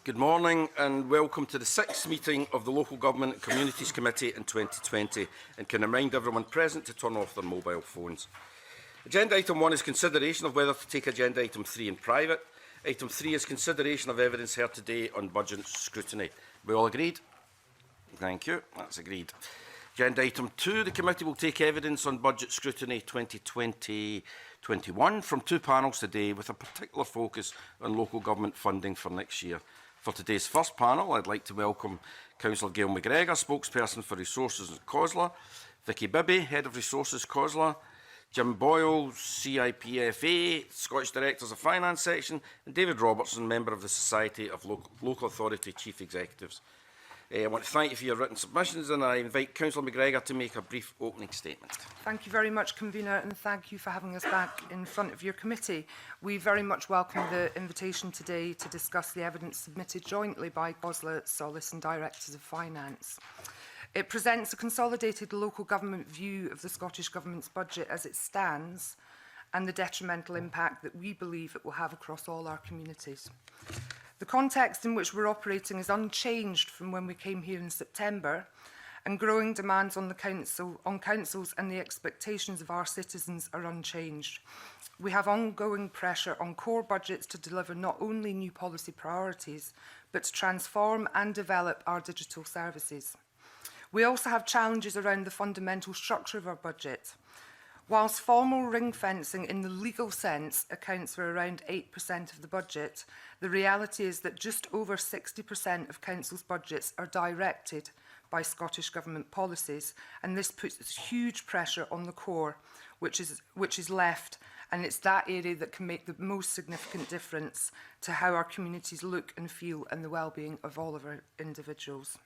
Good morning and welcome to the 6th meeting of the Local Government and Communities Committee in 2020, and can remind everyone present to turn off their mobile phones. Agenda item 1 is consideration of whether to take agenda item 3 in private. Item 3 is consideration of evidence heard today on budget scrutiny. We all agreed? Thank you. That's agreed. Agenda item 2, the committee will take evidence on budget scrutiny 2020-21 from 2 panels today, with a particular focus on local government funding for next year. For today's first panel, I'd like to welcome Councillor Gail McGregor, spokesperson for Resources at COSLA, Vicky Bibby, Head of Resources COSLA, Jim Boyle, CIPFA, Scottish Directors of Finance Section, and David Robertson, Member of the Society of Local Authority Chief Executives. I want to thank you for your written submissions, and I invite Councillor McGregor to make a brief opening statement. Thank you very much, Convener, and thank you for having us back in front of your committee. We very much welcome the invitation today to discuss the evidence submitted jointly by COSLA, Solace and Directors of Finance. It presents a consolidated local government view of the Scottish Government's budget as it stands and the detrimental impact that we believe it will have across all our communities. The context in which we're operating is unchanged from when we came here in September, and growing demands on councils and the expectations of our citizens are unchanged. We have ongoing pressure on core budgets to deliver not only new policy priorities, but to transform and develop our digital services. We also have challenges around the fundamental structure of our budget. Whilst formal ring fencing in the legal sense accounts for around 8% of the budget, the reality is that just over 60% of councils' budgets are directed by Scottish Government policies, and this puts huge pressure on the core, which is left, and it's that area that can make the most significant difference to how our communities look and feel and the well-being of all of our individuals.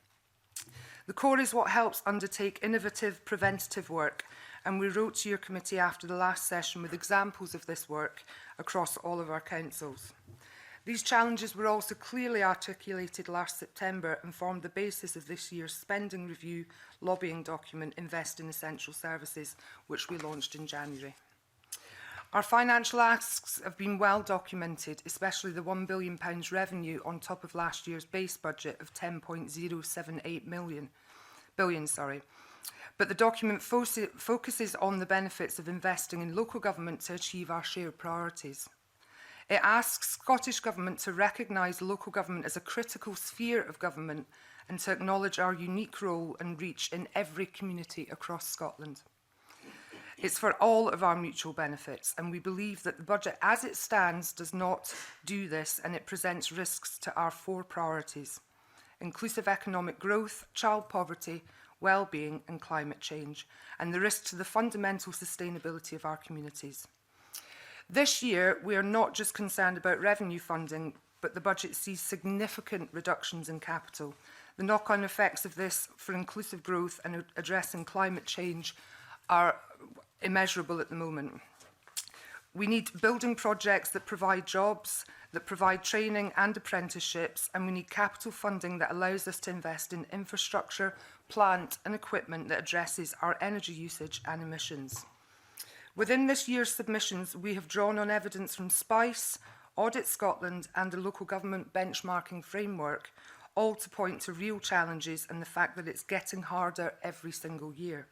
The core is what helps undertake innovative preventative work, and we wrote to your committee after the last session with examples of this work across all of our councils. These challenges were also clearly articulated last September and formed the basis of this year's spending review lobbying document, Invest in Essential Services, which we launched in January. Our financial asks have been well documented, especially the £1 billion revenue on top of last year's base budget of £10.078 billion. But the document focuses on the benefits of investing in local government to achieve our shared priorities. It asks Scottish Government to recognise local government as a critical sphere of government and to acknowledge our unique role and reach in every community across Scotland. It's for all of our mutual benefits, and we believe that the budget as it stands does not do this, and it presents risks to our 4 priorities: inclusive economic growth, child poverty, well-being and climate change, and the risk to the fundamental sustainability of our communities. This year, we are not just concerned about revenue funding, but the budget sees significant reductions in capital. The knock-on effects of this for inclusive growth and addressing climate change are immeasurable at the moment. We need building projects that provide jobs, that provide training and apprenticeships, and we need capital funding that allows us to invest in infrastructure, plant and equipment that addresses our energy usage and emissions. Within this year's submissions, we have drawn on evidence from SPICE, Audit Scotland and the Local Government Benchmarking Framework, all to point to real challenges and the fact that it's getting harder every single year.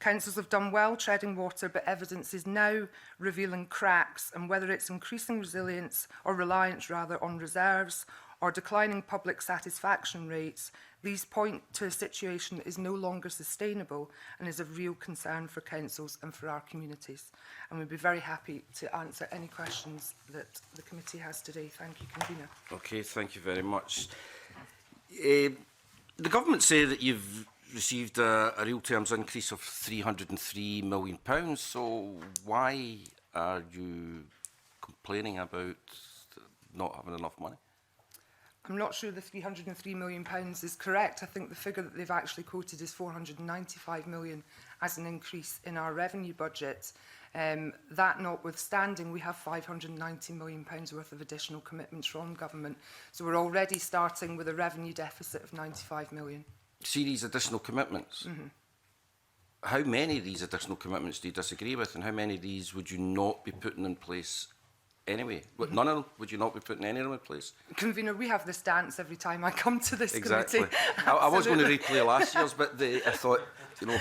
Councils have done well treading water, but evidence is now revealing cracks, and whether it's increasing resilience or reliance rather on reserves or declining public satisfaction rates, these point to a situation that is no longer sustainable and is of real concern for councils and for our communities. And we'd be very happy to answer any questions that the committee has today. Thank you, Convener. Okay, thank you very much. The government say that you've received a real terms increase of £303 million. So why are you complaining about not having enough money? I'm not sure the £303 million is correct. I think the figure that they've actually quoted is £495 million as an increase in our revenue budget. That notwithstanding, we have £590 million worth of additional commitments from government. So we're already starting with a revenue deficit of £95 million. See these additional commitments? Mm-hmm. How many of these additional commitments do you disagree with, and how many of these would you not be putting in place anyway? None of them? Would you not be putting any of them in place? Convener, we have this dance every time I come to this Exactly. committee. I was going to replay last year's, but I thought, you know,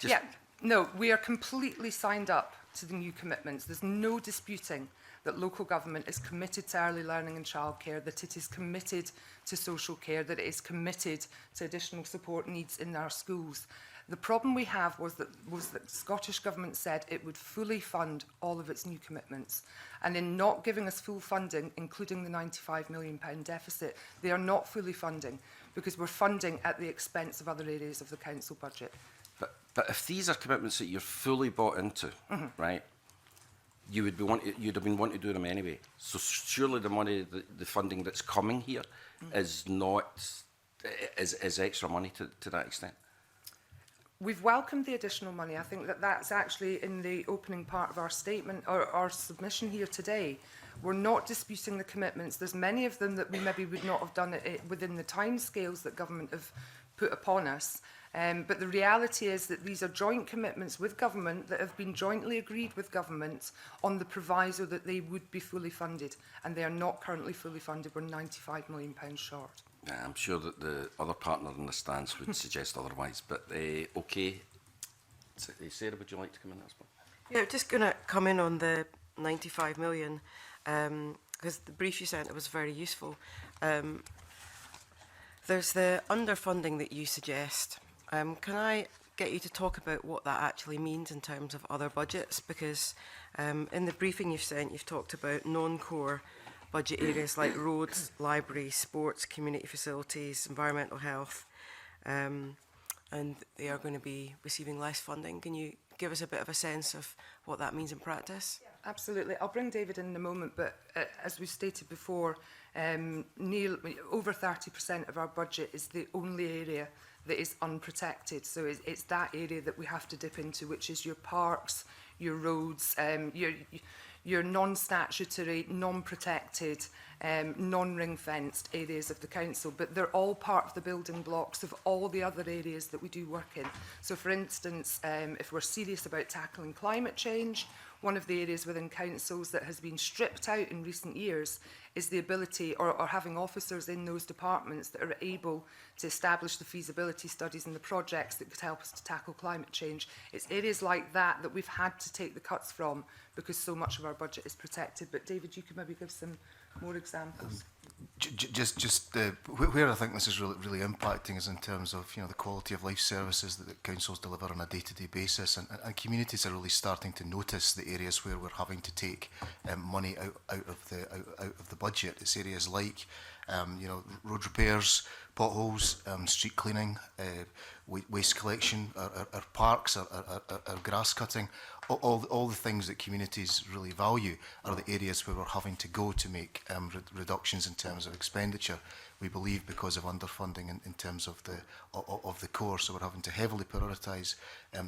just... Yeah, no, we are completely signed up to the new commitments. There's no disputing that local government is committed to early learning and childcare, that it is committed to social care, that it is committed to additional support needs in our schools. The problem we have was that the Scottish Government said it would fully fund all of its new commitments. And in not giving us full funding, including the £95 million deficit, they are not fully funding because we're funding at the expense of other areas of the council budget. But if these are commitments that you're fully bought into, right, you'd have been wanting to do them anyway. So surely the money, the funding that's coming here is not, is extra money to that extent. We've welcomed the additional money. I think that that's actually in the opening part of our statement or our submission here today. We're not disputing the commitments. There's many of them that we maybe would not have done it within the timescales that government have put upon us. But the reality is that these are joint commitments with government that have been jointly agreed with government on the proviso that they would be fully funded, and they are not currently fully funded. We're £95 million short. I'm sure that the other partner in the stance would suggest otherwise, but okay. Sarah, would you like to come in as well? Yeah, just going to come in on the 95 million, because the brief you sent was very useful. There's the underfunding that you suggest. Can I get you to talk about what that actually means in terms of other budgets? Because in the briefing you've sent, you've talked about non-core budget areas like roads, libraries, sports, community facilities, environmental health, and they are going to be receiving less funding. Can you give us a bit of a sense of what that means in practice? Absolutely. I'll bring David in a moment, but as we stated before, over 30% of our budget is the only area that is unprotected. So it's that area that we have to dip into, which is your parks, your roads, your non-statutory, non-protected, non-ring-fenced areas of the council, but they're all part of the building blocks of all the other areas that we do work in. So, for instance, if we're serious about tackling climate change, one of the areas within councils that has been stripped out in recent years is the ability or having officers in those departments that are able to establish the feasibility studies and the projects that could help us to tackle climate change. It's areas like that that we've had to take the cuts from because so much of our budget is protected. But David, you could maybe give some more examples. Where I think this is really impacting is in terms of the quality of life services that the councils deliver on a day-to-day basis, and communities are really starting to notice the areas where we're having to take money out of the budget. It's areas like road repairs, potholes, street cleaning, waste collection, our parks, our grass cutting. All the things that communities really value are the areas where we're having to go to make reductions in terms of expenditure. We believe because of underfunding in terms of the core, so we're having to heavily prioritise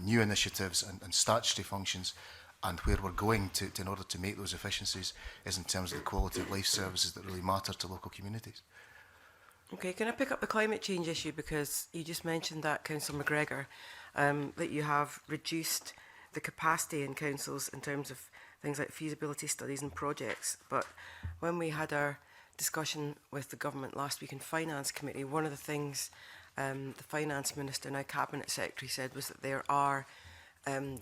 new initiatives and statutory functions. And where we're going to in order to make those efficiencies is in terms of the quality of life services that really matter to local communities. Okay, can I pick up the climate change issue, because you just mentioned that, Councillor McGregor, that you have reduced the capacity in councils in terms of things like feasibility studies and projects. But when we had our discussion with the government last week in Finance Committee, one of the things the Finance Minister, now Cabinet Secretary, said was that there are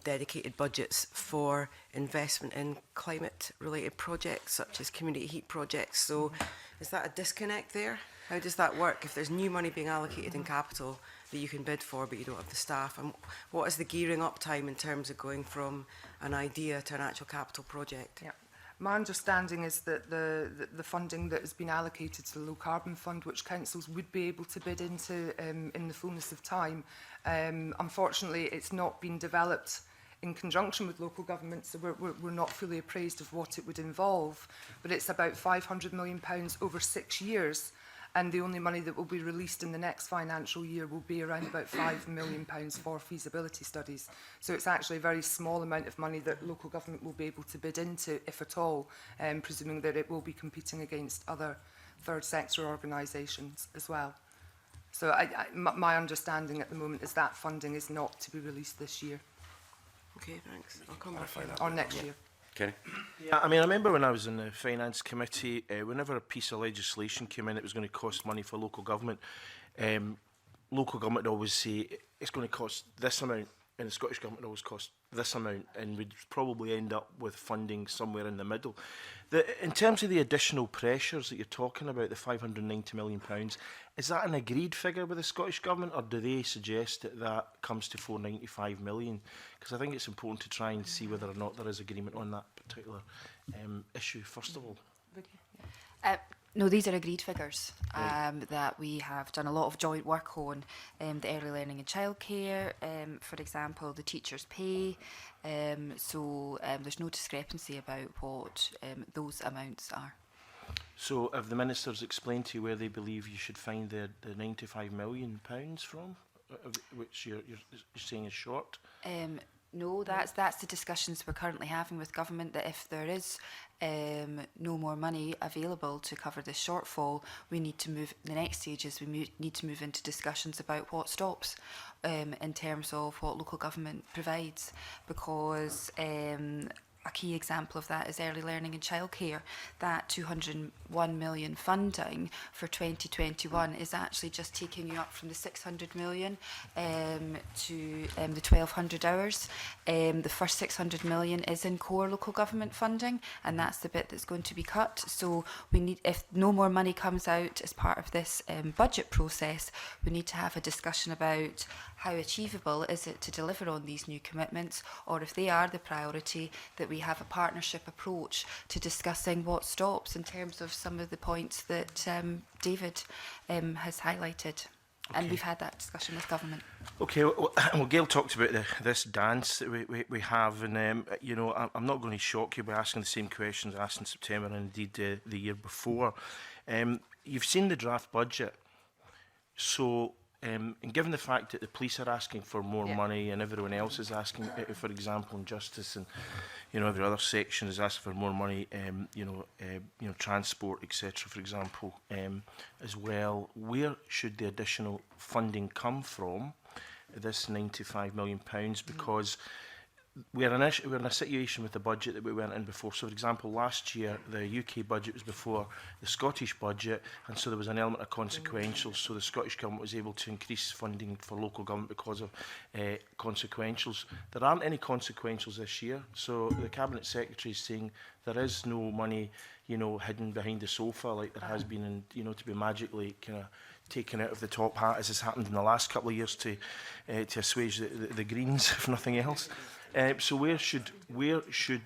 dedicated budgets for investment in climate-related projects, such as community heat projects. So is that a disconnect there? How does that work if there's new money being allocated in capital that you can bid for but you don't have the staff? And what is the gearing up time in terms of going from an idea to an actual capital project? Yeah. My understanding is that the funding that has been allocated to the Low Carbon Fund, which councils would be able to bid into in the fullness of time, unfortunately it's not been developed in conjunction with local government, so we're not fully appraised of what it would involve. But it's about £500 million over 6 years. And the only money that will be released in the next financial year will be around about £5 million for feasibility studies. So it's actually a very small amount of money that local government will be able to bid into, if at all, presuming that it will be competing against other third sector organisations as well. So my understanding at the moment is that funding is not to be released this year. Okay, thanks. I'll come back to that. Or next year. Kenny? Yeah, I mean, I remember when I was in the Finance Committee, whenever a piece of legislation came in that was going to cost money for local government would always say it's going to cost this amount, and the Scottish Government would always cost this amount, and we'd probably end up with funding somewhere in the middle. In terms of the additional pressures that you're talking about, the £590 million, is that an agreed figure with the Scottish Government, or do they suggest that that comes to £495 million? Because I think it's important to try and see whether or not there is agreement on that particular issue, first of all. No, these are agreed figures that we have done a lot of joint work on. The early learning and childcare, for example, the teachers' pay. So there's no discrepancy about what those amounts are. So have the ministers explained to you where they believe you should find the £95 million from, which you're saying is short? No, that's the discussions we're currently having with government, that if there is no more money available to cover this shortfall, we need to move, the next stage is we need to move into discussions about what stops in terms of what local government provides, because a key example of that is early learning and childcare. That £201 million funding for 2021 is actually just taking you up from the £600 million to the 1,200 hours. The first £600 million is in core local government funding, and that's the bit that's going to be cut. So we need, if no more money comes out as part of this budget process, we need to have a discussion about how achievable is it to deliver on these new commitments, or if they are the priority, that we have a partnership approach to discussing what stops in terms of some of the points that David has highlighted. Okay. And we've had that discussion with government. Okay, well Gail talked about this dance that we have, and you know, I'm not going to shock you by asking the same questions asked in September and indeed the year before. You've seen the draft budget, so and given the fact that the police are asking for more money and everyone else is asking, for example, in justice and every other section is asking for more money, transport, etc., for example, as well. Where should the additional funding come from? This £95 million, because we're in a situation with the budget that we weren't in before. So, for example, last year the UK budget was before the Scottish budget, and so there was an element of consequentials. So the Scottish Government was able to increase funding for local government because of consequentials. There aren't any consequentials this year, so the Cabinet Secretary is saying there is no money, hidden behind the sofa like there has been, and to be magically kind of taken out of the top hat, as has happened in the last couple of years to assuage the Greens, if nothing else. So where should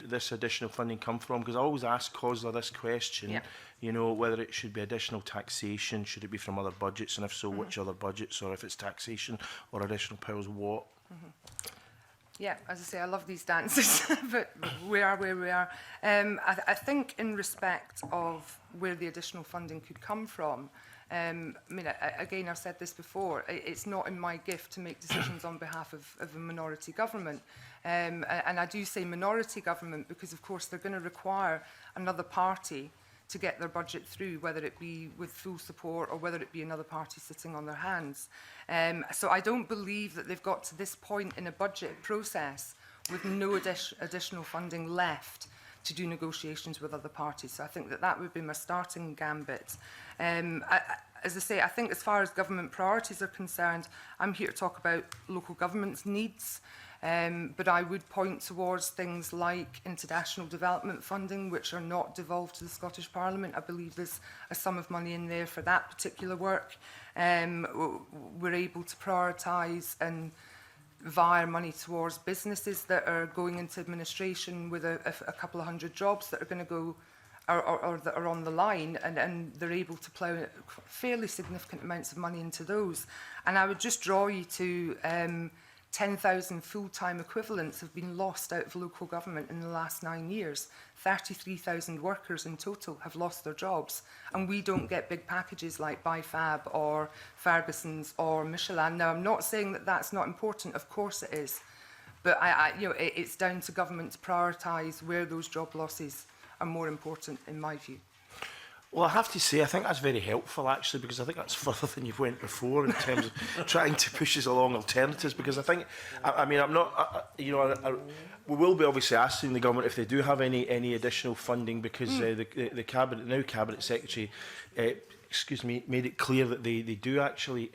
this additional funding come from? Because I always ask COSLA this question, whether it should be additional taxation, should it be from other budgets, and if so, which other budgets, or if it's taxation or additional powers, what? Yeah, as I say, I love these dances, but we are where we are. I think in respect of where the additional funding could come from, again, I've said this before, it's not in my gift to make decisions on behalf of a minority government. And I do say minority government because, of course, they're going to require another party to get their budget through, whether it be with full support or whether it be another party sitting on their hands. So I don't believe that they've got to this point in a budget process with no additional funding left to do negotiations with other parties. So I think that would be my starting gambit. As I say, I think as far as government priorities are concerned, I'm here to talk about local government's needs. But I would point towards things like international development funding, which are not devolved to the Scottish Parliament. I believe there's a sum of money in there for that particular work. We're able to prioritise and via money towards businesses that are going into administration with a couple of hundred jobs that are going to go or that are on the line, and they're able to plough fairly significant amounts of money into those. And I would just draw you to 10,000 full-time equivalents have been lost out of local government in the last 9 years. 33,000 workers in total have lost their jobs, and we don't get big packages like BiFab or Ferguson's or Michelin. Now, I'm not saying that that's not important. Of course it is, but it's down to government to prioritise where those job losses are more important, in my view. Well, I have to say, I think that's very helpful, actually, because I think that's further than you've went before in terms of trying to push us along alternatives. Because I think, I mean, I'm not, you know, we will be obviously asking the government if they do have any additional funding, because the cabinet, now cabinet secretary, excuse me, made it clear that they do actually,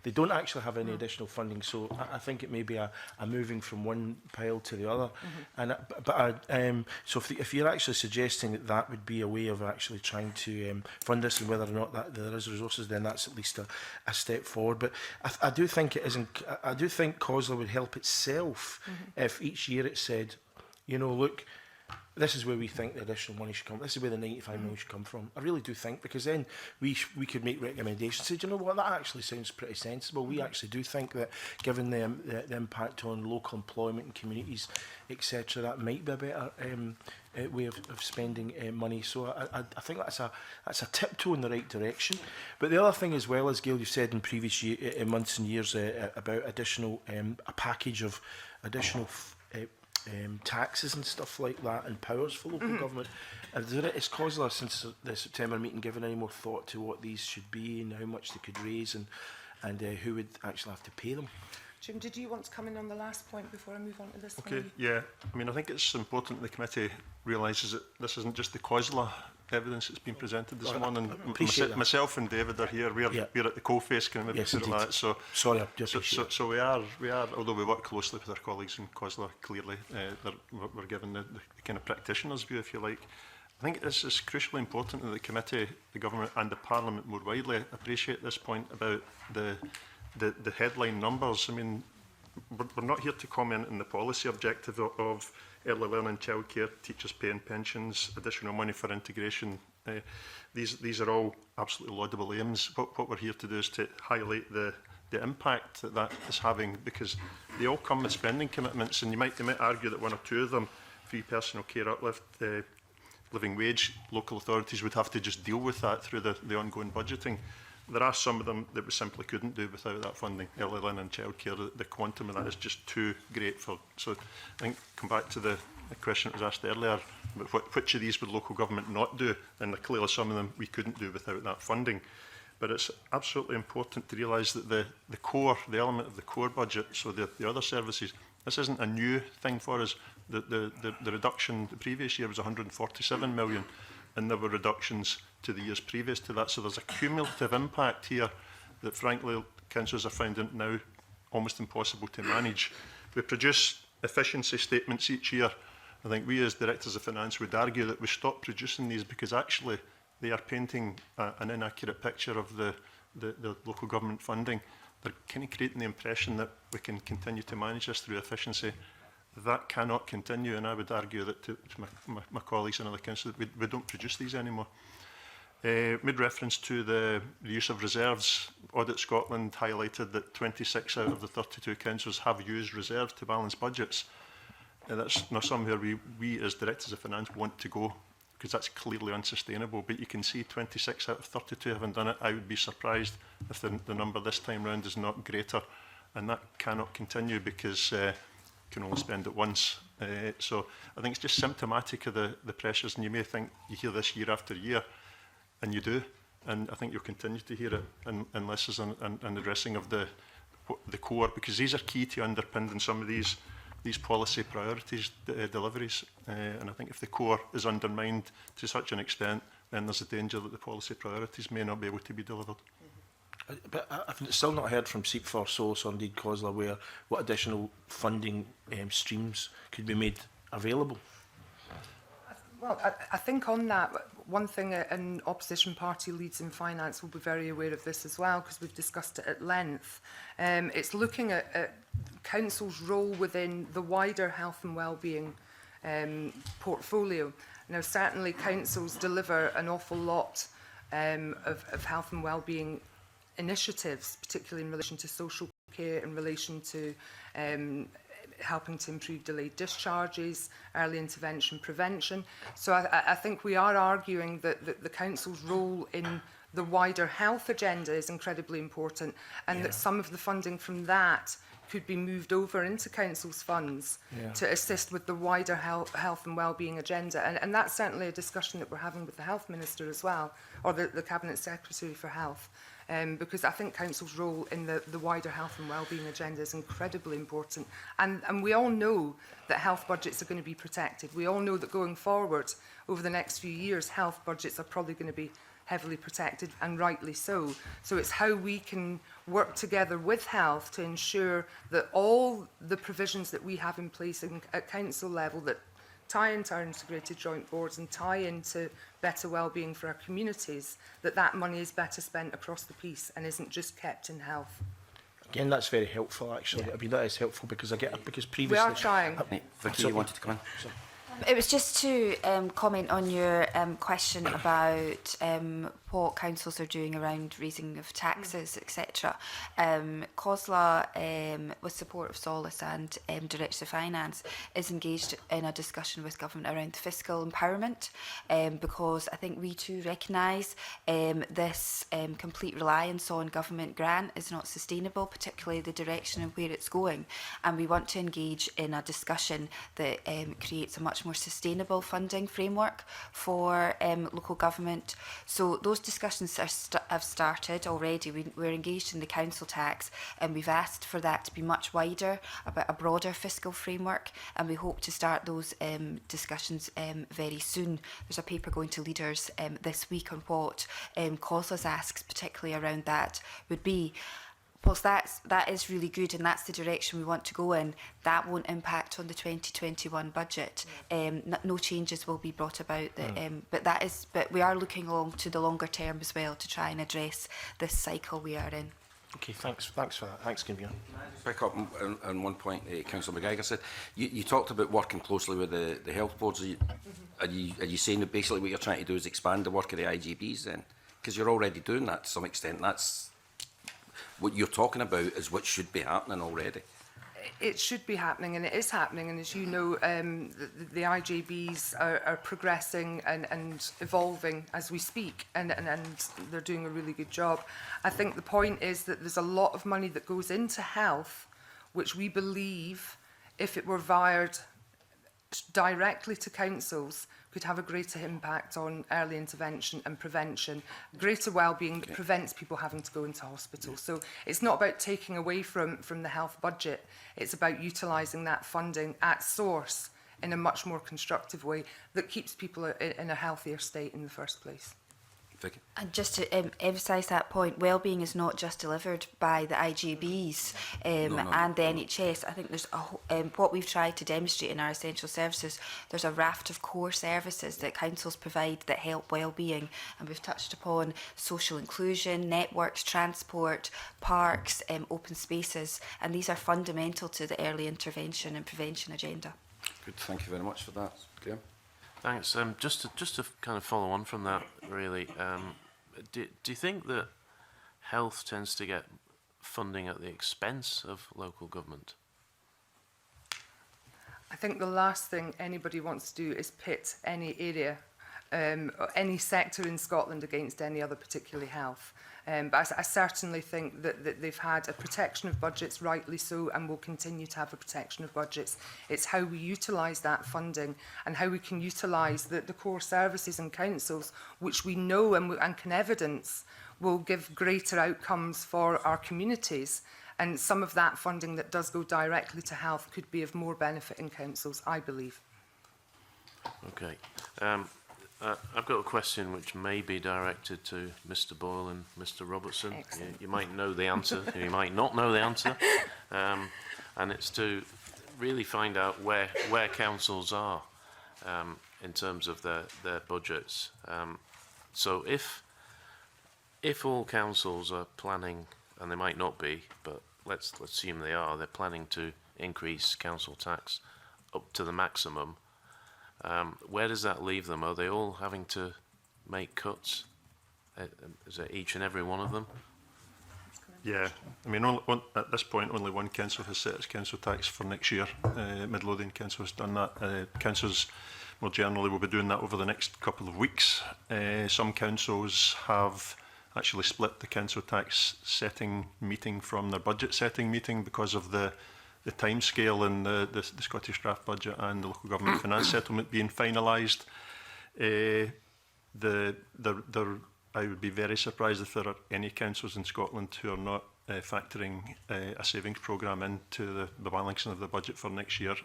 they don't actually have any additional funding. So I think it may be a moving from one pile to the other. And so if you're actually suggesting that that would be a way of actually trying to fund this, and whether or not that there is resources, then that's at least a step forward. But I do think it isn't. I do think COSLA would help itself if each year it said, you know, look, this is where we think the additional money should come. This is where the 95 million should come from. I really do think, because then we could make recommendations. Say, do you know what, that actually sounds pretty sensible. We actually do think that, given the impact on local employment and communities, etc., that might be a better way of spending money. So I think that's a tiptoe in the right direction. But the other thing as well, as Gail, you've said in previous months and years about additional a package of additional taxes and stuff like that, and powers for local government. Is COSLA, since the September meeting, given any more thought to what these should be and how much they could raise, and who would actually have to pay them? Jim, did you want to come in on the last point before I move on to this Okay, one? yeah. I mean, I think it's important the committee realises that this isn't just the COSLA evidence that's been presented this morning. Myself and David are here. We're at the coalface, can I maybe put it like that? So, sorry, I do appreciate it. So we are, although we work closely with our colleagues in COSLA, clearly, we're given the kind of practitioner's view, if you like. I think this is crucially important that the committee, the government and the parliament more widely appreciate this point about the headline numbers. I mean, we're not here to comment on the policy objective of early learning, childcare, teachers' pay and pensions, additional money for integration. These are all absolutely laudable aims. What we're here to do is to highlight the impact that is having, because they all come with spending commitments, and you might argue that one or two of them, free personal care uplift, living wage, local authorities would have to just deal with that through the ongoing budgeting. There are some of them that we simply couldn't do without that funding. Early learning and childcare, the quantum of that is just too great for. So I think, come back to the question that was asked earlier, about which of these would local government not do? And clearly some of them we couldn't do without that funding. But it's absolutely important to realise that the element of the core budget, so the other services, this isn't a new thing for us. The reduction the previous year was 147 million. And there were reductions to the years previous to that. So there's a cumulative impact here that, frankly, councils are finding it now almost impossible to manage. We produce efficiency statements each year. I think we, as Directors of Finance, would argue that we stop producing these because actually they are painting an inaccurate picture of the local government funding. They're kind of creating the impression that we can continue to manage this through efficiency. That cannot continue, and I would argue that to my colleagues in other councils, we don't produce these anymore. Made reference to the use of reserves. Audit Scotland highlighted that 26 out of the 32 councils have used reserves to balance budgets. That's not somewhere we as Directors of Finance want to go, because that's clearly unsustainable. But you can see 26 out of 32 haven't done it. I would be surprised if the number this time round is not greater, and that cannot continue because can only spend it once. So I think it's just symptomatic of the pressures, and you may think you hear this year after year, and you do, and I think you'll continue to hear it unless there's an addressing of the core, because these are key to underpinning some of these policy priorities, deliveries, and I think if the core is undermined to such an extent, then there's a danger that the policy priorities may not be able to be delivered. But I've still not heard from SEEP for SOS or indeed COSLA what additional funding streams could be made available. Well, I think on that, one thing an opposition party leads in finance will be very aware of this as well, because we've discussed it at length. It's looking at council's role within the wider health and wellbeing portfolio. Now, certainly councils deliver an awful lot of health and wellbeing initiatives, particularly in relation to social care, in relation to helping to improve delayed discharges, early intervention, prevention. So I think we are arguing that the council's role in the wider health agenda is incredibly important, and that some of the funding from that could be moved over into council's funds to assist with the wider health and wellbeing agenda. And that's certainly a discussion that we're having with the Health Minister as well, or the Cabinet Secretary for Health, because I think council's role in the wider health and wellbeing agenda is incredibly important. And we all know that health budgets are going to be protected. We all know that going forward over the next few years, health budgets are probably going to be heavily protected, and rightly so. So it's how we can work together with health to ensure that all the provisions that we have in place at council level that tie into our integrated joint boards and tie into better wellbeing for our communities, that money is better spent across the piece and isn't just kept in health. Again, that's very helpful, actually. I mean, that is helpful because because previously... We are trying. Vicky, you wanted to come in? Sorry. It was just to comment on your question about what councils are doing around raising of taxes, etc. COSLA, with support of Solace and Director of Finance, is engaged in a discussion with government around fiscal empowerment, because I think we too recognise this complete reliance on government grant is not sustainable, particularly the direction and where it's going, and we want to engage in a discussion that creates a much more sustainable funding framework for local government. So those discussions have started already. We're engaged in the council tax, and we've asked for that to be much wider, about a broader fiscal framework, and we hope to start those discussions very soon. There's a paper going to leaders this week on what COSLA's asks, particularly around that, would be. Whilst that is really good and that's the direction we want to go in, that won't impact on the 2021 budget. No changes will be brought about. But we are looking along to the longer term as well to try and address this cycle we are in. Okay, thanks for that. Thanks, Convener. Pick up on one point Councillor McGregor said. You talked about working closely with the health boards. Are you saying that basically what you're trying to do is expand the work of the IGBs then? Because you're already doing that to some extent. That's what you're talking about is what should be happening already. It should be happening, and it is happening. And as you know, the IJBs are progressing and evolving as we speak, and they're doing a really good job. I think the point is that there's a lot of money that goes into health, which we believe, if it were wired directly to councils, could have a greater impact on early intervention and prevention, greater wellbeing that prevents people having to go into hospital. So it's not about taking away from the health budget, it's about utilising that funding at source in a much more constructive way that keeps people in a healthier state in the first place. Vicky? And just to emphasise that point, wellbeing is not just delivered by the IGBs and the NHS. I think there's what we've tried to demonstrate in our essential services, there's a raft of core services that councils provide that help wellbeing, and we've touched upon social inclusion, networks, transport, parks, open spaces, and these are fundamental to the early intervention and prevention agenda. Good, thank you very much for that. Graham? Thanks. Just to kind of follow on from that, really, do you think that health tends to get funding at the expense of local government? I think the last thing anybody wants to do is pit any area, or any sector in Scotland against any other, particularly health. But I certainly think that they've had a protection of budgets, rightly so, and will continue to have a protection of budgets. It's how we utilise that funding and how we can utilise the core services and councils, which we know and can evidence will give greater outcomes for our communities. And some of that funding that does go directly to health could be of more benefit in councils, I believe. Okay. I've got a question which may be directed to Mr. Boyle and Mr. Robertson. You might know the answer, you might not know the answer. And it's to really find out where councils are in terms of their budgets. So if all councils are planning, and they might not be, but let's assume they're planning to increase council tax up to the maximum, where does that leave them? Are they all having to make cuts? Is it each and every one of them? Yeah, I mean, at this point, only one council has set its council tax for next year. Midlothian Council has done that. Councils more generally will be doing that over the next couple of weeks. Some councils have actually split the council tax setting meeting from their budget setting meeting because of the time scale and the Scottish draft budget and the local government finance settlement being finalised. I would be very surprised if there are any councils in Scotland who are not factoring a savings programme into the balancing of the budget for next year.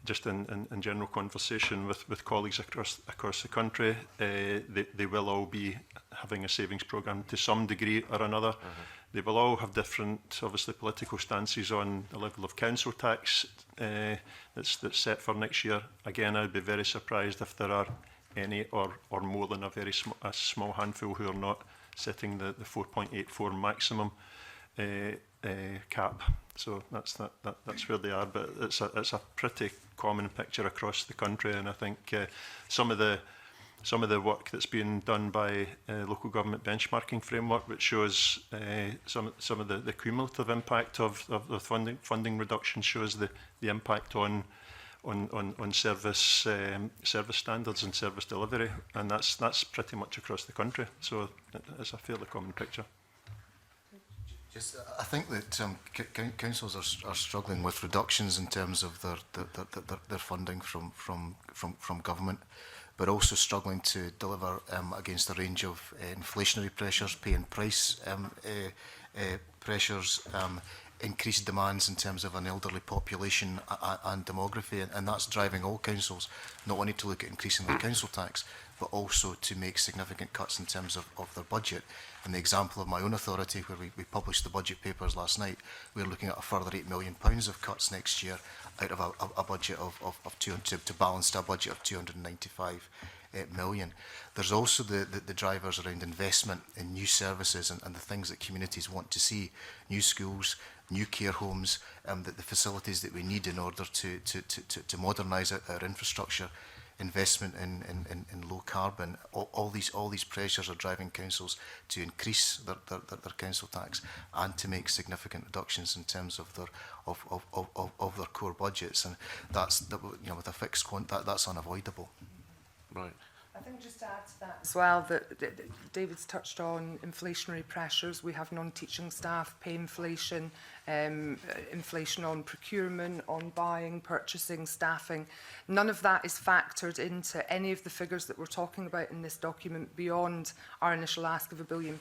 Just in general conversation with colleagues across the country, they will all be having a savings programme to some degree or another. They will all have different, obviously, political stances on the level of council tax that's set for next year. Again, I'd be very surprised if there are any or more than a small handful who are not setting the 4.84 maximum cap. So that's where they are, but it's a pretty common picture across the country, and I think some of the work that's being done by local government benchmarking framework, which shows some of the cumulative impact of the funding reduction, shows the impact on service standards and service delivery, and that's pretty much across the country. So it's a fairly common picture. I think that councils are struggling with reductions in terms of their funding from government, but also struggling to deliver against a range of inflationary pressures, pay and price pressures, increased demands in terms of an elderly population and demography, and that's driving all councils not only to look at increasing their council tax, but also to make significant cuts in terms of their budget. In the example of my own authority, where we published the budget papers last night, we're looking at a further £8 million of cuts next year out of a budget of 200 to balance a budget of 295 million. There's also the drivers around investment in new services and the things that communities want to see, new schools, new care homes, the facilities that we need in order to modernise our infrastructure, investment in low carbon. All these pressures are driving councils to increase their council tax and to make significant reductions in terms of their core budgets, and that's with a fixed that's unavoidable. Right. I think just to add to that as well, that David's touched on inflationary pressures. We have non-teaching staff, pay inflation, inflation on procurement, on buying, purchasing, staffing. None of that is factored into any of the figures that we're talking about in this document beyond our initial ask of £1 billion.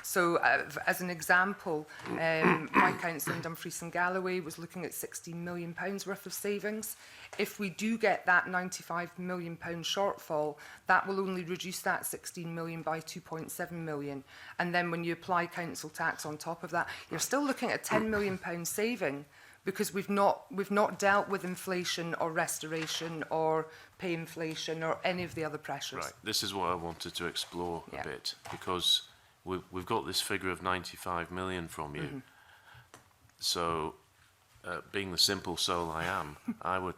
So as an example, my council in Dumfries and Galloway was looking at £16 million worth of savings. If we do get that £95 million shortfall, that will only reduce that 16 million by 2.7 million. And then when you apply council tax on top of that, you're still looking at a £10 million saving, because we've not dealt with inflation or restoration or pay inflation or any of the other pressures. Right. This is what I wanted to explore a bit, because we've got this figure of 95 million from you. Mm-hmm. So, being the simple soul I am, I would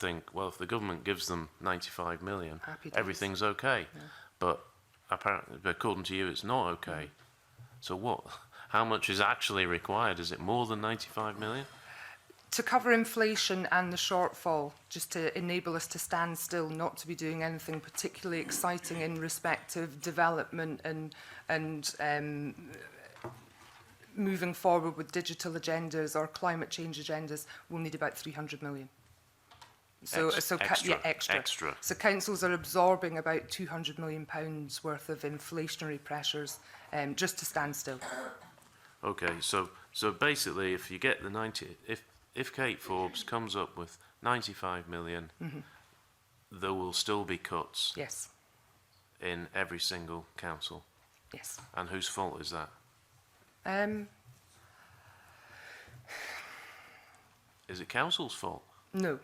think, well, if the government gives them 95 million, everything's okay. Yeah. But apparently, according to you, it's not okay. So how much is actually required? Is it more than 95 million? To cover inflation and the shortfall, just to enable us to stand still, not to be doing anything particularly exciting in respect of development and moving forward with digital agendas or climate change agendas, we'll need about 300 million. So extra. So councils are absorbing about £200 million worth of inflationary pressures just to stand still. Okay, so basically, if you get the 90, if Kate Forbes comes up with 95 million, there will still be cuts. Yes. In every single council. Yes. And whose fault is that? Is it council's fault? No.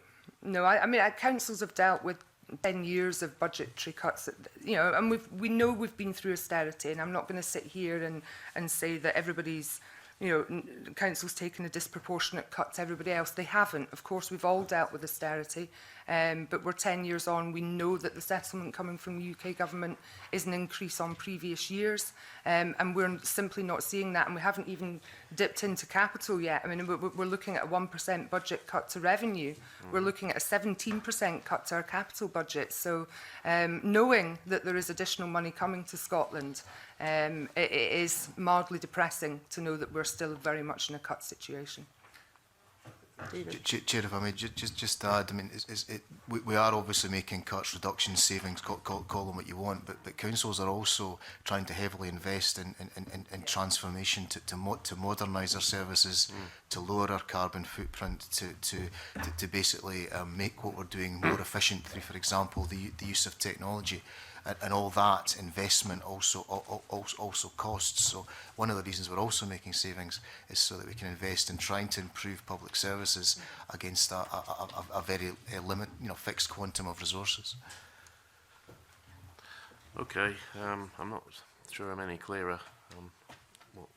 I mean, councils have dealt with 10 years of budgetary cuts, and we know we've been through austerity, and I'm not going to sit here and say that everybody's, councils taking a disproportionate cut to everybody else. They haven't. Of course, we've all dealt with austerity, but we're 10 years on. We know that the settlement coming from the UK government is an increase on previous years, and we're simply not seeing that, and we haven't even dipped into capital yet. I mean, we're looking at a 1% budget cut to revenue. We're looking at a 17% cut to our capital budget. So knowing that there is additional money coming to Scotland, it is mildly depressing to know that we're still very much in a cut situation. Chair, if I may just add, I mean, we are obviously making cuts, reductions, savings, call them what you want, but councils are also trying to heavily invest in transformation to modernise their services, to lower our carbon footprint, to basically make what we're doing more efficient through, for example, the use of technology. And all that investment also costs. So one of the reasons we're also making savings is so that we can invest in trying to improve public services against a very fixed quantum of resources. Okay, I'm not sure I'm any clearer on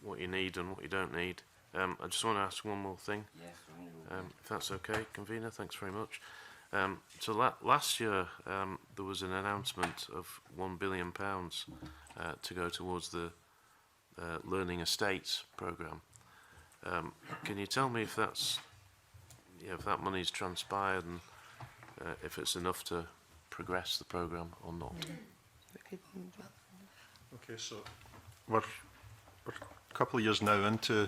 what you need and what you don't need. I just want to ask one more thing, if that's okay, Convener. Thanks very much. So last year there was an announcement of £1 billion to go towards the Learning Estates programme. Can you tell me if that's if that money's transpired and if it's enough to progress the programme or not? Okay, so we're a couple of years now into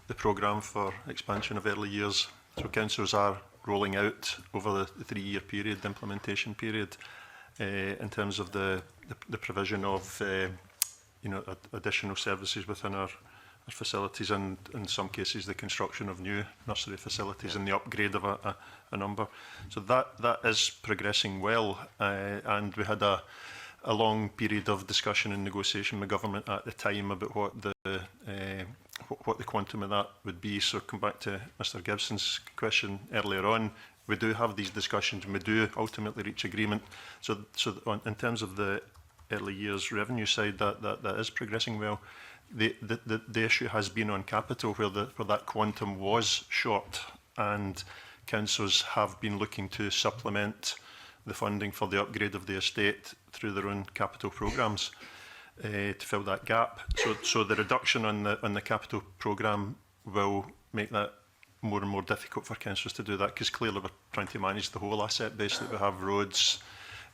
the programme for expansion of early years. So councils are rolling out over the 3-year period, the implementation period, in terms of the provision of additional services within our facilities, and in some cases the construction of new nursery facilities and the upgrade of a number. So that is progressing well, and we had a long period of discussion and negotiation with government at the time about what the quantum of that would be. So come back to Mr Gibson's question earlier on, we do have these discussions and we do ultimately reach agreement. So in terms of the early years revenue side, that is progressing well. The issue has been on capital, where that quantum was short, and councils have been looking to supplement the funding for the upgrade of the estate through their own capital programmes to fill that gap. So the reduction on the capital programme will make that more and more difficult for councils to do that, because clearly we're trying to manage the whole asset base that we have: roads,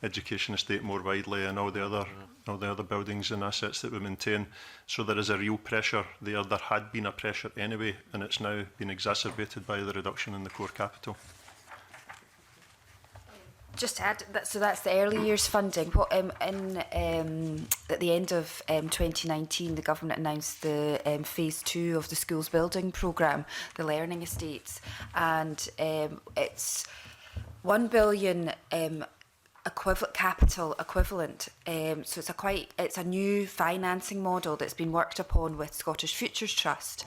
education estate more widely, and all the other buildings and assets that we maintain. So there is a real pressure there. There had been a pressure anyway, and it's now been exacerbated by the reduction in the core capital. Just to add that, so that's the early years funding. What at the end of 2019, the government announced the phase 2 of the schools building programme, the learning estates, and it's £1 billion capital equivalent. So it's a new financing model that's been worked upon with Scottish Futures Trust.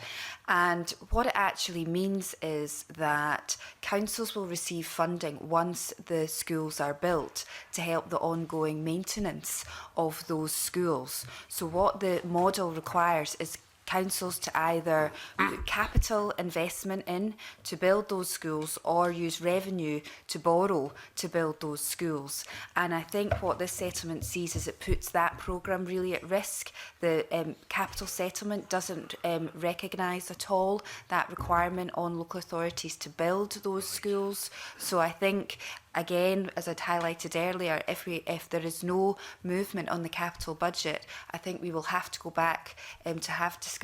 And what it actually means is that councils will receive funding once the schools are built to help the ongoing maintenance of those schools. So what the model requires is councils to either put capital investment in to build those schools or use revenue to borrow to build those schools. And I think what this settlement sees is it puts that programme really at risk. The capital settlement doesn't recognise at all that requirement on local authorities to build those schools. So I think, again, as I'd highlighted earlier, if there is no movement on the capital budget, I think we will have to go back to have discussions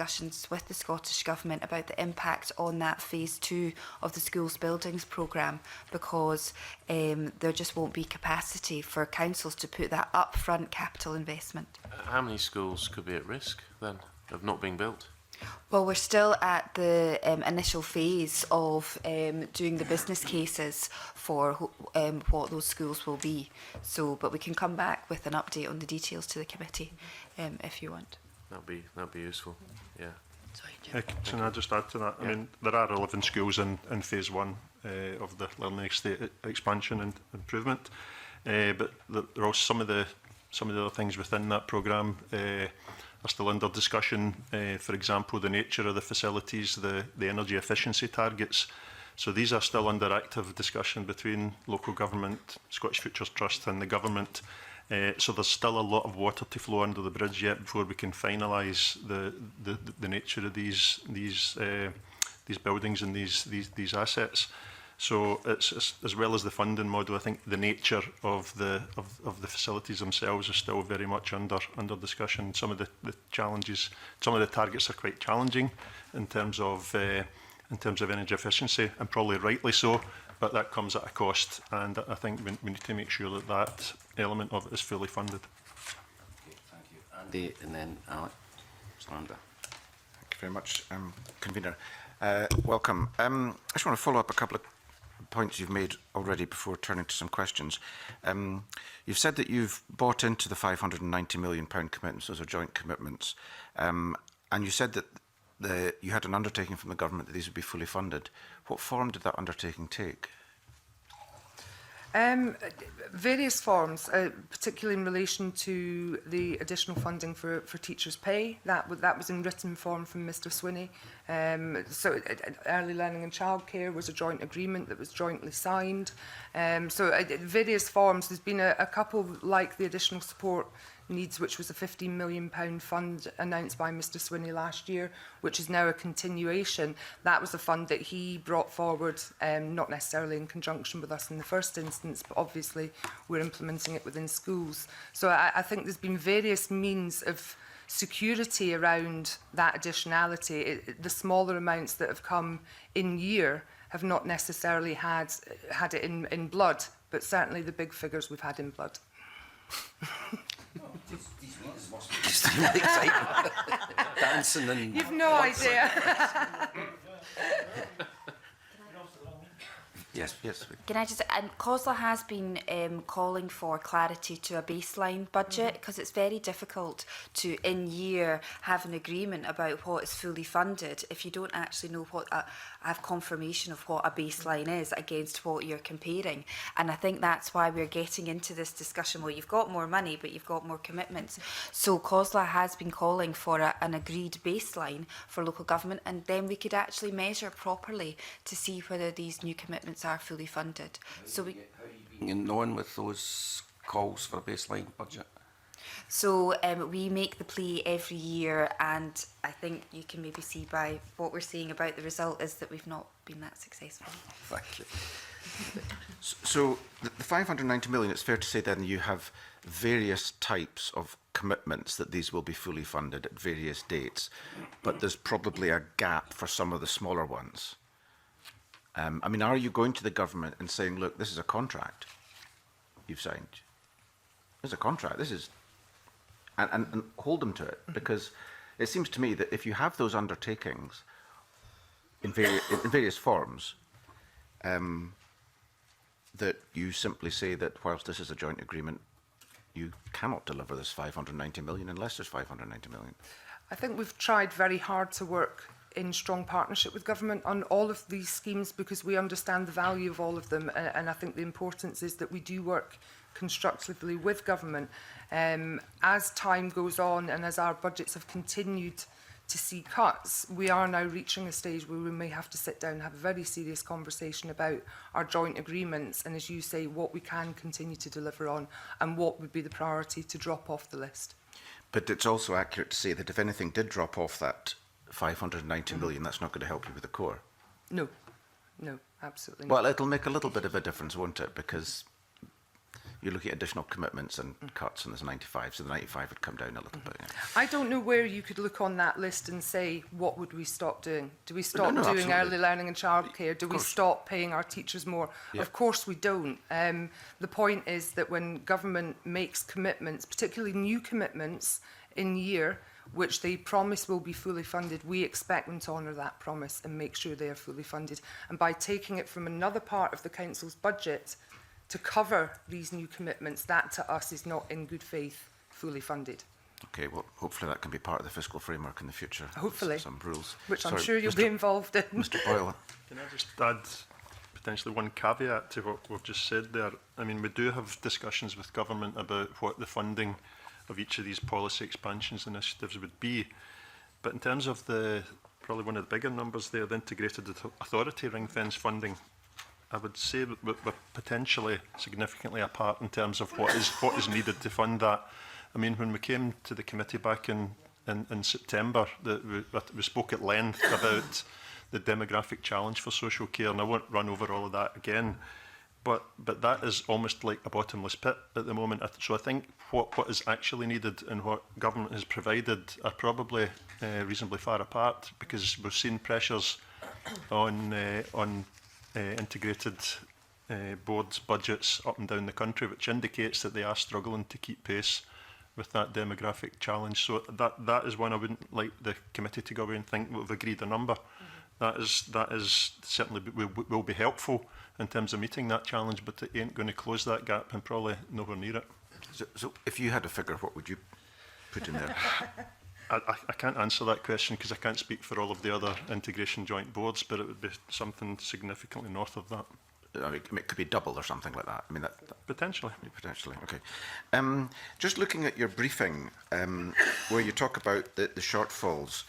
with the Scottish Government about the impact on that phase 2 of the schools buildings programme, because there just won't be capacity for councils to put that upfront capital investment. How many schools could be at risk then of not being built? Well, we're still at the initial phase of doing the business cases for what those schools will be. So, but we can come back with an update on the details to the committee if you want. That'd be useful. Yeah. Sorry, Jim. Can I just add to that? I mean, there are 11 schools in phase 1 of the learning estate expansion and improvement, but there are also some of the other things within that programme. still under discussion. For example, the nature of the facilities, the energy efficiency targets. So these are still under active discussion between local government, Scottish Futures Trust and the government. So there's still a lot of water to flow under the bridge yet before we can finalise the nature of these buildings and these assets. So it's as well as the funding model, I think the nature of the facilities themselves is still very much under discussion. Some of the challenges, some of the targets are quite challenging in terms of energy efficiency, and probably rightly so, but that comes at a cost, and I think we need to make sure that that element of it is fully funded. Okay, thank you. Andy, and then Alex. Slanda. Thank you very much, Convener. Welcome. I just want to follow up a couple of points you've made already before turning to some questions. You've said that you've bought into the £590 million commitments, those are joint commitments, and you said that you had an undertaking from the government that these would be fully funded. What form did that undertaking take? Various forms, particularly in relation to the additional funding for teachers' pay. That was in written form from Mr Swinney. Early learning and childcare was a joint agreement that was jointly signed. Various forms. There's been a couple like the additional support needs, which was a £15 million fund announced by Mr Swinney last year, which is now a continuation. That was a fund that he brought forward, not necessarily in conjunction with us in the first instance, but obviously we're implementing it within schools. So I think there's been various means of security around that additionality. The smaller amounts that have come in year have not necessarily had it in blood, but certainly the big figures we've had in blood. These meetings must be just exciting. Dancing and... You've no idea. Yes, yes. Can I just, COSLA has been calling for clarity to a baseline budget, because it's very difficult to, in year, have an agreement about what is fully funded if you don't actually know have confirmation of what a baseline is against what you're comparing. And I think that's why we're getting into this discussion. Well, you've got more money, but you've got more commitments. So COSLA has been calling for an agreed baseline for local government, and then we could actually measure properly to see whether these new commitments are fully funded. So we... How are you being known with those calls for a baseline budget? So we make the plea every year, and I think you can maybe see by what we're seeing about the result is that we've not been that successful. Thank you. So the 590 million, it's fair to say then you have various types of commitments that these will be fully funded at various dates, but there's probably a gap for some of the smaller ones. I mean, are you going to the government and saying, look, this is a contract you've signed? This is a contract. This is... And hold them to it, because it seems to me that if you have those undertakings in various forms, that you simply say that whilst this is a joint agreement, you cannot deliver this 590 million unless there's 590 million. I think we've tried very hard to work in strong partnership with government on all of these schemes, because we understand the value of all of them, and I think the importance is that we do work constructively with government. As time goes on and as our budgets have continued to see cuts, we are now reaching a stage where we may have to sit down and have a very serious conversation about our joint agreements, and as you say, what we can continue to deliver on and what would be the priority to drop off the list. But it's also accurate to say that if anything did drop off that 590 million, that's not going to help you with the core. No, absolutely not. Well, it'll make a little bit of a difference, won't it? Because you're looking at additional commitments and cuts, and there's 95, so the 95 would come down a little bit. Yeah. I don't know where you could look on that list and say, what would we stop doing? Do we stop doing absolutely. Early learning and childcare? Do we stop paying our teachers more? Yeah. Of course we don't. The point is that when government makes commitments, particularly new commitments in year, which they promise will be fully funded, we expect them to honour that promise and make sure they are fully funded. And by taking it from another part of the council's budget to cover these new commitments, that to us is not in good faith fully funded. Okay, well, hopefully that can be part of the fiscal framework in the future. Hopefully. Some rules. Which I'm sure you'll be involved in. Mr Boyle. Can I just add potentially one caveat to what we've just said there? I mean, we do have discussions with government about what the funding of each of these policy expansions initiatives would be. But in terms of probably one of the bigger numbers there, the integrated authority ring fence funding, I would say that we're potentially significantly apart in terms of what is needed to fund that. I mean, when we came to the committee back in September, we spoke at length about the demographic challenge for social care, and I won't run over all of that again. But that is almost like a bottomless pit at the moment. So I think what is actually needed and what government has provided are probably reasonably far apart, because we've seen pressures on integrated boards' budgets up and down the country, which indicates that they are struggling to keep pace with that demographic challenge. So that is one I wouldn't like the committee to go away and think we've agreed a number. That is certainly will be helpful in terms of meeting that challenge, but it ain't going to close that gap and probably nowhere near it. So if you had a figure, what would you put in there? I can't answer that question because I can't speak for all of the other integration joint boards, but it would be something significantly north of that. I mean, it could be double or something like that. I mean, that potentially. Potentially, okay. Just looking at your briefing, where you talk about the shortfalls,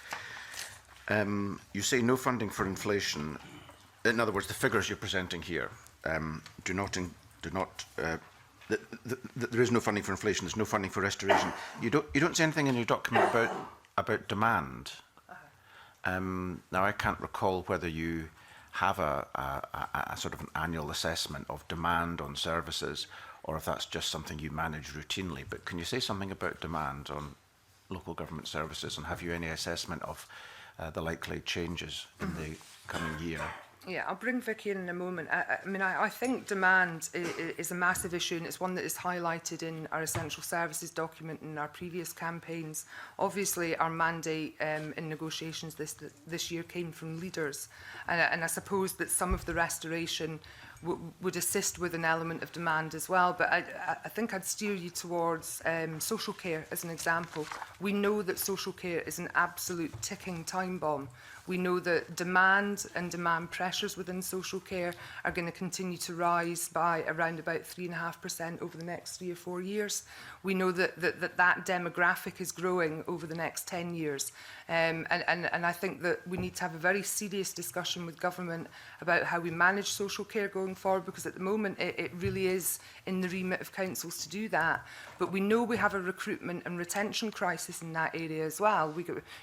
you say no funding for inflation. In other words, the figures you're presenting here do not. There is no funding for inflation. There's no funding for restoration. You don't say anything in your document about demand. Now I can't recall whether you have a sort of an annual assessment of demand on services, or if that's just something you manage routinely. But can you say something about demand on local government services, and have you any assessment of the likely changes in the coming year? Yeah, I'll bring Vicky in a moment. I think demand is a massive issue, and it's one that is highlighted in our essential services document and our previous campaigns. Obviously, our mandate in negotiations this year came from leaders, and I suppose that some of the restoration would assist with an element of demand as well. But I think I'd steer you towards social care as an example. We know that social care is an absolute ticking time bomb. We know that demand and demand pressures within social care are going to continue to rise by around about 3.5% over the next 3 or 4 years. We know that demographic is growing over the next 10 years. And I think that we need to have a very serious discussion with government about how we manage social care going forward, because at the moment it really is in the remit of councils to do that. But we know we have a recruitment and retention crisis in that area as well.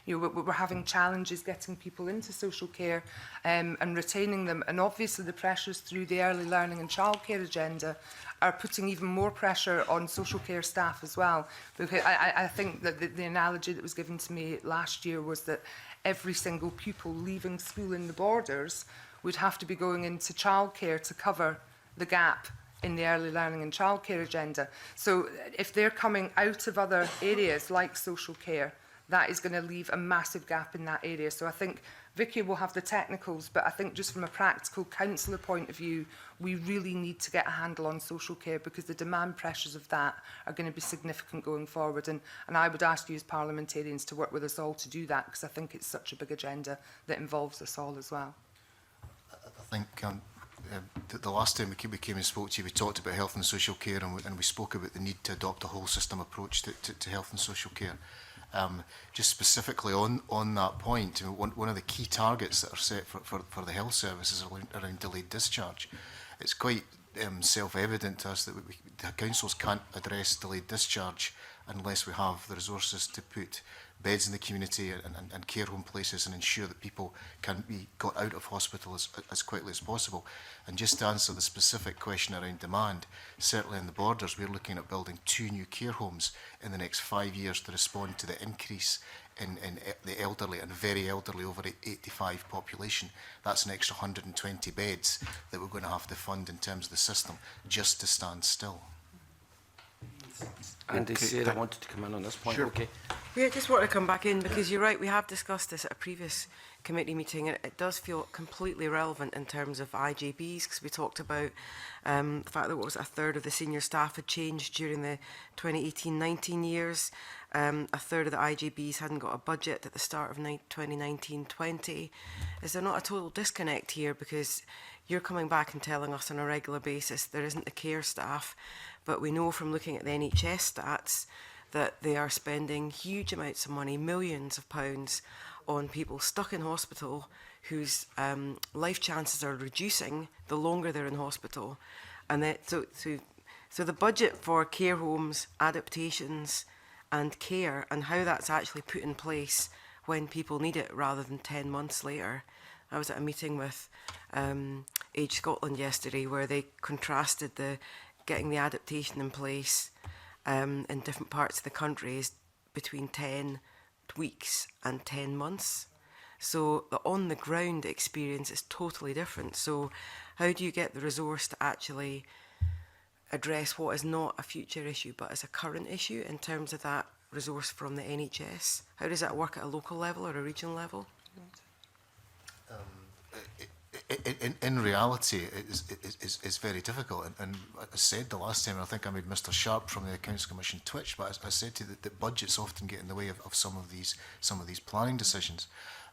We're having challenges getting people into social care and retaining them. And obviously the pressures through the early learning and childcare agenda are putting even more pressure on social care staff as well. Because I think that the analogy that was given to me last year was that every single pupil leaving school in the borders would have to be going into childcare to cover the gap in the early learning and childcare agenda. So if they're coming out of other areas like social care, that is going to leave a massive gap in that area. So I think Vicky will have the technicals, but I think just from a practical councillor point of view, we really need to get a handle on social care, because the demand pressures of that are going to be significant going forward. And I would ask you as parliamentarians to work with us all to do that, because I think it's such a big agenda that involves us all as well. I think the last time we came and spoke to you, we talked about health and social care, and we spoke about the need to adopt a whole system approach to health and social care. Just specifically on that point, one of the key targets that are set for the health services are around delayed discharge. It's quite self-evident to us that the councils can't address delayed discharge unless we have the resources to put beds in the community and care home places and ensure that people can be got out of hospital as quickly as possible. And just to answer the specific question around demand, certainly in the borders, we're looking at building 2 new care homes in the next 5 years to respond to the increase in the elderly and very elderly over 85 population. That's an extra 120 beds that we're going to have to fund in terms of the system just to stand still. Andy, Sarah wanted to come in on this point. Sure. Okay. Yeah, I just want to come back in because you're right, we have discussed this at a previous committee meeting, and it does feel completely relevant in terms of IJBs, because we talked about the fact that a third of the senior staff had changed during the 2018-19 years. A third of the IJBs hadn't got a budget at the start of 2019-20. Is there not a total disconnect here? Because you're coming back and telling us on a regular basis there isn't the care staff, but we know from looking at the NHS stats that they are spending huge amounts of money, millions of pounds, on people stuck in hospital whose life chances are reducing the longer they're in hospital. And that, so the budget for care homes, adaptations and care, and how that's actually put in place when people need it rather than 10 months later. I was at a meeting with Age Scotland yesterday where they contrasted getting the adaptation in place in different parts of the country is between 10 weeks and 10 months. So the on-the-ground experience is totally different. So how do you get the resource to actually address what is not a future issue but is a current issue in terms of that resource from the NHS? How does that work at a local level or a regional level? In reality, it's very difficult. And I said the last time, I think I made Mr. Sharp from the Accounts Commission twitch, but I said to you that budgets often get in the way of some of these planning decisions.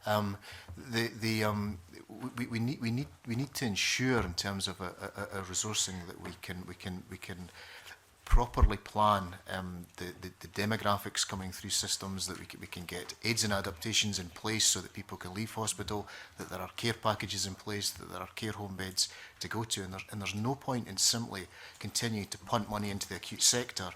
We need to ensure, in terms of a resourcing, that we can properly plan the demographics coming through systems, that we can get aids and adaptations in place so that people can leave hospital, that there are care packages in place, that there are care home beds to go to, and there's no point in simply continuing to punt money into the acute sector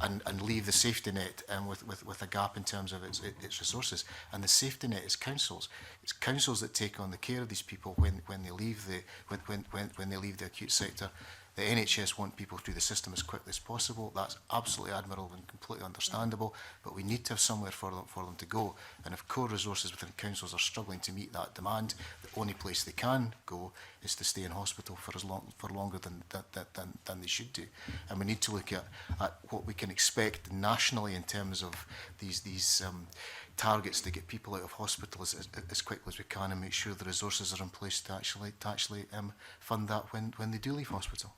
and leave the safety net with a gap in terms of its resources. And the safety net is councils. It's councils that take on the care of these people when they leave the acute sector. The NHS want people through the system as quickly as possible. That's absolutely admirable and completely understandable, but we need to have somewhere for them to go. And if core resources within councils are struggling to meet that demand, the only place they can go is to stay in hospital for longer than they should do. And we need to look at what we can expect nationally in terms of these targets to get people out of hospital as quickly as we can, and make sure the resources are in place to actually fund that when they do leave hospital.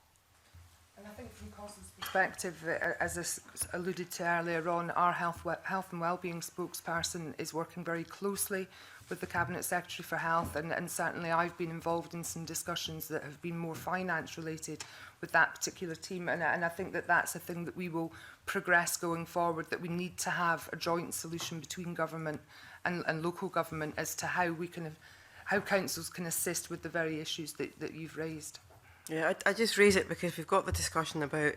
And I think from COSLA's perspective, as I alluded to earlier on, our health and wellbeing spokesperson is working very closely with the Cabinet Secretary for Health, and certainly I've been involved in some discussions that have been more finance related with that particular team, and I think that that's a thing that we will progress going forward, that we need to have a joint solution between government and local government as to how councils can assist with the very issues that you've raised. Yeah, I just raise it because we've got the discussion about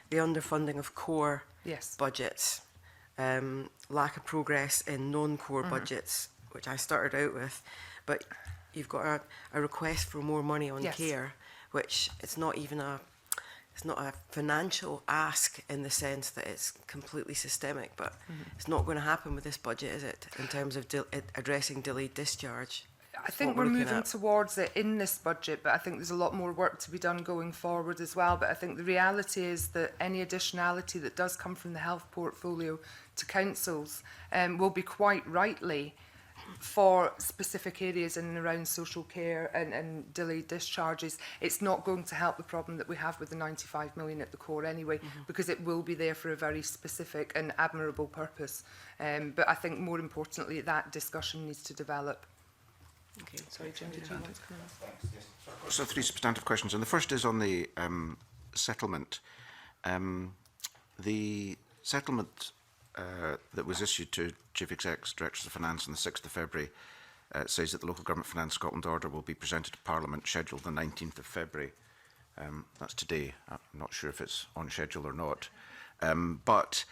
the underfunding of core budgets, lack of progress in non-core budgets, which I started out with, but you've got a request for more money on care, which it's not a financial ask in the sense that it's completely systemic, but it's not going to happen with this budget, is it, in terms of addressing delayed discharge? I think we're moving towards it in this budget, but I think there's a lot more work to be done going forward as well. But I think the reality is that any additionality that does come from the health portfolio to councils will be quite rightly for specific areas in and around social care and delayed discharges. It's not going to help the problem that we have with the 95 million at the core anyway, because it will be there for a very specific and admirable purpose. But I think more importantly, that discussion needs to develop. Okay. Sorry, Jim, did you want to come in? So 3 substantive questions, and the first is on the settlement. The settlement that was issued to Chief Execs, Directors of Finance on the 6th of February says that the Local Government Finance Scotland Order will be presented to Parliament, scheduled the 19th of February. That's today. I'm not sure if it's on schedule or not. But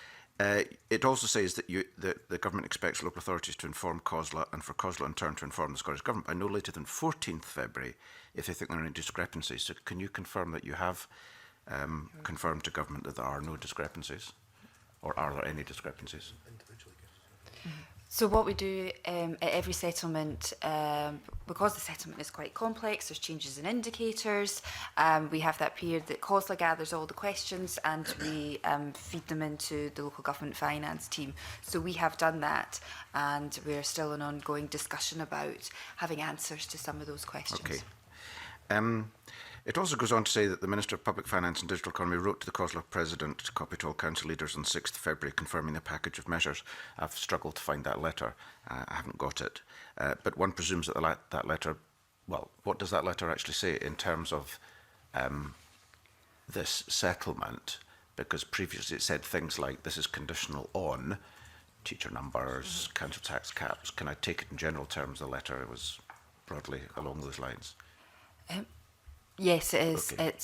it also says that the government expects local authorities to inform COSLA, and for COSLA in turn to inform the Scottish Government by no later than 14th February if they think there are any discrepancies. So can you confirm that you have confirmed to Government that there are no discrepancies? Or are there any discrepancies? So what we do at every settlement, because the settlement is quite complex, there's changes in indicators, we have that period that COSLA gathers all the questions and we feed them into the local government finance team. So we have done that, and we're still in ongoing discussion about having answers to some of those questions. Okay. It also goes on to say that the Minister of Public Finance and Digital Economy wrote to the COSLA President, copied to all council leaders on 6th February, confirming the package of measures. I've struggled to find that letter. I haven't got it. But one presumes that that letter, well, what does that letter actually say in terms of this settlement because previously it said things like this is conditional on teacher numbers, council tax caps. Can I take it in general terms? The letter was broadly along those lines. Yes, it is. Okay.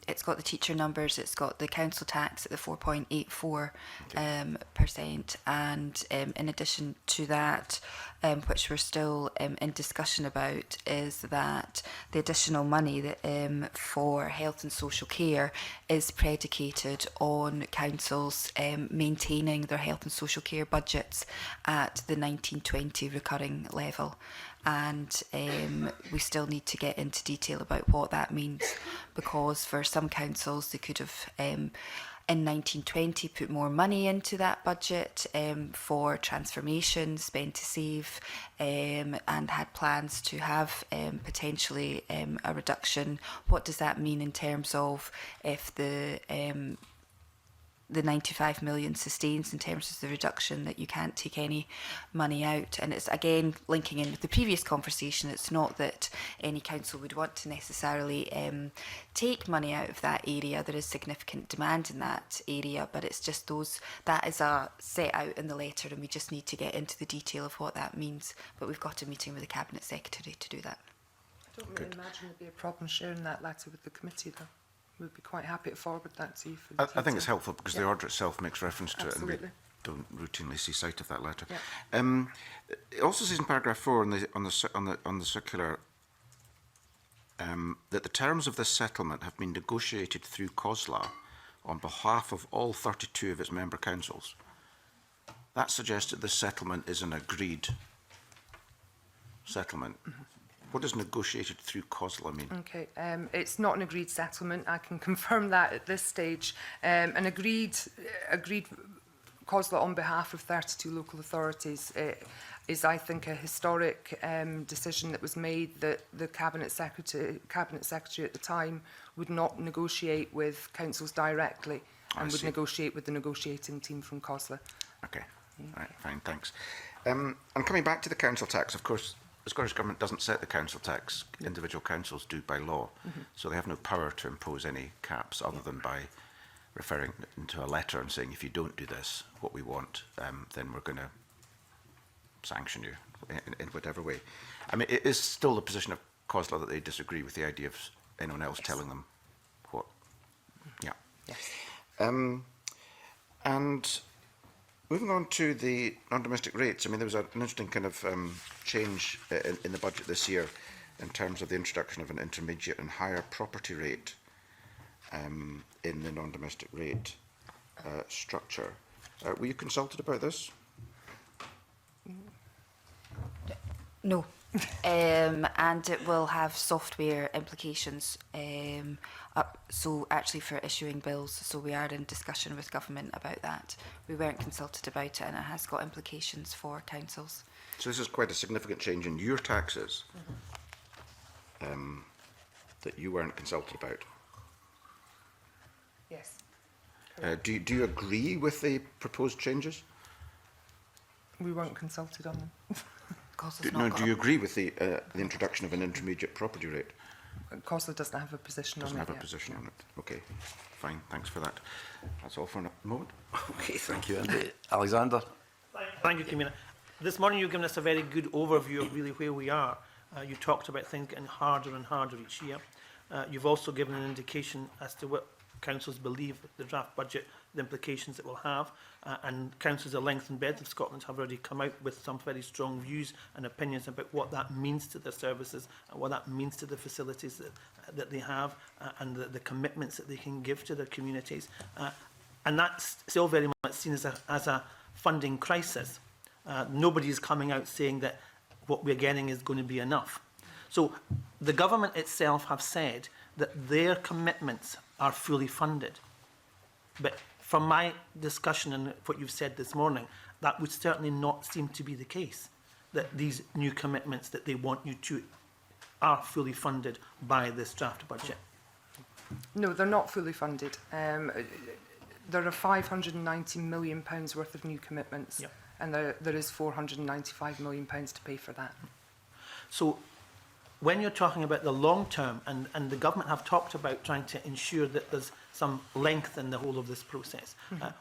It's got the teacher numbers. It's got the council tax at the 4.84%, and in addition to that, which we're still in discussion about, is that the additional money that for health and social care is predicated on councils maintaining their health and social care budgets at the 1920 recurring level. And we still need to get into detail about what that means, because for some councils they could have in 1920 put more money into that budget for transformation, spend to save, and had plans to have potentially a reduction. What does that mean in terms of if the 95 million sustains in terms of the reduction, that you can't take any money out? And it's again linking in with the previous conversation. It's not that any council would want to necessarily take money out of that area. There is significant demand in that area, but it's just that is set out in the letter, and we just need to get into the detail of what that means. But we've got a meeting with the Cabinet Secretary to do that. I don't really imagine there'd be a problem sharing that letter with the committee, though. We'd be quite happy to forward that to you. For I think it's helpful because the order itself makes reference to it, and we Absolutely. don't routinely see sight of that letter. Yeah. It also says in paragraph 4 on the circular that the terms of this settlement have been negotiated through COSLA on behalf of all 32 of its member councils. That suggests that this settlement is an agreed settlement. Mm-hmm. What does negotiated through COSLA mean? Okay, it's not an agreed settlement. I can confirm that at this stage. An agreed COSLA on behalf of 32 local authorities is, I think, a historic decision that was made, that the Cabinet Secretary at the time would not negotiate with councils directly and would negotiate with the negotiating team from COSLA. Okay, right, fine, thanks. And coming back to the council tax, of course, the Scottish Government doesn't set the council tax. Individual councils do by law. Mm-hmm. So they have no power to impose any caps other than by referring into a letter and saying, if you don't do this, what we want, then we're going to sanction you in whatever way. I mean, it is still the position of COSLA that they disagree with the idea of anyone else telling them what. Yeah. Yes. And moving on to the non-domestic rates, I mean, there was an interesting kind of change in the budget this year in terms of the introduction of an intermediate and higher property rate in the non-domestic rate structure. Were you consulted about this? No. And it will have software implications, so actually for issuing bills. So we are in discussion with government about that. We weren't consulted about it, and it has got implications for councils. So this is quite a significant change in your taxes that you weren't consulted about. Yes. Do you agree with the proposed changes? We weren't consulted on them. Do you agree with the introduction of an intermediate property rate? COSLA doesn't have a position on it. Doesn't have a position on it. Okay, fine. Thanks for that. That's all for a moment. Okay, thank you, Andy. Alexander? Thank you, Camilla. This morning you've given us a very good overview of really where we are. You talked about things getting harder and harder each year. You've also given an indication as to what councils believe the draft budget, the implications it will have, and councils of length and breadth of Scotland have already come out with some very strong views and opinions about what that means to their services and what that means to the facilities that they have, and the commitments that they can give to their communities. And that's still very much seen as a funding crisis. Nobody is coming out saying that what we're getting is going to be enough. So the government itself have said that their commitments are fully funded. But from my discussion and what you've said this morning, that would certainly not seem to be the case, that these new commitments that they want you to are fully funded by this draft budget. No, they're not fully funded. There are £590 million worth of new commitments, Yep. and there is £495 million to pay for that. So when you're talking about the long term, and the government have talked about trying to ensure that there's some length in the whole of this process.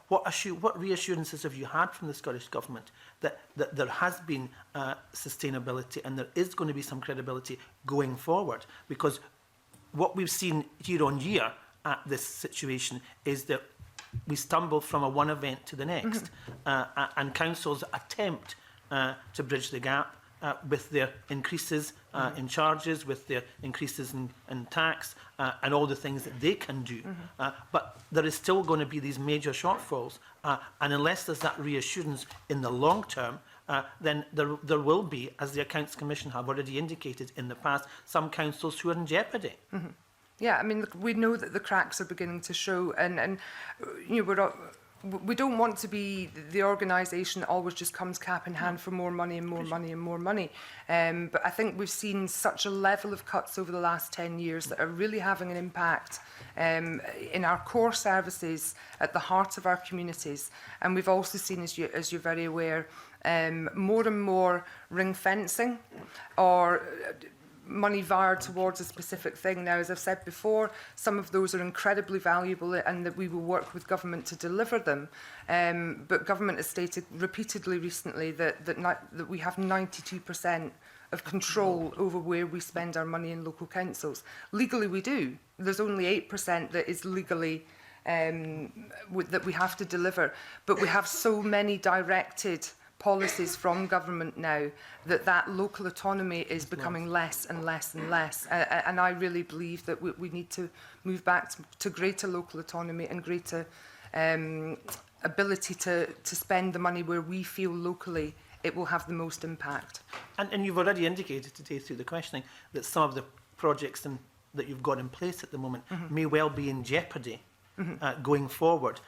What reassurances have you had from the Scottish Government that there has been sustainability and there is going to be some credibility going forward? Because what we've seen year on year at this situation is that we stumble from one event to the next, and councils attempt to bridge the gap with their increases in charges, with their increases in tax, and all the things that they can do. But there is still going to be these major shortfalls, and unless there's that reassurance in the long term, then there will be, as the Accounts Commission have already indicated in the past, some councils who are in jeopardy. Yeah, I mean, look, we know that the cracks are beginning to show, and you know, we don't want to be the organisation that always just comes cap in hand for more money and more money and more money. But I think we've seen such a level of cuts over the last 10 years that are really having an impact in our core services at the heart of our communities. And we've also seen, as you're very aware, more and more ring fencing or money wired towards a specific thing. Now, as I've said before, some of those are incredibly valuable and that we will work with government to deliver them. But government has stated repeatedly recently that we have 92% of control over where we spend our money in local councils. Legally, we do. There's only 8% that is legally that we have to deliver. But we have so many directed policies from government now that local autonomy is becoming less and less and less. And I really believe that we need to move back to greater local autonomy and greater ability to spend the money where we feel locally it will have the most impact. And you've already indicated today through the questioning that some of the projects that you've got in place at the moment may well be in jeopardy going forward,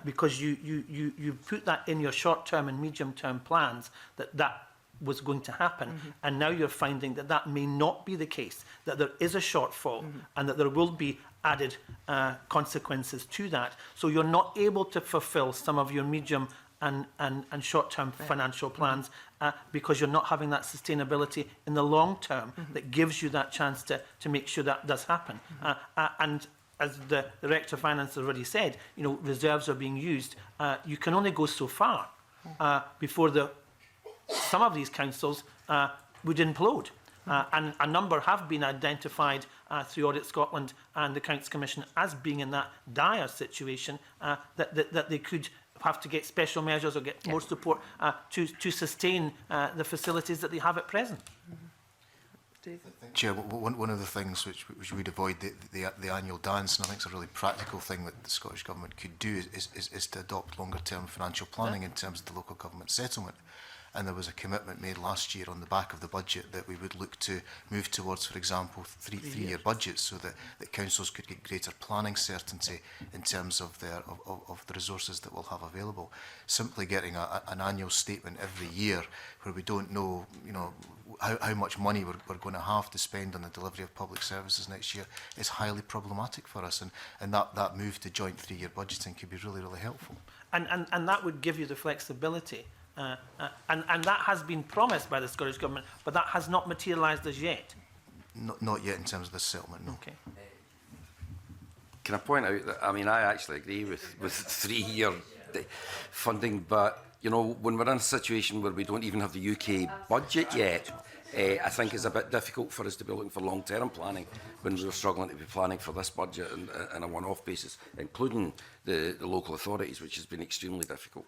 because you put that in your short-term and medium-term plans that was going to happen, and now you're finding that may not be the case, that there is a shortfall and that there will be added consequences to that. So you're not able to fulfil some of your medium and short-term financial plans because you're not having that sustainability in the long term that gives you that chance to make sure that does happen. And as the Director of Finance has already said, you know, reserves are being used. You can only go so far before some of these councils would implode. And a number have been identified through Audit Scotland and the Accounts Commission as being in that dire situation that they could have to get special measures or get more support to sustain the facilities that they have at present. Chair, one of the things which we'd avoid the annual dance, and I think it's a really practical thing that the Scottish Government could do, is to adopt longer-term financial planning in terms of the local government settlement. And there was a commitment made last year on the back of the budget that we would look to move towards, for example, three-year budgets, so that councils could get greater planning certainty in terms of the resources that we'll have available. Simply getting an annual statement every year where we don't know, you know, how much money we're going to have to spend on the delivery of public services next year is highly problematic for us, and that move to joint three-year budgeting could be really, really helpful. And that would give you the flexibility. And that has been promised by the Scottish Government, but that has not materialised as yet. Not yet in terms of the settlement, no. Okay. Can I point out that, I mean, I actually agree with 3-year funding, but, you know, when we're in a situation where we don't even have the UK budget yet, I think it's a bit difficult for us to be looking for long-term planning when we're struggling to be planning for this budget on a one-off basis, including the local authorities, which has been extremely difficult.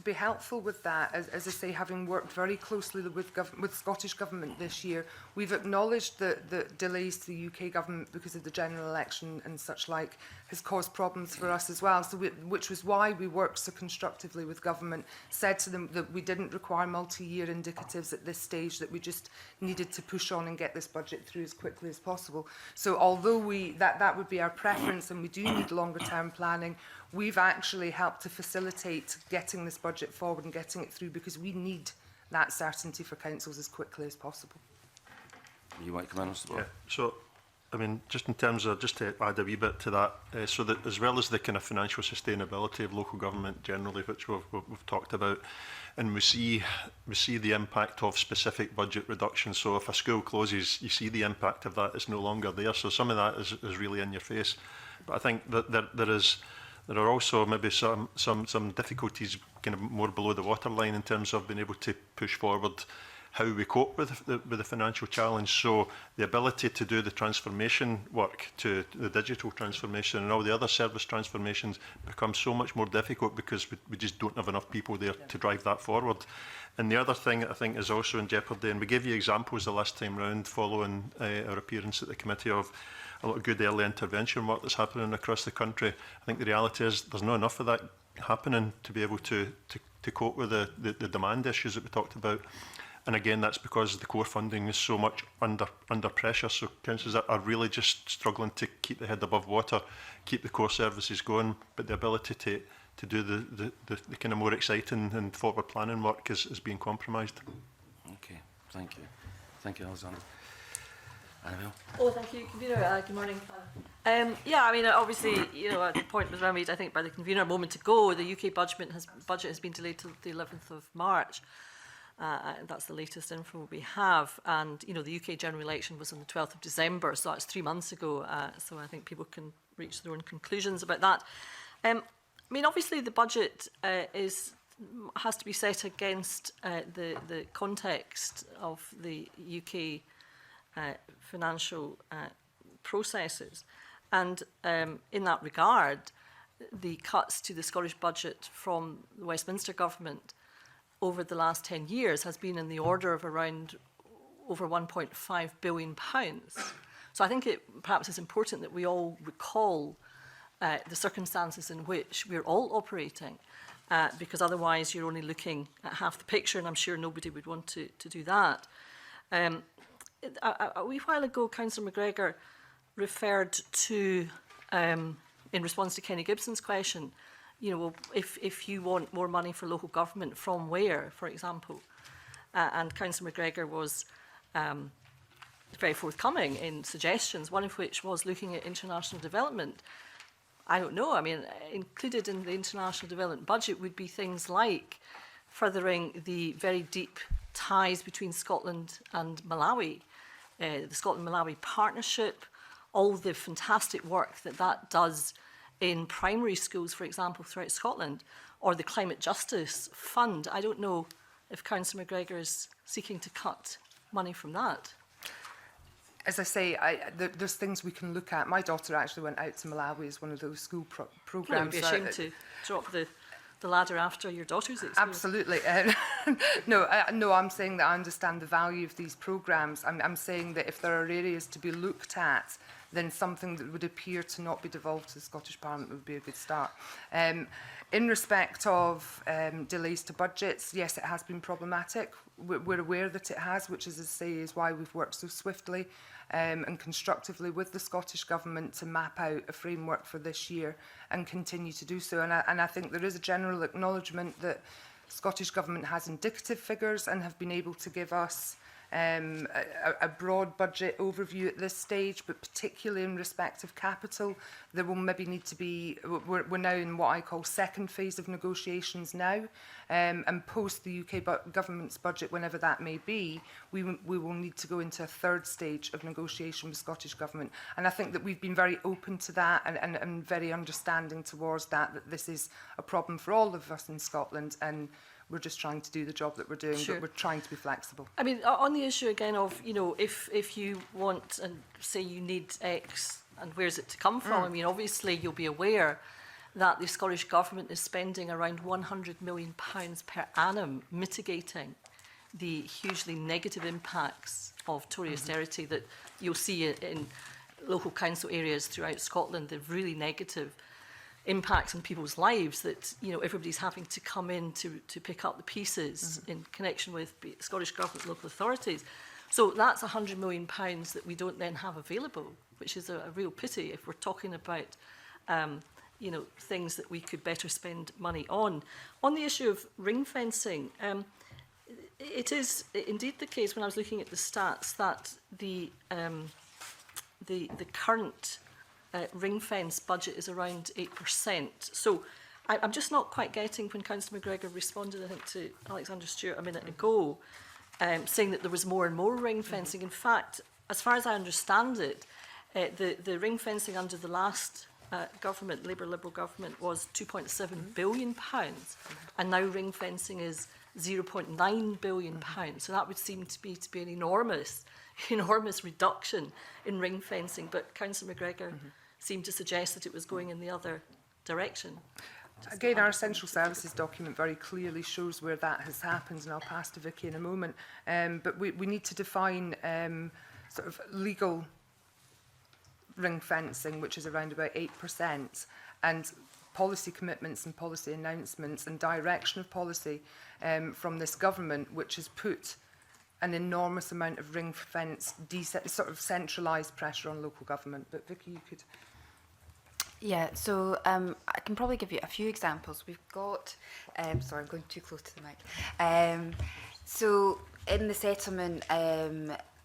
Be helpful with that, as I say, having worked very closely with Scottish Government this year, we've acknowledged that the delays to the UK Government because of the general election and such like has caused problems for us as well, so which was why we worked so constructively with Government, said to them that we didn't require multi-year indicatives at this stage, that we just needed to push on and get this budget through as quickly as possible. So although that would be our preference and we do need longer term planning, we've actually helped to facilitate getting this budget forward and getting it through because we need that certainty for councils as quickly as possible. You want to come in, Mr. Boyle? Yeah, so, I mean, just in terms of, just to add a wee bit to that, so that as well as the kind of financial sustainability of local government generally, which we've talked about, and we see the impact of specific budget reductions. So if a school closes, you see the impact of that is no longer there. So some of that is really in your face. But I think that there are also maybe some difficulties kind of more below the waterline in terms of being able to push forward how we cope with the financial challenge. So the ability to do the transformation work, to the digital transformation and all the other service transformations becomes so much more difficult because we just don't have enough people there to drive that forward. And the other thing that I think is also in jeopardy, and we gave you examples the last time round following our appearance at the committee of a lot of good early intervention work that's happening across the country. I think the reality is there's not enough of that happening to be able to cope with the demand issues that we talked about. And again, that's because the core funding is so much under pressure. So councils are really just struggling to keep the head above water, keep the core services going, but the ability to do the kind of more exciting and forward planning work is being compromised. Okay, thank you. Thank you, Alexander. Annabelle? Oh, thank you, Convener. Good morning. Yeah, I mean, obviously, the point was made, I think, by the Convener a moment ago. The UK budget has been delayed till the 11th of March. That's the latest info we have. And, the UK general election was on the 12th of December, so that's 3 months ago. So I think people can reach their own conclusions about that. I mean, obviously, the budget has to be set against the context of the UK financial processes. And in that regard, the cuts to the Scottish budget from the Westminster government over the last 10 years has been in the order of around over £1.5 billion. So I think it perhaps is important that we all recall the circumstances in which we're all operating, because otherwise you're only looking at half the picture, and I'm sure nobody would want to do that. A wee while ago, Councillor McGregor referred to, in response to Kenny Gibson's question, if you want more money for local government, from where, for example? And Councillor McGregor was very forthcoming in suggestions, one of which was looking at international development. I don't know, I mean, included in the international development budget would be things like furthering the very deep ties between Scotland and Malawi, the Scotland-Malawi partnership, all the fantastic work that does in primary schools, for example, throughout Scotland, or the Climate Justice Fund. I don't know if Councillor McGregor is seeking to cut money from that. As I say, there's things we can look at. My daughter actually went out to Malawi as one of those school programmes. You'd be ashamed to drop the ladder after your daughter's experience. Absolutely. No, I'm saying that I understand the value of these programmes. I'm saying that if there are areas to be looked at, then something that would appear to not be devolved to the Scottish Parliament would be a good start. In respect of delays to budgets, yes, it has been problematic. We're aware that it has, which is, as I say, is why we've worked so swiftly and constructively with the Scottish Government to map out a framework for this year and continue to do so. And I think there is a general acknowledgement that Scottish Government has indicative figures and have been able to give us a broad budget overview at this stage, but particularly in respect of capital, there will maybe need to be, we're now in what I call second phase of negotiations now, and post the UK government's budget, whenever that may be, we will need to go into a third stage of negotiation with Scottish Government. And I think that we've been very open to that and very understanding towards that this is a problem for all of us in Scotland, and we're just trying to do the job that we're doing, Sure. but we're trying to be flexible. I mean, on the issue again of, if you want and say you need X and where's it to come from, I mean, obviously you'll be aware that the Scottish Government is spending around £100 million per annum mitigating the hugely negative impacts of Tory austerity that you'll see in local council areas throughout Scotland, the really negative impacts on people's lives that everybody's having to come in to pick up the pieces in connection with Scottish Government, local authorities. So that's £100 million that we don't then have available, which is a real pity if we're talking about things that we could better spend money on. On the issue of ring fencing, it is indeed the case, when I was looking at the stats, that the current ring fence budget is around 8%. So I'm just not quite getting, when Councillor McGregor responded, I think, to Alexander Stewart a minute ago, saying that there was more and more ring fencing. In fact, as far as I understand it, the ring fencing under the last government, Labour Liberal government, was £2.7 billion, and now ring fencing is £0.9 billion. So that would seem to be an enormous reduction in ring fencing. But Councillor McGregor seemed to suggest that it was going in the other direction. Again, our essential services document very clearly shows where that has happened, and I'll pass to Vicky in a moment. But we need to define sort of legal ring fencing, which is around about 8%, and policy commitments and policy announcements and direction of policy from this government, which has put an enormous amount of ring fence, sort of centralised pressure on local government. But Vicky, you could... Yeah, so I can probably give you a few examples. We've got, sorry, I'm going too close to the mic. So in the settlement,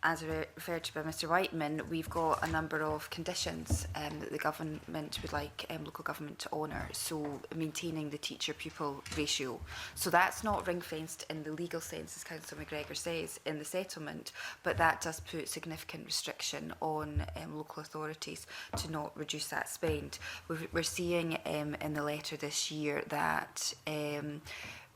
as referred to by Mr Whiteman, we've got a number of conditions that the government would like local government to honour. So maintaining the teacher-pupil ratio. So that's not ring-fenced in the legal sense, as Councillor McGregor says, in the settlement, but that does put significant restriction on local authorities to not reduce that spend. We're seeing in the letter this year that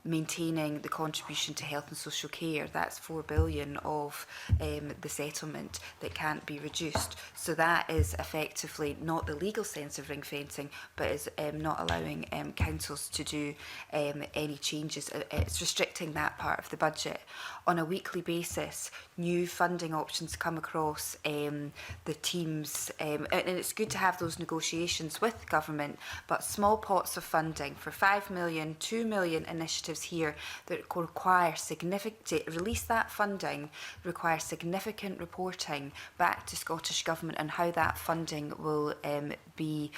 maintaining the contribution to health and social care, that's 4 billion of the settlement that can't be reduced. So that is effectively not the legal sense of ring fencing, but is not allowing councils to do any changes. It's restricting that part of the budget. On a weekly basis, new funding options come across the teams, and it's good to have those negotiations with government, but small pots of funding for 5 million, 2 million initiatives here that require significant, to release that funding, require significant reporting back to Scottish Government on how that funding will be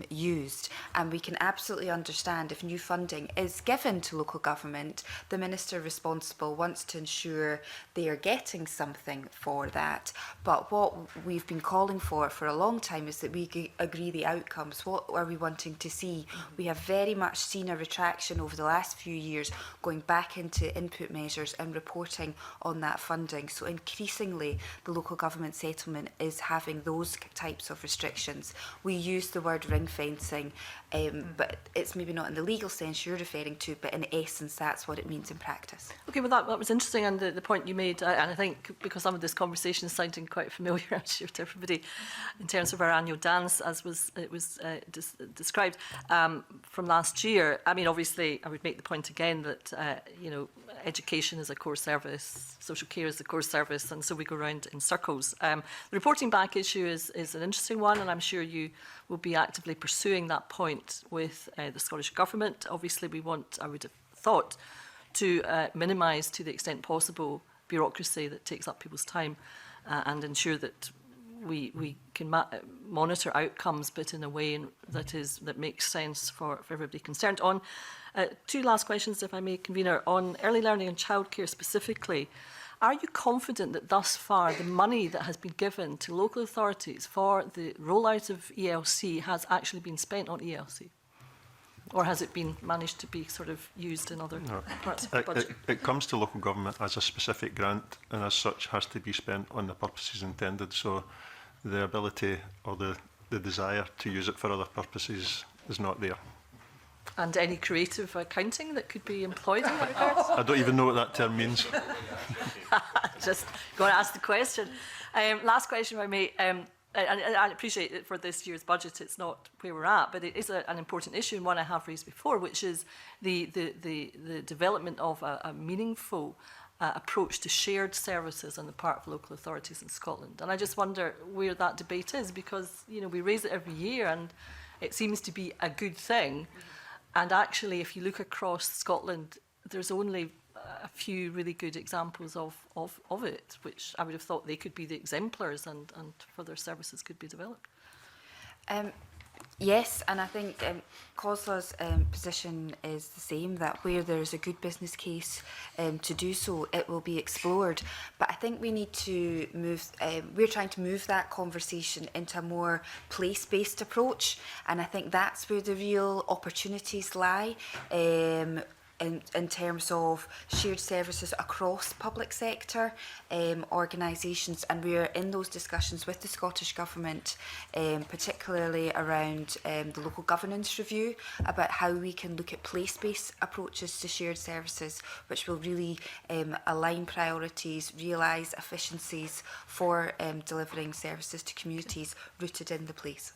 used. And we can absolutely understand if new funding is given to local government, the minister responsible wants to ensure they are getting something for that. But what we've been calling for a long time is that we agree the outcomes. What are we wanting to see? We have very much seen a retraction over the last few years going back into input measures and reporting on that funding. So increasingly the local government settlement is having those types of restrictions. We use the word ring fencing, but it's maybe not in the legal sense you're referring to, but in essence that's what it means in practice. Okay, well that was interesting, and the point you made, and I think because some of this conversation is sounding quite familiar, I'm sure, to everybody, in terms of our annual dance, as it was described from last year. I mean, obviously, I would make the point again that you know, education is a core service, social care is a core service, and so we go round in circles. The reporting back issue is an interesting one, and I'm sure you will be actively pursuing that point with the Scottish Government. Obviously, we want, I would have thought, to minimise to the extent possible bureaucracy that takes up people's time and ensure that we can monitor outcomes, but in a way that makes sense for everybody concerned. On two last questions, if I may, Convener. On early learning and childcare specifically, are you confident that thus far the money that has been given to local authorities for the rollout of ELC has actually been spent on ELC? Or has it been managed to be sort of used in other parts of the budget? It comes to local government as a specific grant, and as such has to be spent on the purposes intended. So the ability or the desire to use it for other purposes is not there. And any creative accounting that could be employed in that regard? I don't even know what that term means. Just going to ask the question. Last question, if I may. And I appreciate that for this year's budget it's not where we're at, but it is an important issue, and one I have raised before, which is the development of a meaningful approach to shared services on the part of local authorities in Scotland. And I just wonder where that debate is, because you know, we raise it every year and it seems to be a good thing. And actually, if you look across Scotland, there's only a few really good examples of it, which I would have thought they could be the exemplars and further services could be developed. Yes, and I think COSLA's position is the same, that where there's a good business case to do so, it will be explored. But I think we need to move, we're trying to move that conversation into a more place-based approach, and I think that's where the real opportunities lie. in terms of shared services across public sector organisations, and we are in those discussions with the Scottish Government, particularly around the local governance review, about how we can look at place-based approaches to shared services, which will really align priorities, realise efficiencies for delivering services to communities rooted in the place.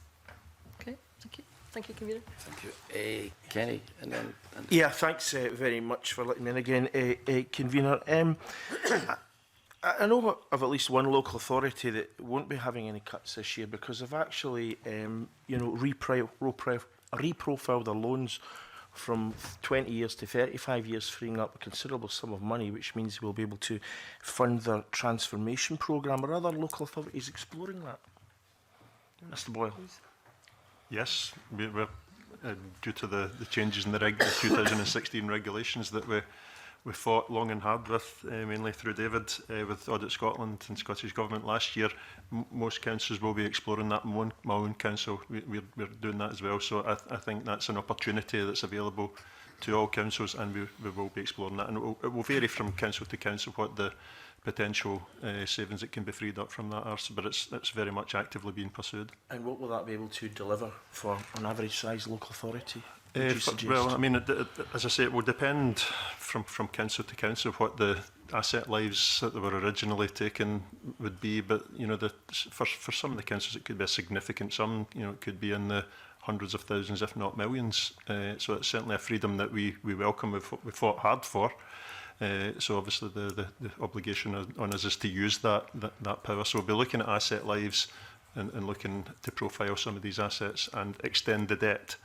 Okay, thank you. Thank you, Convener. Thank you. Kenny, and then... Yeah, thanks very much for letting me in again, Convener. I know of at least one local authority that won't be having any cuts this year because they've actually, reprofiled their loans from 20 years to 35 years, freeing up a considerable sum of money, which means we'll be able to fund their transformation programme. Are other local authorities exploring that? Mr Boyle. Yes, we're due to the changes in the 2016 regulations that we fought long and hard with, mainly through David, with Audit Scotland and Scottish Government last year. Most councils will be exploring that. My own council, we're doing that as well. So I think that's an opportunity that's available to all councils, and we will be exploring that. And it will vary from council to council what the potential savings that can be freed up from that are, but it's very much actively being pursued. And what will that be able to deliver for an average size local authority? Well, I mean, as I say, it will depend from council to council what the asset lives that were originally taken would be. But you know, for some of the councils, it could be a significant sum. You know, it could be in the hundreds of thousands, if not millions. So it's certainly a freedom that we welcome. We fought hard for. So obviously the obligation on us is to use that power. So we'll be looking at asset lives and looking to profile some of these assets and extend the debt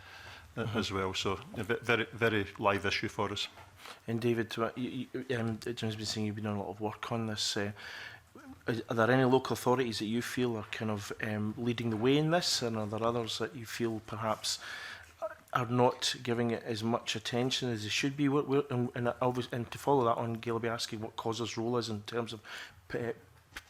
as well. So a very, very live issue for us. And David, Jim's been saying you've been doing a lot of work on this. Are there any local authorities that you feel are kind of leading the way in this, and are there others that you feel perhaps are not giving it as much attention as they should be? And to follow that on, Gail will be asking what COSLA's role is in terms of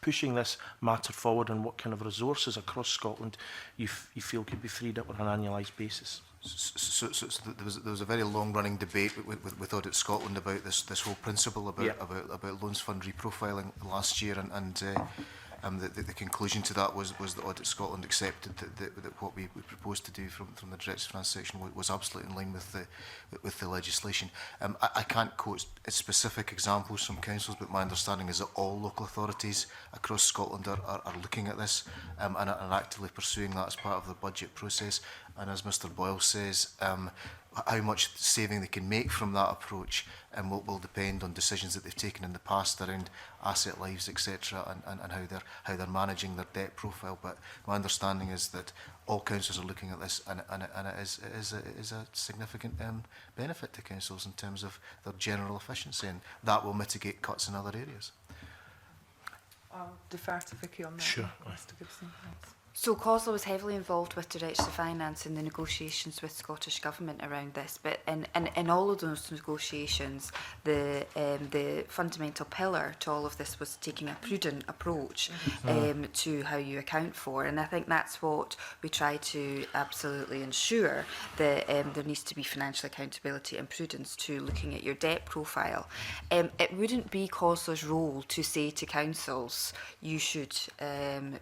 pushing this matter forward, and what kind of resources across Scotland you feel could be freed up on an annualised basis. So there was a very long-running debate with Audit Scotland about this whole principle about loans fund reprofiling last year, and the conclusion to that was that Audit Scotland accepted that what we proposed to do from the Director's Finance section was absolutely in line with the legislation. I can't quote specific examples from councils, but my understanding is that all local authorities across Scotland are looking at this and are actively pursuing that as part of the budget process. And as Mr Boyle says, how much saving they can make from that approach will depend on decisions that they've taken in the past around asset lives, etc., and how they're managing their debt profile. But my understanding is that all councils are looking at this, and it is a significant benefit to councils in terms of their general efficiency, and that will mitigate cuts in other areas. I'll defer to Vicky on that. Sure. Mr Gibson, thanks. So COSLA was heavily involved with Director of Finance in the negotiations with Scottish Government around this, but in all of those negotiations, the fundamental pillar to all of this was taking a prudent approach to how you account for, and I think that's what we try to absolutely ensure, that there needs to be financial accountability and prudence to looking at your debt profile. It wouldn't be COSLA's role to say to councils, you should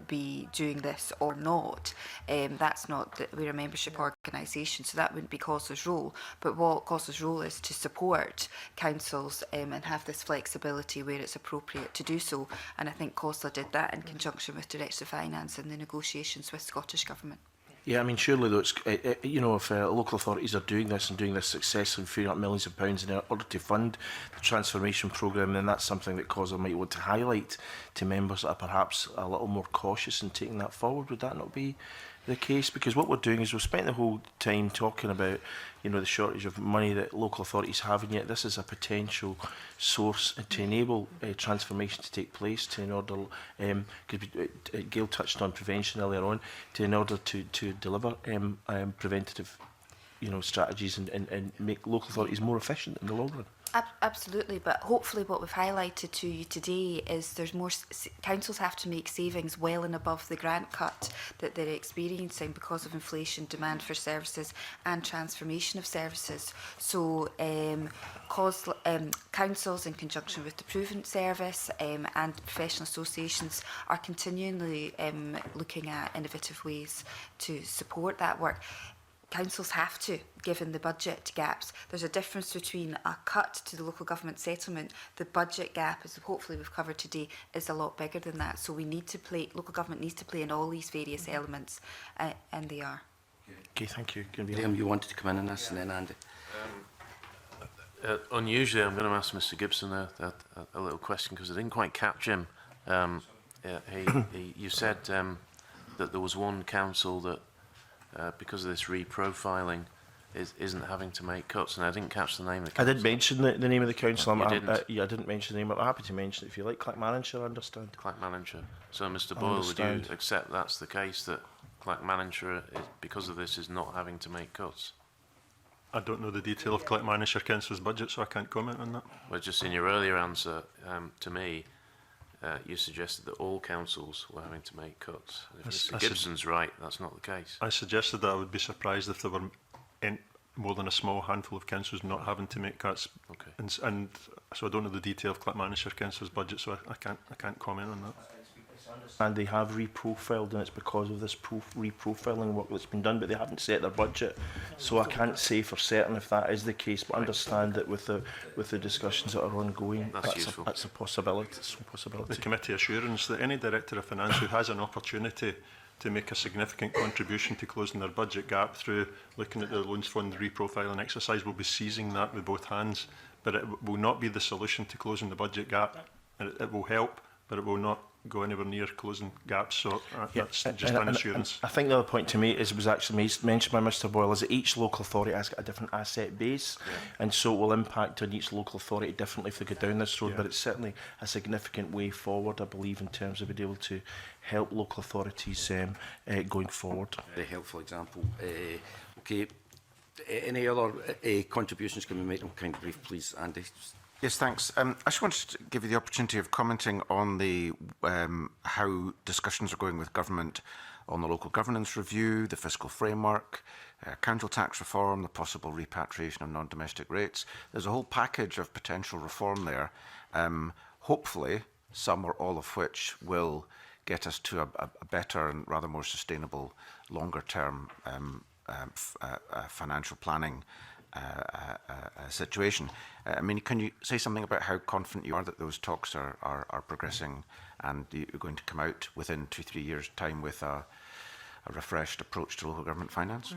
be doing this or not. That's not, we're a membership organisation, so that wouldn't be COSLA's role. But what COSLA's role is to support councils and have this flexibility where it's appropriate to do so. And I think COSLA did that in conjunction with Director of Finance in the negotiations with Scottish Government. Yeah, I mean, surely though, it's, you know, if local authorities are doing this and doing this successfully, freeing up millions of pounds in order to fund the transformation programme, then that's something that COSLA might want to highlight to members that are perhaps a little more cautious in taking that forward. Would that not be the case? Because what we're doing is we've spent the whole time talking about, you know, the shortage of money that local authorities have, and yet this is a potential source to enable transformation to take place, to in order, Gail touched on prevention earlier on, to in order to deliver preventative, you know, strategies and make local authorities more efficient in the long run. Absolutely, but hopefully what we've highlighted to you today is there's more, councils have to make savings well and above the grant cut that they're experiencing because of inflation, demand for services and transformation of services. So councils in conjunction with the Proven Service and professional associations are continually looking at innovative ways to support that work. Councils have to, given the budget gaps. There's a difference between a cut to the local government settlement. The budget gap, as hopefully we've covered today, is a lot bigger than that. So we need to play, local government needs to play in all these various elements, and they are. Okay, thank you. Liam, you wanted to come in on this, and then Andy. Unusually, I'm going to ask Mr Gibson a little question because I didn't quite catch him. You said that there was one council that because of this reprofiling, isn't having to make cuts, and I didn't catch the name of the council. I did mention the name of the council. You didn't? Yeah, I didn't mention the name. I'm happy to mention it if you like. Clackmannanshire, I understand. Clackmannanshire. So, Mr Boyle, would you accept that's the case, that Clackmannanshire, because of this, is not having to make cuts? I don't know the detail of Clackmannanshire Council's budget, so I can't comment on that. Well, just in your earlier answer to me, you suggested that all councils were having to make cuts. If Mr Gibson's right, that's not the case. I suggested that I would be surprised if there were more than a small handful of councils not having to make cuts. Okay. And so I don't know the detail of Clackmannanshire Council's budget, so I can't comment on that. And they have reprofiled, and it's because of this reprofiling work that's been done, but they haven't set their budget, so I can't say for certain if that is the case, but understand that with the discussions that are ongoing, that's a possibility. The committee assurance that any Director of Finance who has an opportunity to make a significant contribution to closing their budget gap through looking at the Loans Fund reprofiling exercise will be seizing that with both hands, but it will not be the solution to closing the budget gap. It will help, but it will not go anywhere near closing gaps, so that's just an assurance. I think the other point to make is, it was actually mentioned by Mr Boyle, is that each local authority has got a different asset base, and so it will impact on each local authority differently if they go down this road, but it's certainly a significant way forward, I believe, in terms of being able to help local authorities going forward. Very helpful example. Okay, any other contributions can we make them kind of brief, please, Andy? Yes, thanks. I just wanted to give you the opportunity of commenting on the how discussions are going with government on the local governance review, the fiscal framework, council tax reform, the possible repatriation of non-domestic rates. There's a whole package of potential reform there. Hopefully, some or all of which will get us to a better and rather more sustainable, longer-term financial planning situation. I mean, can you say something about how confident you are that those talks are progressing, and you're going to come out within 2-3 years' time with a refreshed approach to local government finance?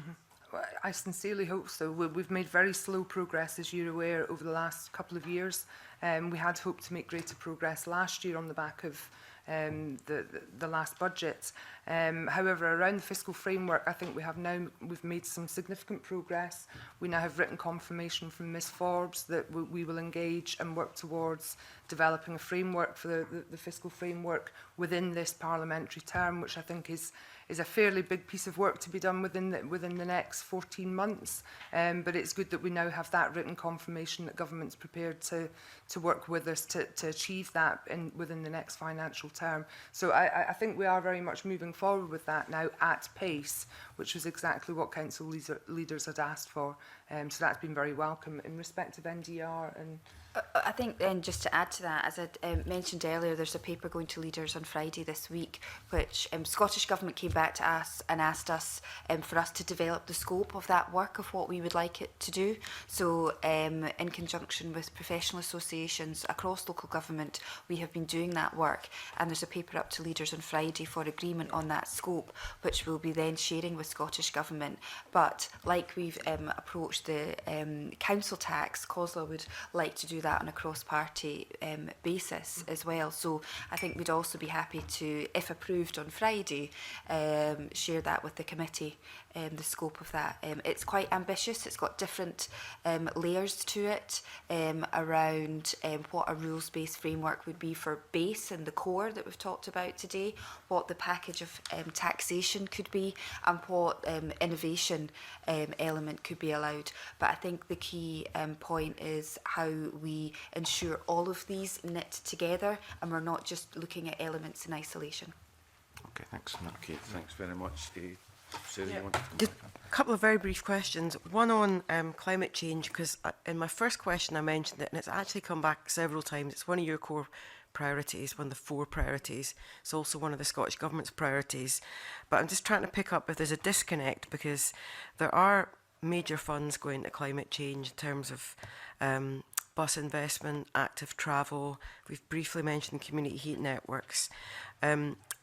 Well, I sincerely hope so. We've made very slow progress, as you're aware, over the last couple of years. We had hoped to make greater progress last year on the back of the last budget. However, around the fiscal framework, I think we've made some significant progress. We now have written confirmation from Ms Forbes that we will engage and work towards developing a framework for the fiscal framework within this parliamentary term, which I think is a fairly big piece of work to be done within the next 14 months. But it's good that we now have that written confirmation that government's prepared to work with us to achieve that within the next financial term. So I think we are very much moving forward with that now at pace, which was exactly what council leaders had asked for. So that's been very welcome. In respect of NDR and I think then, just to add to that, as I mentioned earlier, there's a paper going to leaders on Friday this week, which Scottish Government came back to us and asked us for us to develop the scope of that work, of what we would like it to do. So in conjunction with professional associations across local government, we have been doing that work, and there's a paper up to leaders on Friday for agreement on that scope, which we'll be then sharing with Scottish Government. But like we've approached the council tax, COSLA would like to do that on a cross-party basis as well. So I think we'd also be happy to, if approved on Friday, share that with the committee, the scope of that. It's quite ambitious. It's got different layers to it around what a rules-based framework would be for base and the core that we've talked about today, what the package of taxation could be, and what innovation element could be allowed. But I think the key point is how we ensure all of these knit together and we're not just looking at elements in isolation. Okay, thanks. Okay, thanks very much. Sarah, Yeah. you want to come Just back on? a couple of very brief questions. One on climate change, because in my first question I mentioned it, and it's actually come back several times. It's one of your core priorities, one of the 4 priorities. It's also one of the Scottish Government's priorities. But I'm just trying to pick up if there's a disconnect, because there are major funds going to climate change in terms of bus investment, active travel. We've briefly mentioned community heat networks.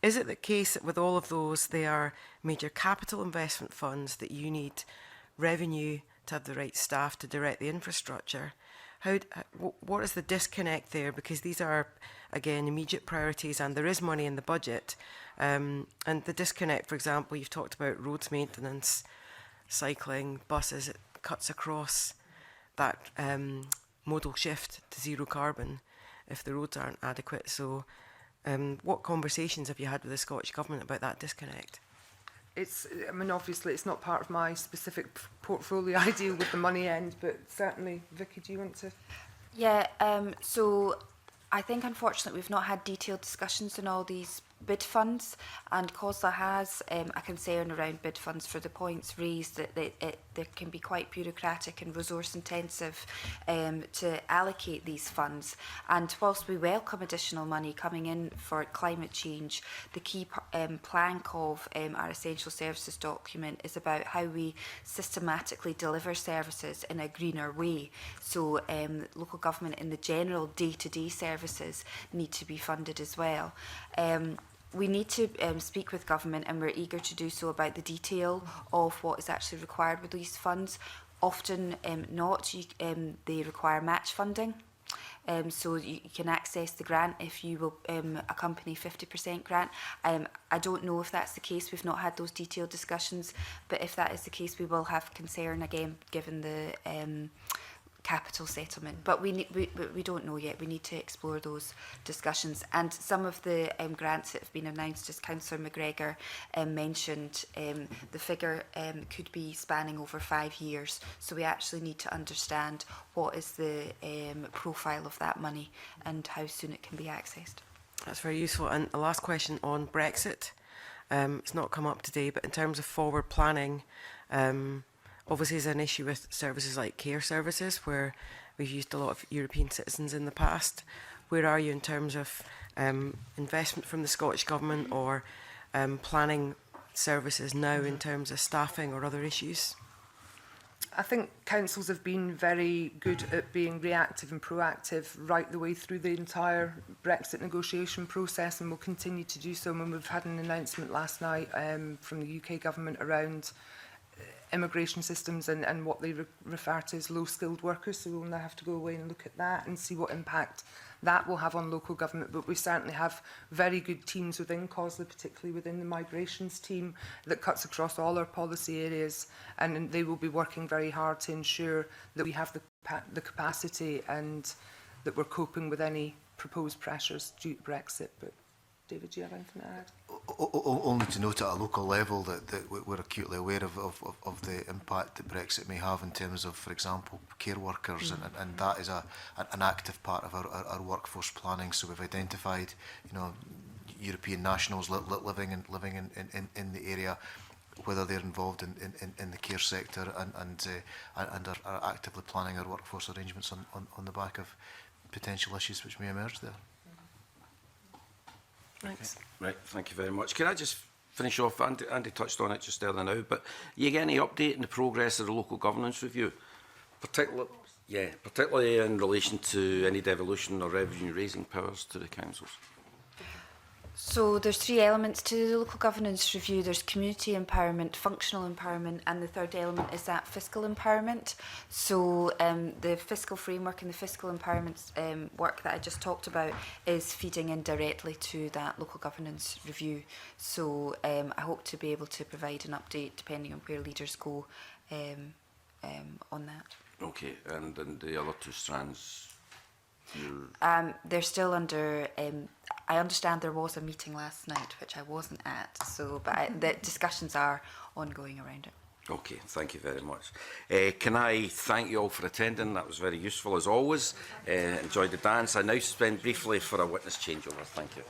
Is it the case that with all of those, they are major capital investment funds that you need revenue to have the right staff to direct the infrastructure? What is the disconnect there? Because these are, again, immediate priorities and there is money in the budget. And the disconnect, for example, you've talked about roads maintenance, cycling, buses, it cuts across that modal shift to zero carbon if the roads aren't adequate. So what conversations have you had with the Scottish Government about that disconnect? I mean, obviously, it's not part of my specific portfolio. I deal with the money end, but certainly, Vicky, do you want to? Yeah, so I think, unfortunately, we've not had detailed discussions on all these bid funds, and COSLA has a concern around bid funds for the points raised that they can be quite bureaucratic and resource intensive to allocate these funds. And whilst we welcome additional money coming in for climate change, the key plank of our essential services document is about how we systematically deliver services in a greener way. So local government in the general day-to-day services need to be funded as well. We need to speak with government, and we're eager to do so, about the detail of what is actually required with these funds. Often not, they require match funding. So you can access the grant if you will accompany 50% grant. I don't know if that's the case. We've not had those detailed discussions, but if that is the case, we will have concern again, given the capital settlement. But we don't know yet. We need to explore those discussions. And some of the grants that have been announced, as Councillor McGregor mentioned, the figure could be spanning over 5 years. So we actually need to understand what is the profile of that money and how soon it can be accessed. That's very useful. And a last question on Brexit. It's not come up today, but in terms of forward planning, obviously there's an issue with services like care services, where we've used a lot of European citizens in the past. Where are you in terms of investment from the Scottish Government, or planning services now in terms of staffing or other issues? I think councils have been very good at being reactive and proactive right the way through the entire Brexit negotiation process, and will continue to do so. When we've had an announcement last night from the UK government around immigration systems and what they refer to as low-skilled workers, so we'll now have to go away and look at that and see what impact that will have on local government. But we certainly have very good teams within COSLA, particularly within the migrations team, that cuts across all our policy areas, and they will be working very hard to ensure that we have the capacity and that we're coping with any proposed pressures due to Brexit. But David, do you have anything to add? Only to note at a local level that we're acutely aware of the impact that Brexit may have in terms of, for example, care workers, and that is an active part of our workforce planning. So we've identified, European nationals living in the area, whether they're involved in the care sector, and are actively planning our workforce arrangements on the back of potential issues which may emerge there. Thanks. Right, thank you very much. Can I just finish off? Andy touched on it just earlier now, but you get any update in the progress of the local governance review, particularly in relation to any devolution or revenue raising powers to the councils? So there's three elements to the local governance review. There's community empowerment, functional empowerment, and the third element is that fiscal empowerment. So the fiscal framework and the fiscal empowerment work that I just talked about is feeding in directly to that local governance review. So I hope to be able to provide an update depending on where leaders go on that. Okay, and then the other two strands, They're still under. I understand there was a meeting last night, which I wasn't at. So, but the discussions are ongoing around it. okay, thank you very much. Can I thank you all for attending? That was very useful as always. Enjoyed the dance. I now suspend briefly for a witness changeover. Thank you.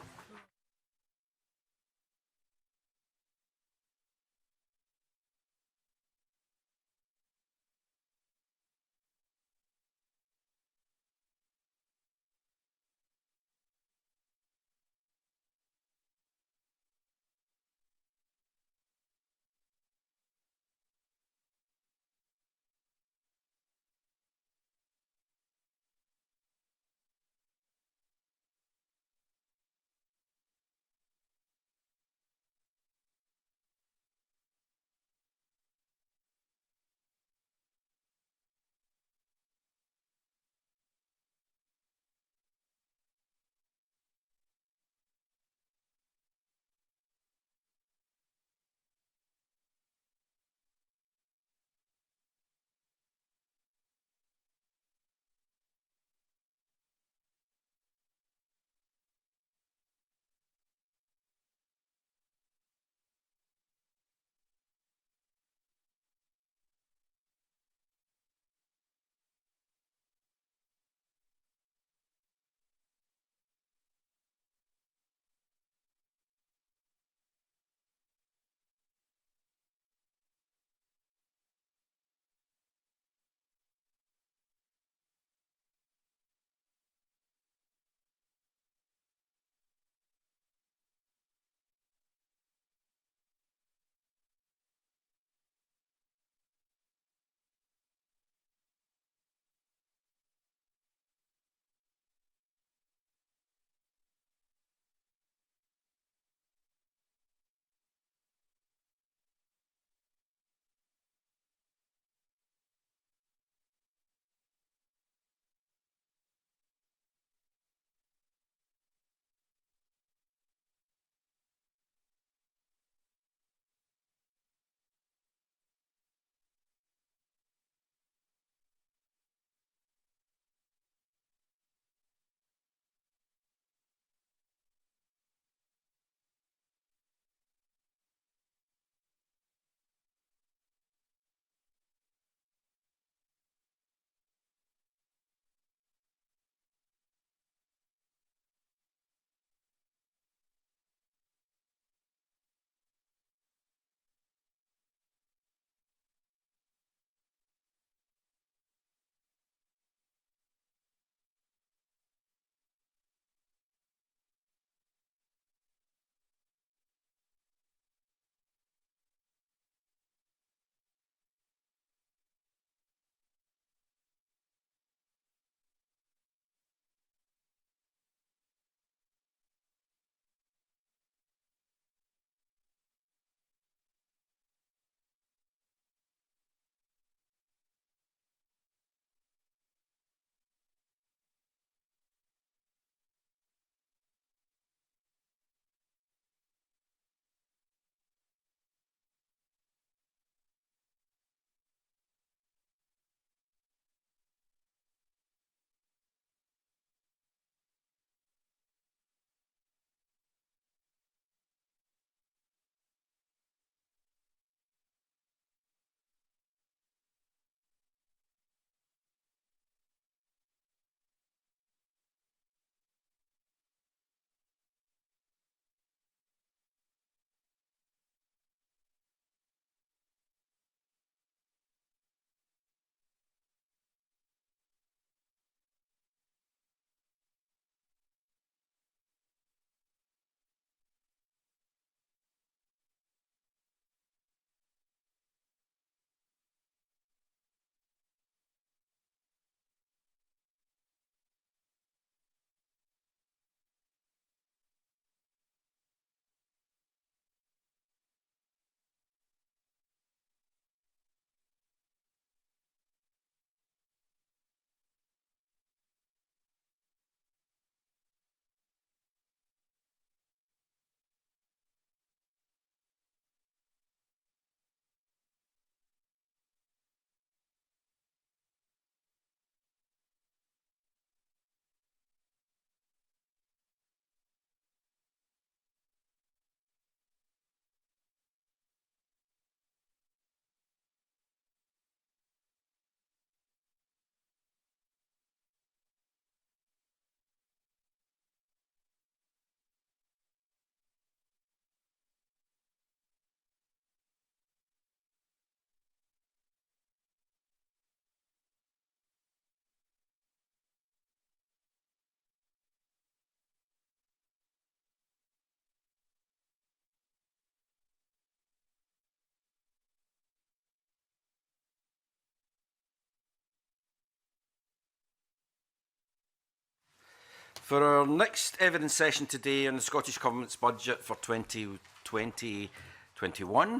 For our next evidence session today on the Scottish Government's budget for 2020-21,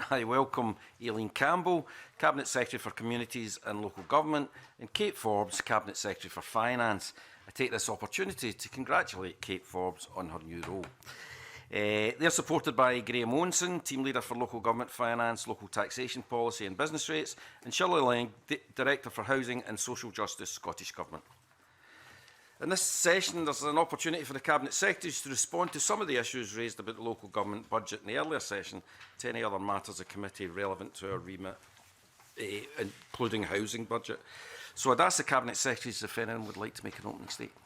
I welcome Aileen Campbell, Cabinet Secretary for Communities and Local Government, and Kate Forbes, Cabinet Secretary for Finance. I take this opportunity to congratulate Kate Forbes on her new role. They're supported by Graham Owenson, Team Leader for Local Government Finance, Local Taxation Policy and Business Rates, and Shirley Lang, Director for Housing and Social Justice, Scottish Government. In this session, there's an opportunity for the Cabinet Secretaries to respond to some of the issues raised about the local government budget in the earlier session, to any other matters of committee relevant to our remit, including housing budget. So I'd ask the Cabinet Secretaries if anyone would like to make an opening statement.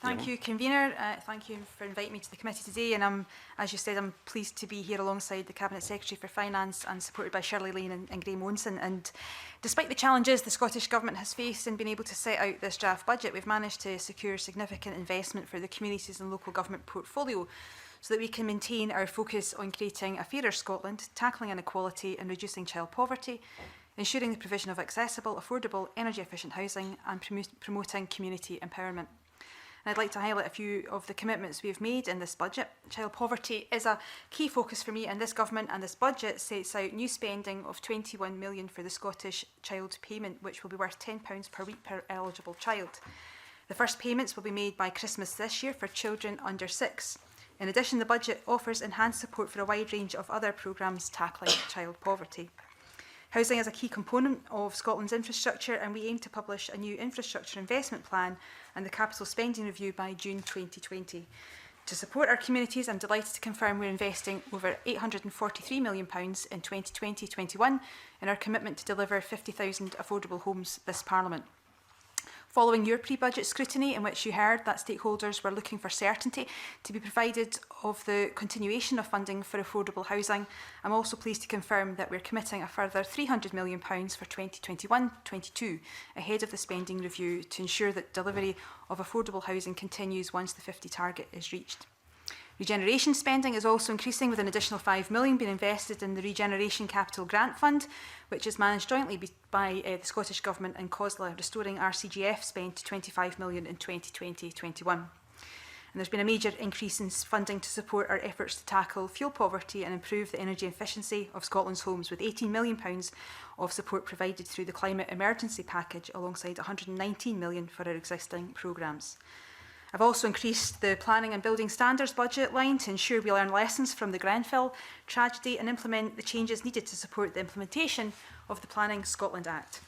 Thank you, Convener. Thank you for inviting me to the committee today. And as you said, I'm pleased to be here alongside the Cabinet Secretary for Finance and supported by Shirley Lane and Graham Owenson. And despite the challenges the Scottish Government has faced in being able to set out this draft budget, we've managed to secure significant investment for the communities and local government portfolio so that we can maintain our focus on creating a fairer Scotland, tackling inequality and reducing child poverty, ensuring the provision of accessible, affordable, energy-efficient housing and promoting community empowerment. And I'd like to highlight a few of the commitments we have made in this budget. Child poverty is a key focus for me, and this government and this budget sets out new spending of £21 million for the Scottish Child Payment, which will be worth £10 per week per eligible child. The first payments will be made by Christmas this year for children under 6. In addition, the budget offers enhanced support for a wide range of other programmes tackling child poverty. Housing is a key component of Scotland's infrastructure, and we aim to publish a new infrastructure investment plan and the capital spending review by June 2020. To support our communities, I'm delighted to confirm we're investing over £843 million in 2020-21 in our commitment to deliver 50,000 affordable homes this Parliament. Following your pre-budget scrutiny, in which you heard that stakeholders were looking for certainty to be provided of the continuation of funding for affordable housing, I'm also pleased to confirm that we're committing a further £300 million for 2021-22 ahead of the spending review to ensure that delivery of affordable housing continues once the 50 target is reached. Regeneration spending is also increasing, with an additional £5 million being invested in the Regeneration Capital Grant Fund, which is managed jointly by the Scottish Government and COSLA, restoring RCGF spend to £25 million in 2020-21. And there's been a major increase in funding to support our efforts to tackle fuel poverty and improve the energy efficiency of Scotland's homes, with £18 million of support provided through the Climate Emergency Package, alongside £119 million for our existing programmes. I've also increased the planning and building standards budget line to ensure we learn lessons from the Grenfell tragedy and implement the changes needed to support the implementation of the Planning Scotland Act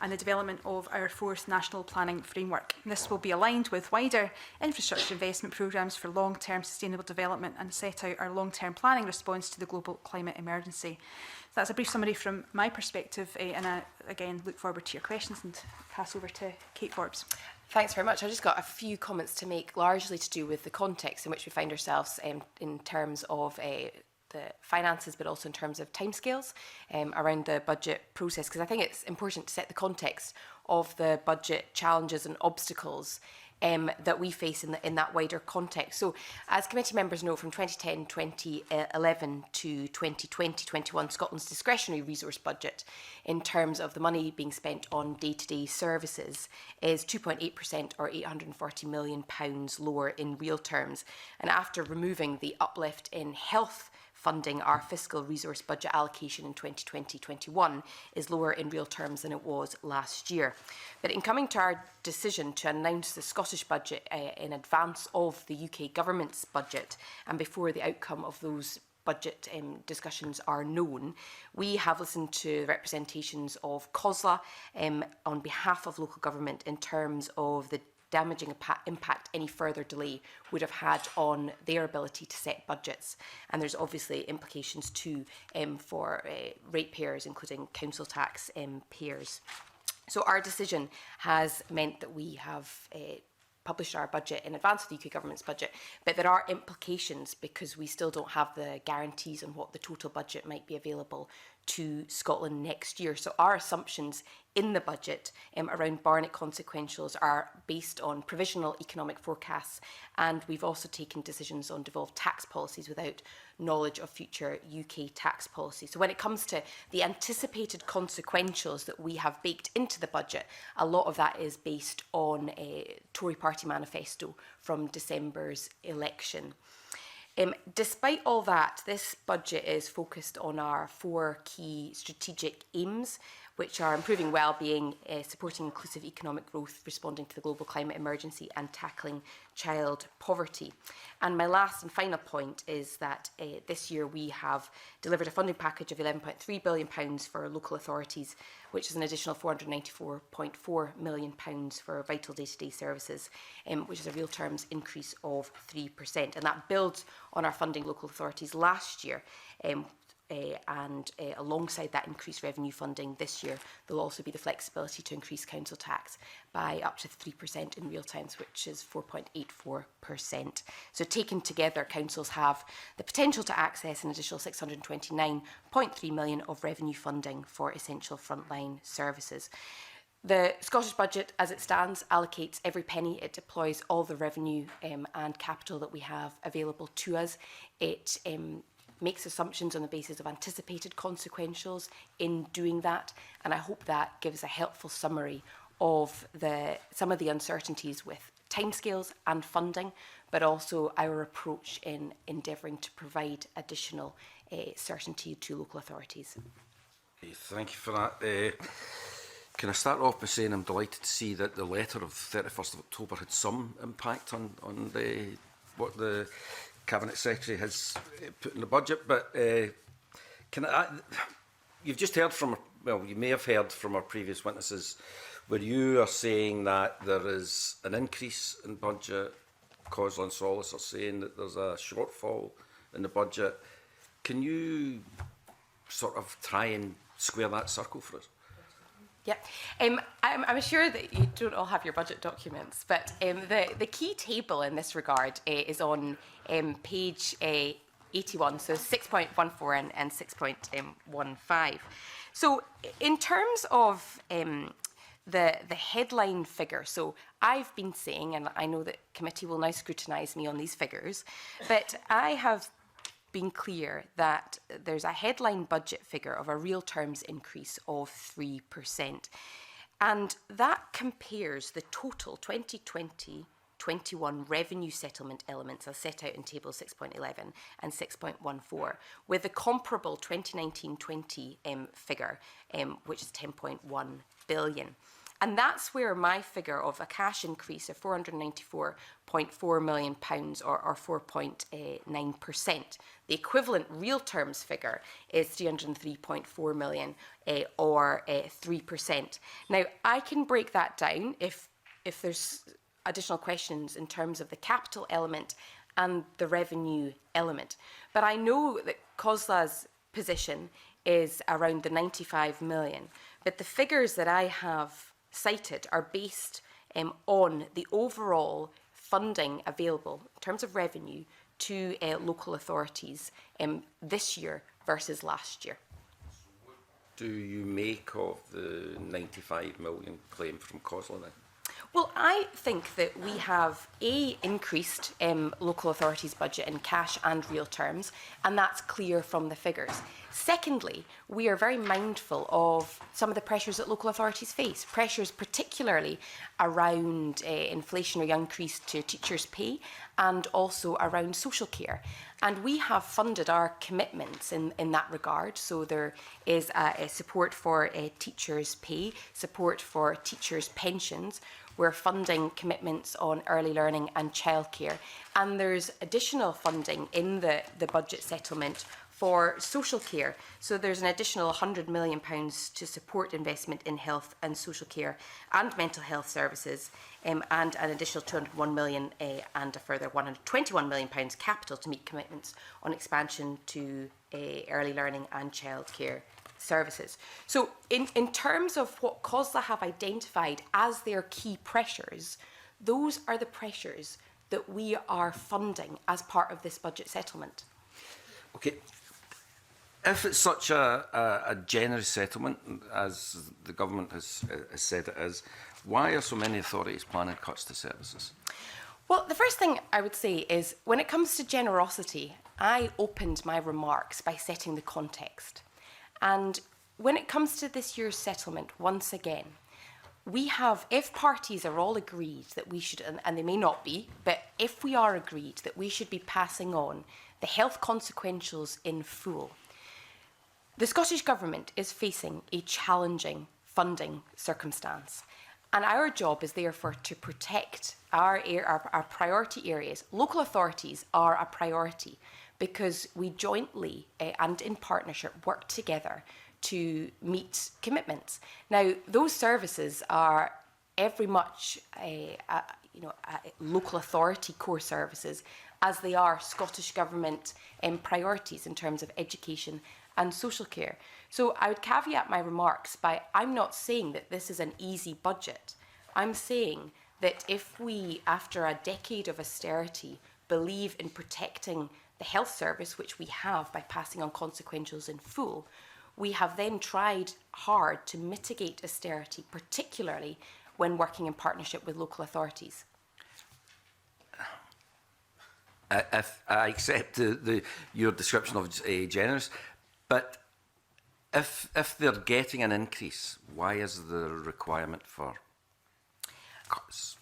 and the development of our 4th National Planning Framework. This will be aligned with wider infrastructure investment programmes for long-term sustainable development and set out our long-term planning response to the global climate emergency. So that's a brief summary from my perspective, and I, again, look forward to your questions and pass over to Kate Forbes. Thanks very much. I've just got a few comments to make, largely to do with the context in which we find ourselves in terms of the finances, but also in terms of timescales around the budget process, because I think it's important to set the context of the budget challenges and obstacles that we face in that wider context. So, as committee members know, from 2010-2011 to 2020-21, Scotland's discretionary resource budget, in terms of the money being spent on day-to-day services, is 2.8% or £840 million lower in real terms. And after removing the uplift in health funding, our fiscal resource budget allocation in 2020-21 is lower in real terms than it was last year. But in coming to our decision to announce the Scottish budget in advance of the UK Government's budget and before the outcome of those budget discussions are known, we have listened to the representations of COSLA on behalf of local government in terms of the damaging impact any further delay would have had on their ability to set budgets. And there's obviously implications too for ratepayers, including council tax payers. So our decision has meant that we have published our budget in advance of the UK Government's budget, but there are implications because we still don't have the guarantees on what the total budget might be available to Scotland next year. So our assumptions in the budget around Barnett consequentials are based on provisional economic forecasts, and we've also taken decisions on devolved tax policies without knowledge of future UK tax policy. So when it comes to the anticipated consequentials that we have baked into the budget, a lot of that is based on a Tory party manifesto from December's election. Despite all that, this budget is focused on our 4 key strategic aims, which are improving well-being, supporting inclusive economic growth, responding to the global climate emergency, and tackling child poverty. And my last and final point is that this year we have delivered a funding package of £11.3 billion for local authorities, which is an additional £494.4 million for vital day-to-day services, which is a real terms increase of 3%. And that builds on our funding local authorities last year. Alongside that increased revenue funding this year, there'll also be the flexibility to increase council tax by up to 3% in real times, which is 4.84%. So taken together, councils have the potential to access an additional £629.3 million of revenue funding for essential frontline services. The Scottish budget, as it stands, allocates every penny. It deploys all the revenue and capital that we have available to us. It makes assumptions on the basis of anticipated consequentials in doing that, and I hope that gives a helpful summary of some of the uncertainties with timescales and funding, but also our approach in endeavouring to provide additional certainty to local authorities. Thank you for that. Can I start off by saying I'm delighted to see that the letter of 31st of October had some impact on what the Cabinet Secretary has put in the budget, but you've just heard from, well, you may have heard from our previous witnesses where you are saying that there is an increase in budget. COSLA and Solace are saying that there's a shortfall in the budget. Can you sort of try and square that circle for us? Yeah, I'm sure that you don't all have your budget documents, but the key table in this regard is on page 81, so 6.14 and 6.15. So in terms of the headline figure, so I've been saying, and I know that committee will now scrutinise me on these figures, but I have been clear that there's a headline budget figure of a real terms increase of 3%. And that compares the total 2020-21 revenue settlement elements as set out in table 6.11 and 6.14 with the comparable 2019-20 figure, which is 10.1 billion. And that's where my figure of a cash increase of £494.4 million or 4.9%. The equivalent real terms figure is £303.4 million or 3%. Now, I can break that down if there's additional questions in terms of the capital element and the revenue element. But I know that COSLA's position is around the 95 million. But the figures that I have cited are based on the overall funding available in terms of revenue to local authorities this year versus last year. What do you make of the 95 million claim from COSLA then? Well, I think that we have increased local authorities' budget in cash and real terms, and that's clear from the figures. Secondly, we are very mindful of some of the pressures that local authorities face, pressures particularly around inflationary increase to teachers' pay and also around social care. And we have funded our commitments in that regard. So there is a support for teachers' pay, support for teachers' pensions. We're funding commitments on early learning and childcare. And there's additional funding in the budget settlement for social care. So there's an additional £100 million to support investment in health and social care and mental health services, and an additional £201 million and a further £121 million capital to meet commitments on expansion to early learning and childcare services. So in terms of what COSLA have identified as their key pressures, those are the pressures that we are funding as part of this budget settlement. Okay. If it's such a generous settlement, as the government has said it is, why are so many authorities planning cuts to services? Well, the first thing I would say is when it comes to generosity, I opened my remarks by setting the context. And when it comes to this year's settlement, once again, we have, if parties are all agreed that we should, and they may not be, but if we are agreed that we should be passing on the health consequentials in full, the Scottish Government is facing a challenging funding circumstance. And our job is therefore to protect our priority areas. Local authorities are a priority because we jointly and in partnership work together to meet commitments. Now, those services are every much local authority core services as they are Scottish Government priorities in terms of education and social care. So I would caveat my remarks by, I'm not saying that this is an easy budget. I'm saying that if we, after a decade of austerity, believe in protecting the health service, which we have by passing on consequentials in full, we have then tried hard to mitigate austerity, particularly when working in partnership with local authorities. I accept your description of generous, but if they're getting an increase, why is there a requirement for cuts?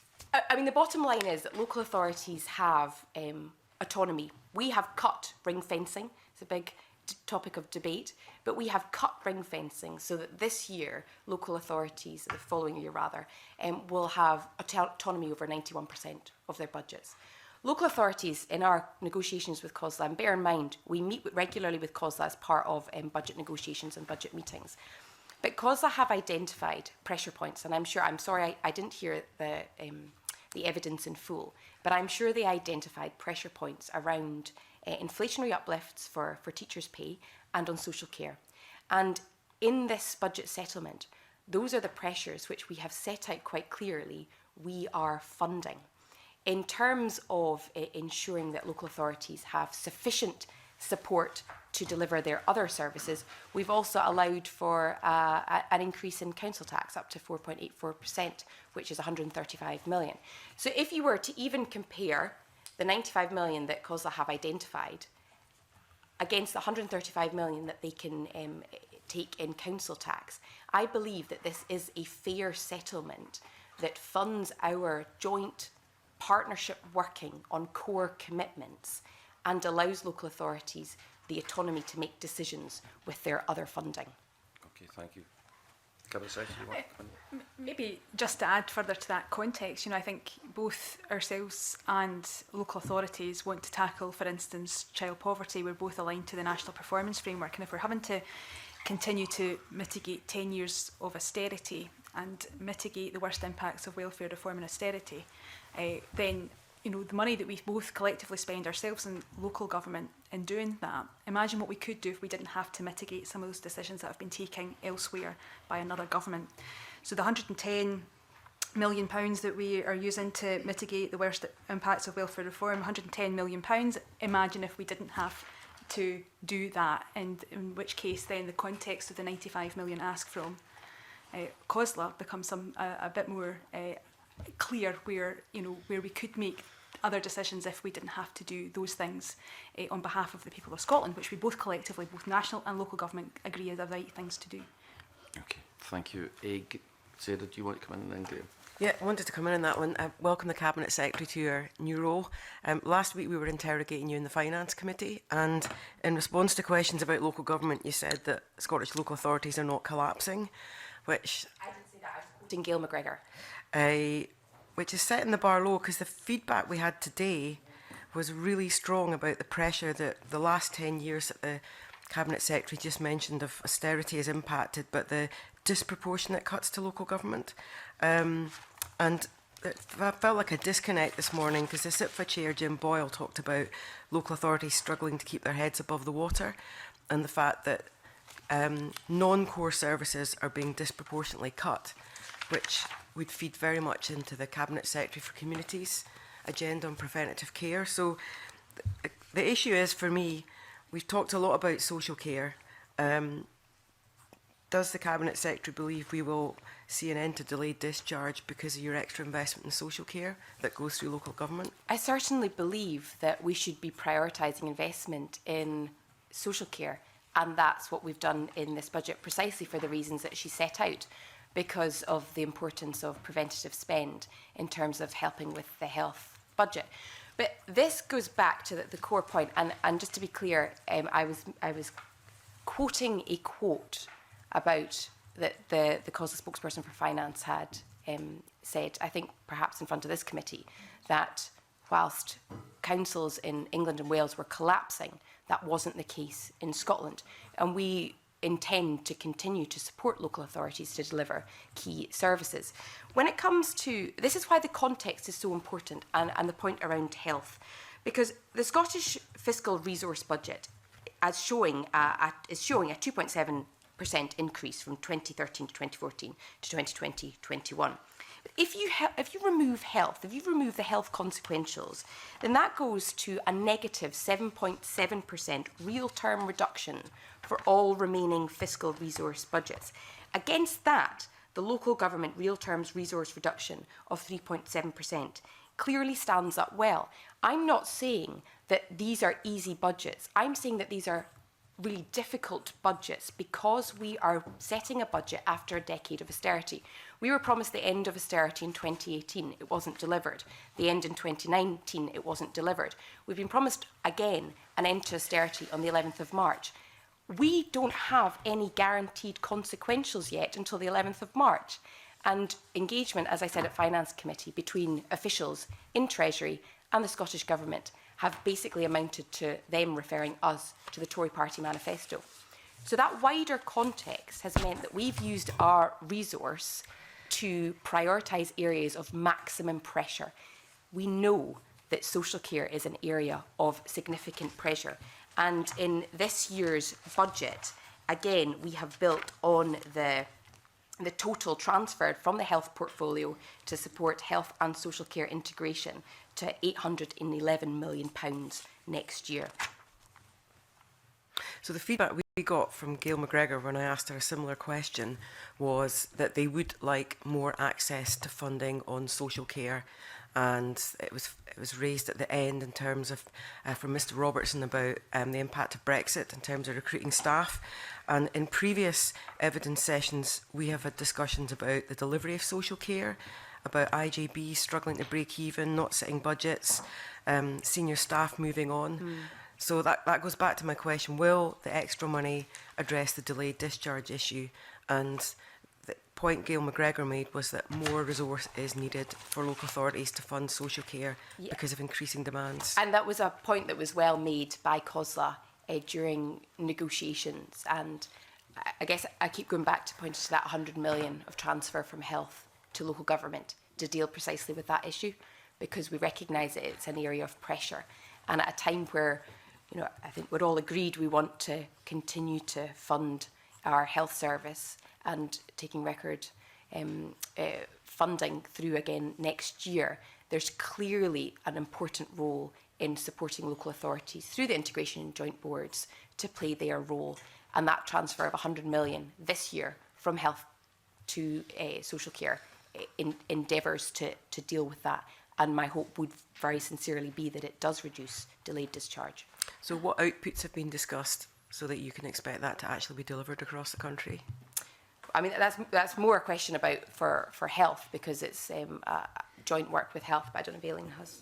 I mean, the bottom line is that local authorities have autonomy. We have cut ring fencing. It's a big topic of debate, but we have cut ring fencing so that this year local authorities, the following year rather, will have autonomy over 91% of their budgets. Local authorities in our negotiations with COSLA, and bear in mind we meet regularly with COSLA as part of budget negotiations and budget meetings, but COSLA have identified pressure points, and I'm sorry I didn't hear the evidence in full, but I'm sure they identified pressure points around inflationary uplifts for teachers' pay and on social care. And in this budget settlement, those are the pressures which we have set out quite clearly we are funding. In terms of ensuring that local authorities have sufficient support to deliver their other services, we've also allowed for an increase in council tax up to 4.84%, which is 135 million. So if you were to even compare the 95 million that COSLA have identified against the 135 million that they can take in council tax, I believe that this is a fair settlement that funds our joint partnership working on core commitments and allows local authorities the autonomy to make decisions with their other funding. Okay, thank you. Cabinet Secretary, you want to come in? Maybe just to add further to that context, I think both ourselves and local authorities want to tackle, for instance, child poverty. We're both aligned to the National Performance Framework, and if we're having to continue to mitigate 10 years of austerity and mitigate the worst impacts of welfare reform and austerity, then the money that we both collectively spend, ourselves and local government, in doing that, imagine what we could do if we didn't have to mitigate some of those decisions that have been taken elsewhere by another government. So the £110 million that we are using to mitigate the worst impacts of welfare reform, £110 million, imagine if we didn't have to do that, and in which case then the context of the 95 million ask from COSLA becomes a bit more clear where we could make other decisions if we didn't have to do those things on behalf of the people of Scotland, which we both collectively, both national and local government, agree are the right things to do. Okay, thank you. Sarah, do you want to come in and then Graham? Yeah, I wanted to come in on that one. Welcome the Cabinet Secretary to your new role. Last week we were interrogating you in the Finance Committee, and in response to questions about local government, you said that Scottish local authorities are not collapsing, which... I didn't say that, I was quoting Gail McGregor. Which is setting the bar low, because the feedback we had today was really strong about the pressure that the last 10 years that the Cabinet Secretary just mentioned of austerity has impacted, but the disproportionate cuts to local government. And it felt like a disconnect this morning, because the SIPFA Chair, Jim Boyle, talked about local authorities struggling to keep their heads above the water, and the fact that non-core services are being disproportionately cut, which would feed very much into the Cabinet Secretary for Communities agenda on preventative care. So the issue is, for me, we've talked a lot about social care, Does the Cabinet Secretary believe we will see an end to delayed discharge because of your extra investment in social care that goes through local government? I certainly believe that we should be prioritising investment in social care, and that's what we've done in this budget, precisely for the reasons that she set out, because of the importance of preventative spend in terms of helping with the health budget. But this goes back to the core point, and just to be clear, I was quoting a quote about that the COSLA spokesperson for finance had said, I think perhaps in front of this committee, that whilst councils in England and Wales were collapsing, that wasn't the case in Scotland. And we intend to continue to support local authorities to deliver key services. When it comes to, this is why the context is so important, and the point around health, because the Scottish fiscal resource budget is showing a 2.7% increase from 2013 to 2014 to 2020-21. If you remove health, if you remove the health consequentials, then that goes to a negative 7.7% real-term reduction for all remaining fiscal resource budgets. Against that, the local government real terms resource reduction of 3.7% clearly stands up well. I'm not saying that these are easy budgets. I'm saying that these are really difficult budgets because we are setting a budget after a decade of austerity. We were promised the end of austerity in 2018. It wasn't delivered. The end in 2019, it wasn't delivered. We've been promised again an end to austerity on the 11th of March. We don't have any guaranteed consequentials yet until the 11th of March. And engagement, as I said at Finance Committee, between officials in Treasury and the Scottish Government have basically amounted to them referring us to the Tory Party manifesto. So that wider context has meant that we've used our resource to prioritise areas of maximum pressure. We know that social care is an area of significant pressure. And in this year's budget, again, we have built on the total transferred from the health portfolio to support health and social care integration to £811 million next year. So the feedback we got from Gail McGregor when I asked her a similar question was that they would like more access to funding on social care, and it was raised at the end in terms of from Mr Robertson about the impact of Brexit in terms of recruiting staff. And in previous evidence sessions we have had discussions about the delivery of social care, about IJB struggling to break even, not setting budgets, senior staff moving on. So that goes back to my question, will the extra money address the delayed discharge issue? And the point Gail McGregor made was that more resource is needed for local authorities to fund social care because of increasing demands. And that was a point that was well made by COSLA during negotiations. And I guess I keep going back to pointing to that 100 million of transfer from health to local government to deal precisely with that issue, because we recognise that it's an area of pressure. And at a time where, you know, I think we're all agreed we want to continue to fund our health service and taking record funding through again next year, there's clearly an important role in supporting local authorities through the integration in joint boards to play their role. And that transfer of 100 million this year from health to social care endeavours to deal with that. And my hope would very sincerely be that it does reduce delayed discharge. So what outputs have been discussed so that you can expect that to actually be delivered across the country? I mean, that's more a question about for health, because it's joint work with health, but I don't know if Aileen has.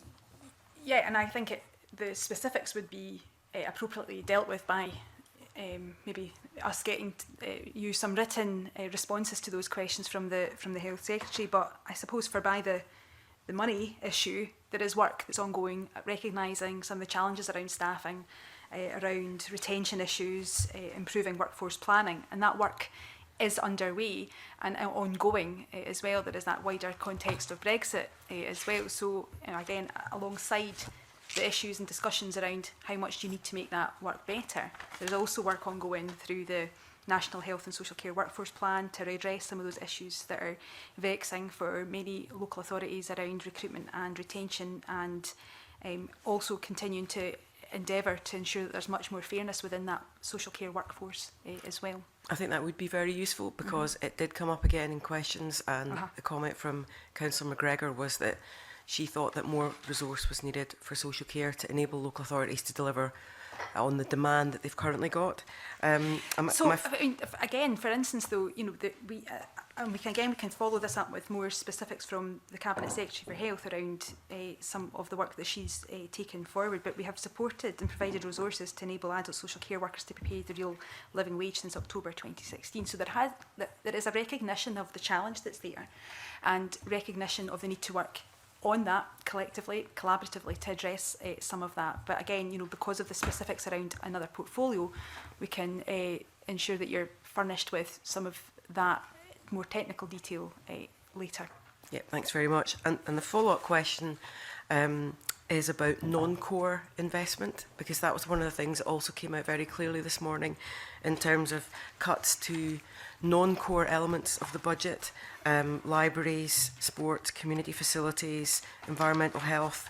Yeah, and I think the specifics would be appropriately dealt with by maybe us getting you some written responses to those questions from the Health Secretary. But I suppose for the money issue, there is work that's ongoing at recognising some of the challenges around staffing, around retention issues, improving workforce planning, and that work is underway and ongoing as well. There is that wider context of Brexit as well. So again, alongside the issues and discussions around how much do you need to make that work better, there's also work ongoing through the National Health and Social Care Workforce Plan to address some of those issues that are vexing for many local authorities around recruitment and retention, and also continuing to endeavour to ensure that there's much more fairness within that social care workforce as well. I think that would be very useful because it did come up again in questions, and the comment from Councillor McGregor was that she thought that more resource was needed for social care to enable local authorities to deliver on the demand that they've currently got. I mean, again, for instance, though, you know, and we can follow this up with more specifics from the Cabinet Secretary for Health around some of the work that she's taken forward. But we have supported and provided resources to enable adult social care workers to be paid the real living wage since October 2016. So there is a recognition of the challenge that's there, and recognition of the need to work on that collectively, collaboratively, to address some of that. But again, you know, because of the specifics around another portfolio, we can ensure that you're furnished with some of that more technical detail later. Yeah, thanks very much. And the follow-up question is about non-core investment, because that was one of the things that also came out very clearly this morning in terms of cuts to non-core elements of the budget, libraries, sport, community facilities, environmental health,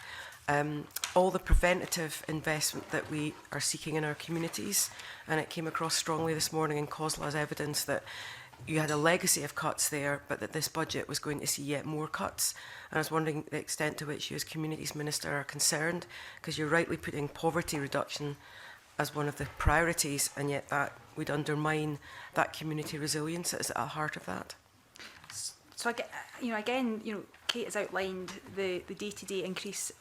all the preventative investment that we are seeking in our communities. And it came across strongly this morning in COSLA as evidence that you had a legacy of cuts there, but that this budget was going to see yet more cuts. And I was wondering the extent to which you as Communities Minister are concerned, because you're rightly putting poverty reduction as one of the priorities, and yet that would undermine that community resilience that is at the heart of that. So again, Kate has outlined the day-to-day increase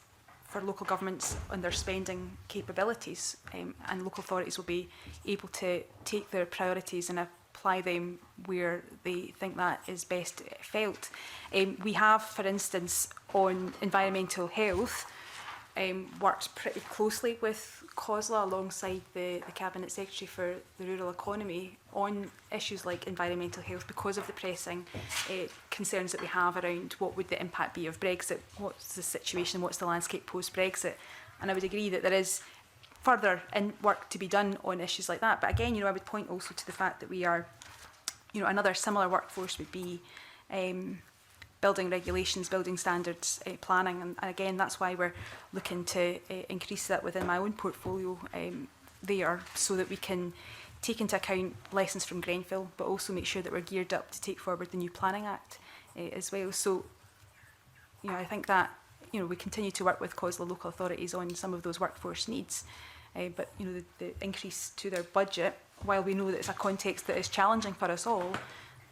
for local governments on their spending capabilities, and local authorities will be able to take their priorities and apply them where they think that is best felt. We have, for instance, on environmental health, worked pretty closely with COSLA alongside the Cabinet Secretary for the Rural Economy on issues like environmental health, because of the pressing concerns that we have around what would the impact be of Brexit, what's the situation, what's the landscape post-Brexit. And I would agree that there is further work to be done on issues like that. But again, I would point also to the fact that we are, another similar workforce would be building regulations, building standards, planning, and again, that's why we're looking to increase that within my own portfolio there, so that we can take into account lessons from Grenfell, but also make sure that we're geared up to take forward the new Planning Act as well. So, I think that we continue to work with COSLA local authorities on some of those workforce needs, but the increase to their budget, while we know that it's a context that is challenging for us all,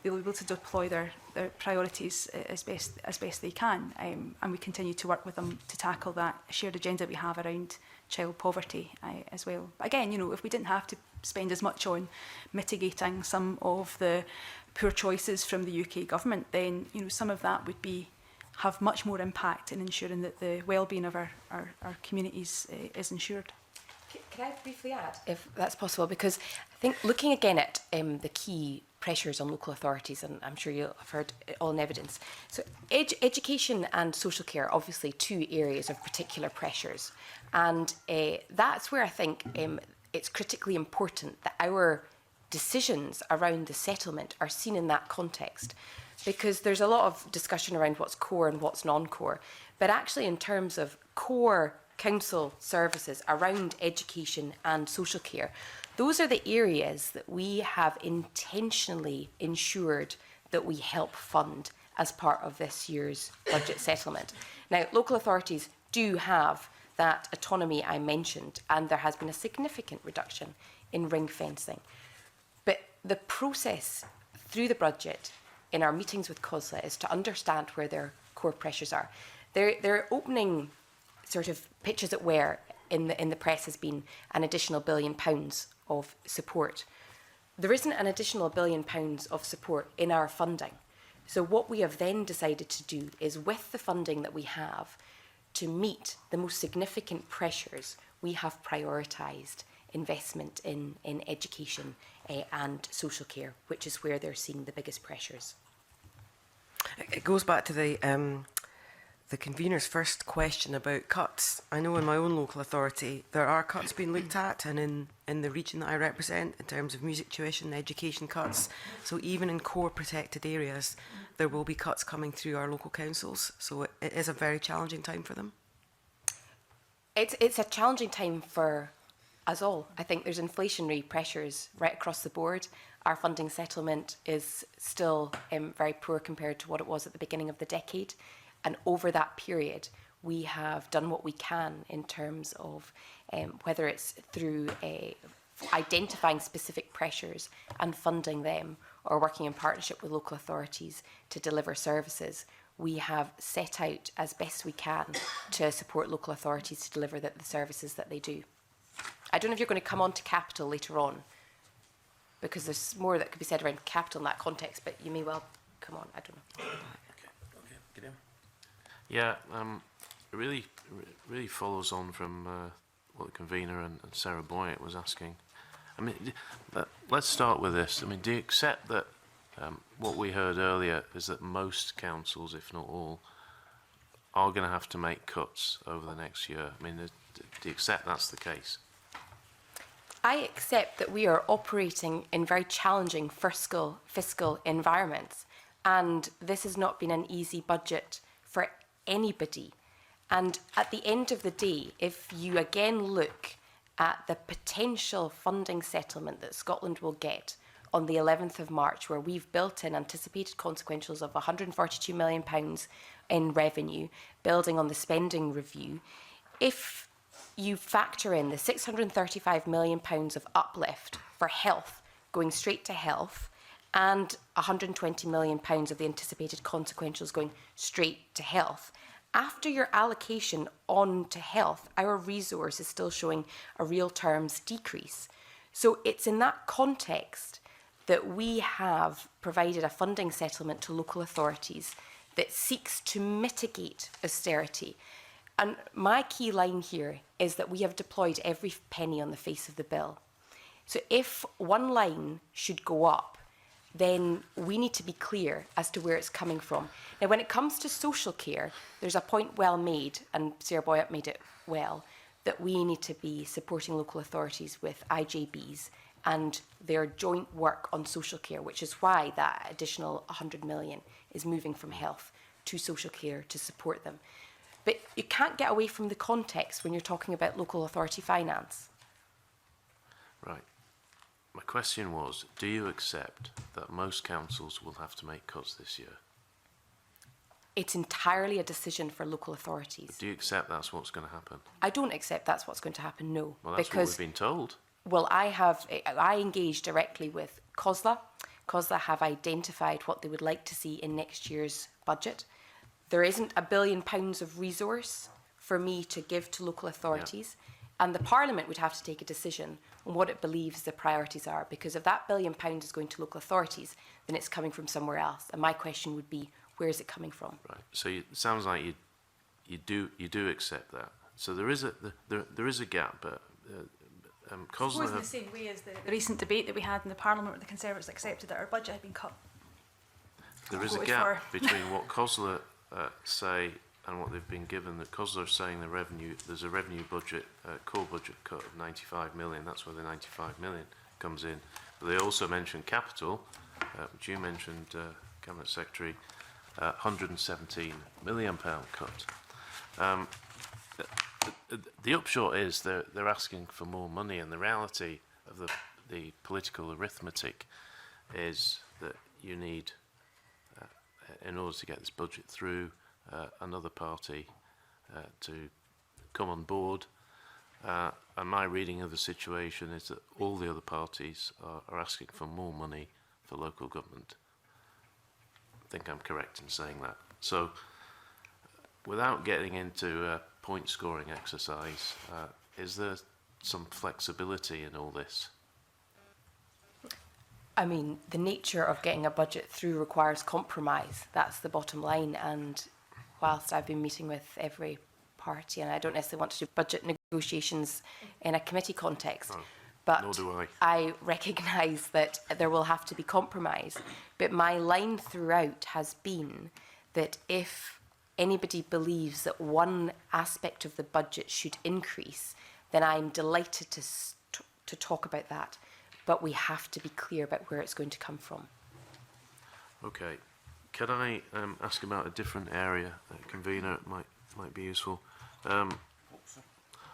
they'll be able to deploy their priorities as best they can, and we continue to work with them to tackle that shared agenda we have around child poverty as well. But again, if we didn't have to spend as much on mitigating some of the poor choices from the UK government, then some of that would have much more impact in ensuring that the well-being of our communities is ensured. Can I briefly add, if that's possible? Because I think looking again at the key pressures on local authorities, and I'm sure you'll have heard it all in evidence. So education and social care are obviously two areas of particular pressures. And that's where I think it's critically important that our decisions around the settlement are seen in that context. Because there's a lot of discussion around what's core and what's non-core. But actually in terms of core council services around education and social care, those are the areas that we have intentionally ensured that we help fund as part of this year's budget settlement. Now, local authorities do have that autonomy I mentioned, and there has been a significant reduction in ring fencing. But the process through the budget in our meetings with COSLA is to understand where their core pressures are. Their opening sort of pitches it where in the press has been an additional £1 billion of support. There isn't an additional £1 billion of support in our funding. So what we have then decided to do is, with the funding that we have, to meet the most significant pressures, we have prioritised investment in education and social care, which is where they're seeing the biggest pressures. It goes back to the convener's first question about cuts. I know in my own local authority there are cuts being looked at, and in the region that I represent, in terms of music tuition, education cuts. So even in core protected areas, there will be cuts coming through our local councils. So it is a very challenging time for them. It's a challenging time for us all. I think there's inflationary pressures right across the board. Our funding settlement is still very poor compared to what it was at the beginning of the decade. And over that period, we have done what we can in terms of whether it's through identifying specific pressures and funding them, or working in partnership with local authorities to deliver services. We have set out as best we can to support local authorities to deliver the services that they do. I don't know if you're going to come on to capital later on, because there's more that could be said around capital in that context, but you may well come on, I don't know. Yeah, it really follows on from what the convener and Sarah Boyett was asking. I mean, let's start with this. I mean, do you accept that what we heard earlier is that most councils, if not all, are going to have to make cuts over the next year? I mean, do you accept that's the case? I accept that we are operating in very challenging fiscal environments, and this has not been an easy budget for anybody. And at the end of the day, if you again look at the potential funding settlement that Scotland will get on the 11th of March, where we've built in anticipated consequentials of £142 million in revenue, building on the spending review, if you factor in the £635 million of uplift for health going straight to health, and £120 million of the anticipated consequentials going straight to health, after your allocation on to health, our resource is still showing a real terms decrease. So it's in that context that we have provided a funding settlement to local authorities that seeks to mitigate austerity. And my key line here is that we have deployed every penny on the face of the bill. So if one line should go up, then we need to be clear as to where it's coming from. Now, when it comes to social care, there's a point well made, and Sarah Boyett made it well, that we need to be supporting local authorities with IJBs and their joint work on social care, which is why that additional 100 million is moving from health to social care to support them. But you can't get away from the context when you're talking about local authority finance. Right. My question was, do you accept that most councils will have to make cuts this year? It's entirely a decision for local authorities. But do you accept that's what's going to happen? I don't accept that's what's going to happen, no. Well, that's what we've been told. Well, I engaged directly with COSLA. COSLA have identified what they would like to see in next year's budget. There isn't £1 billion of resource for me to give to local authorities. Yeah. And the Parliament would have to take a decision on what it believes the priorities are, because if that £1 billion is going to local authorities, then it's coming from somewhere else. And my question would be, where is it coming from? Right. So it sounds like you do accept that. So there is a gap, but COSLA in the same way as the recent debate that we had in the Parliament, where the Conservatives accepted that our budget had been cut. There is a gap between what COSLA say and what they've been given. That COSLA are saying there's a revenue budget, core budget cut of 95 million. That's where the 95 million comes in. But they also mentioned capital, which you mentioned, Cabinet Secretary, £117 million cut. The upshot is they're asking for more money, and the reality of the political arithmetic is that you need, in order to get this budget through, another party to come on board. And my reading of the situation is that all the other parties are asking for more money for local government. I think I'm correct in saying that. So, without getting into a point scoring exercise, is there some flexibility in all this? I mean, the nature of getting a budget through requires compromise. That's the bottom line. And whilst I've been meeting with every party, and I don't necessarily want to do budget negotiations in a committee context, but nor do I. I recognise that there will have to be compromise. But my line throughout has been that if anybody believes that one aspect of the budget should increase, then I'm delighted to talk about that. But we have to be clear about where it's going to come from. Okay. Can I ask about a different area? Convener, it might be useful.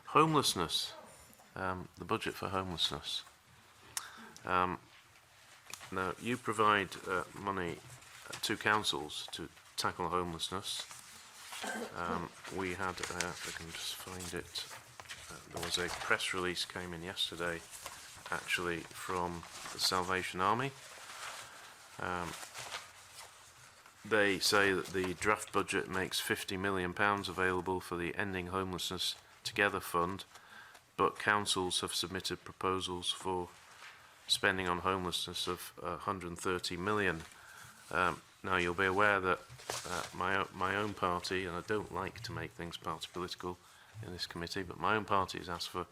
Homelessness. The budget for homelessness. Now, you provide money to councils to tackle homelessness. We had, if I can just find it, there was a press release came in yesterday, actually, from the Salvation Army. They say that the draft budget makes £50 million available for the Ending Homelessness Together Fund, but councils have submitted proposals for spending on homelessness of 130 million. Now, you'll be aware that my own party, and I don't like to make things party political in this committee, but my own party has asked for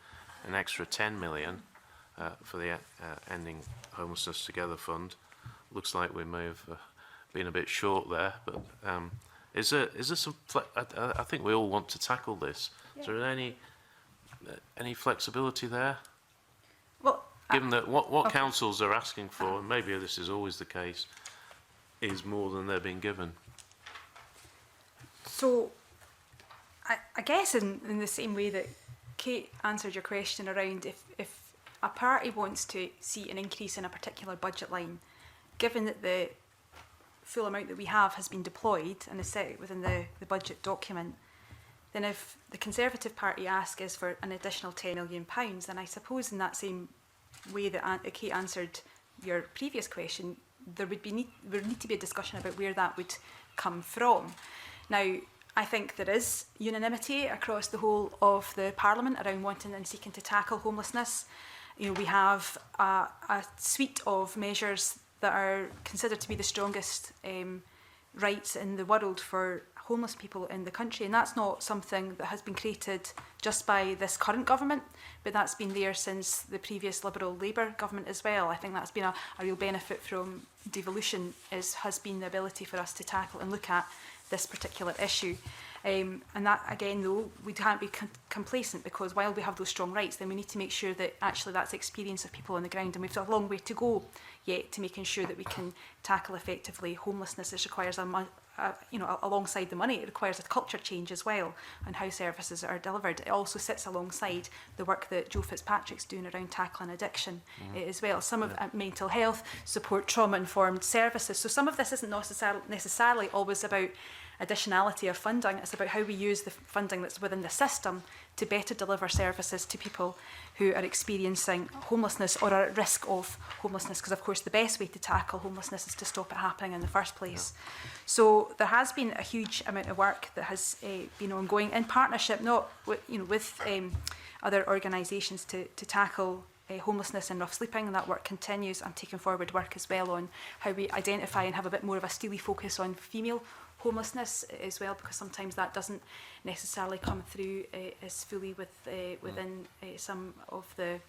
an extra 10 million for the Ending Homelessness Together Fund. Looks like we may have been a bit short there, but is there some? I think we all want to tackle this. Yeah. Is there any flexibility there? Well, given that what councils are asking for, and maybe this is always the case, is more than they're being given. So, I guess in the same way that Kate answered your question around if a party wants to see an increase in a particular budget line, given that the full amount that we have has been deployed and is set within the budget document, then if the Conservative Party ask is for an additional £10 million, then I suppose in that same way that Kate answered your previous question, there would need to be a discussion about where that would come from. Now, I think there is unanimity across the whole of the Parliament around wanting and seeking to tackle homelessness. You know, we have a suite of measures that are considered to be the strongest rights in the world for homeless people in the country, and that's not something that has been created just by this current government, but that's been there since the previous Liberal Labour government as well. I think that's been a real benefit from devolution, has been the ability for us to tackle and look at this particular issue. And that, again, though, we can't be complacent, because while we have those strong rights, then we need to make sure that actually that's the experience of people on the ground, and we've got a long way to go yet to making sure that we can tackle effectively homelessness. This requires alongside the money, it requires a culture change as well on how services are delivered. It also sits alongside the work that Joe Fitzpatrick's doing around tackling addiction as well. Some of mental health support, trauma-informed services. So some of this isn't necessarily always about additionality of funding. It's about how we use the funding that's within the system to better deliver services to people who are experiencing homelessness or are at risk of homelessness, because of course the best way to tackle homelessness is to stop it happening in the first place. So there has been a huge amount of work that has been ongoing in partnership, not with, with other organisations to tackle homelessness and rough sleeping, and that work continues. I'm taking forward work as well on how we identify and have a bit more of a steely focus on female homelessness as well, because sometimes that doesn't necessarily come through as fully within some of the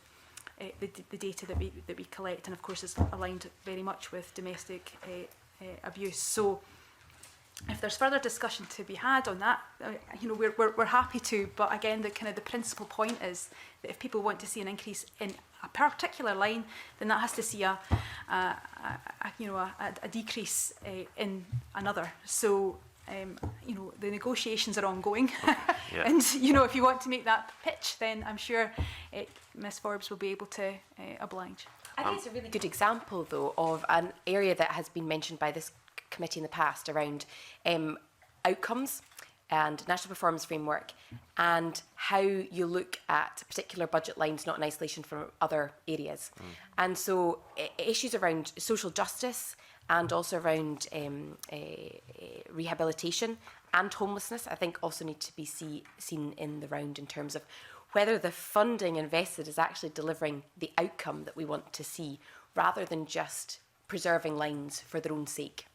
data that we collect, and of course is aligned very much with domestic abuse. So if there's further discussion to be had on that, we're happy to. But again, the principal point is that if people want to see an increase in a particular line, then that has to see a decrease in another. So the negotiations are ongoing, and if you want to make that pitch, then I'm sure Ms Forbes will be able to oblige. I think it's a really good example, though, of an area that has been mentioned by this committee in the past around outcomes and national performance framework, and how you look at particular budget lines not in isolation from other areas. And so issues around social justice and also around rehabilitation and homelessness, I think also need to be seen in the round in terms of whether the funding invested is actually delivering the outcome that we want to see, rather than just preserving lines for their own sake.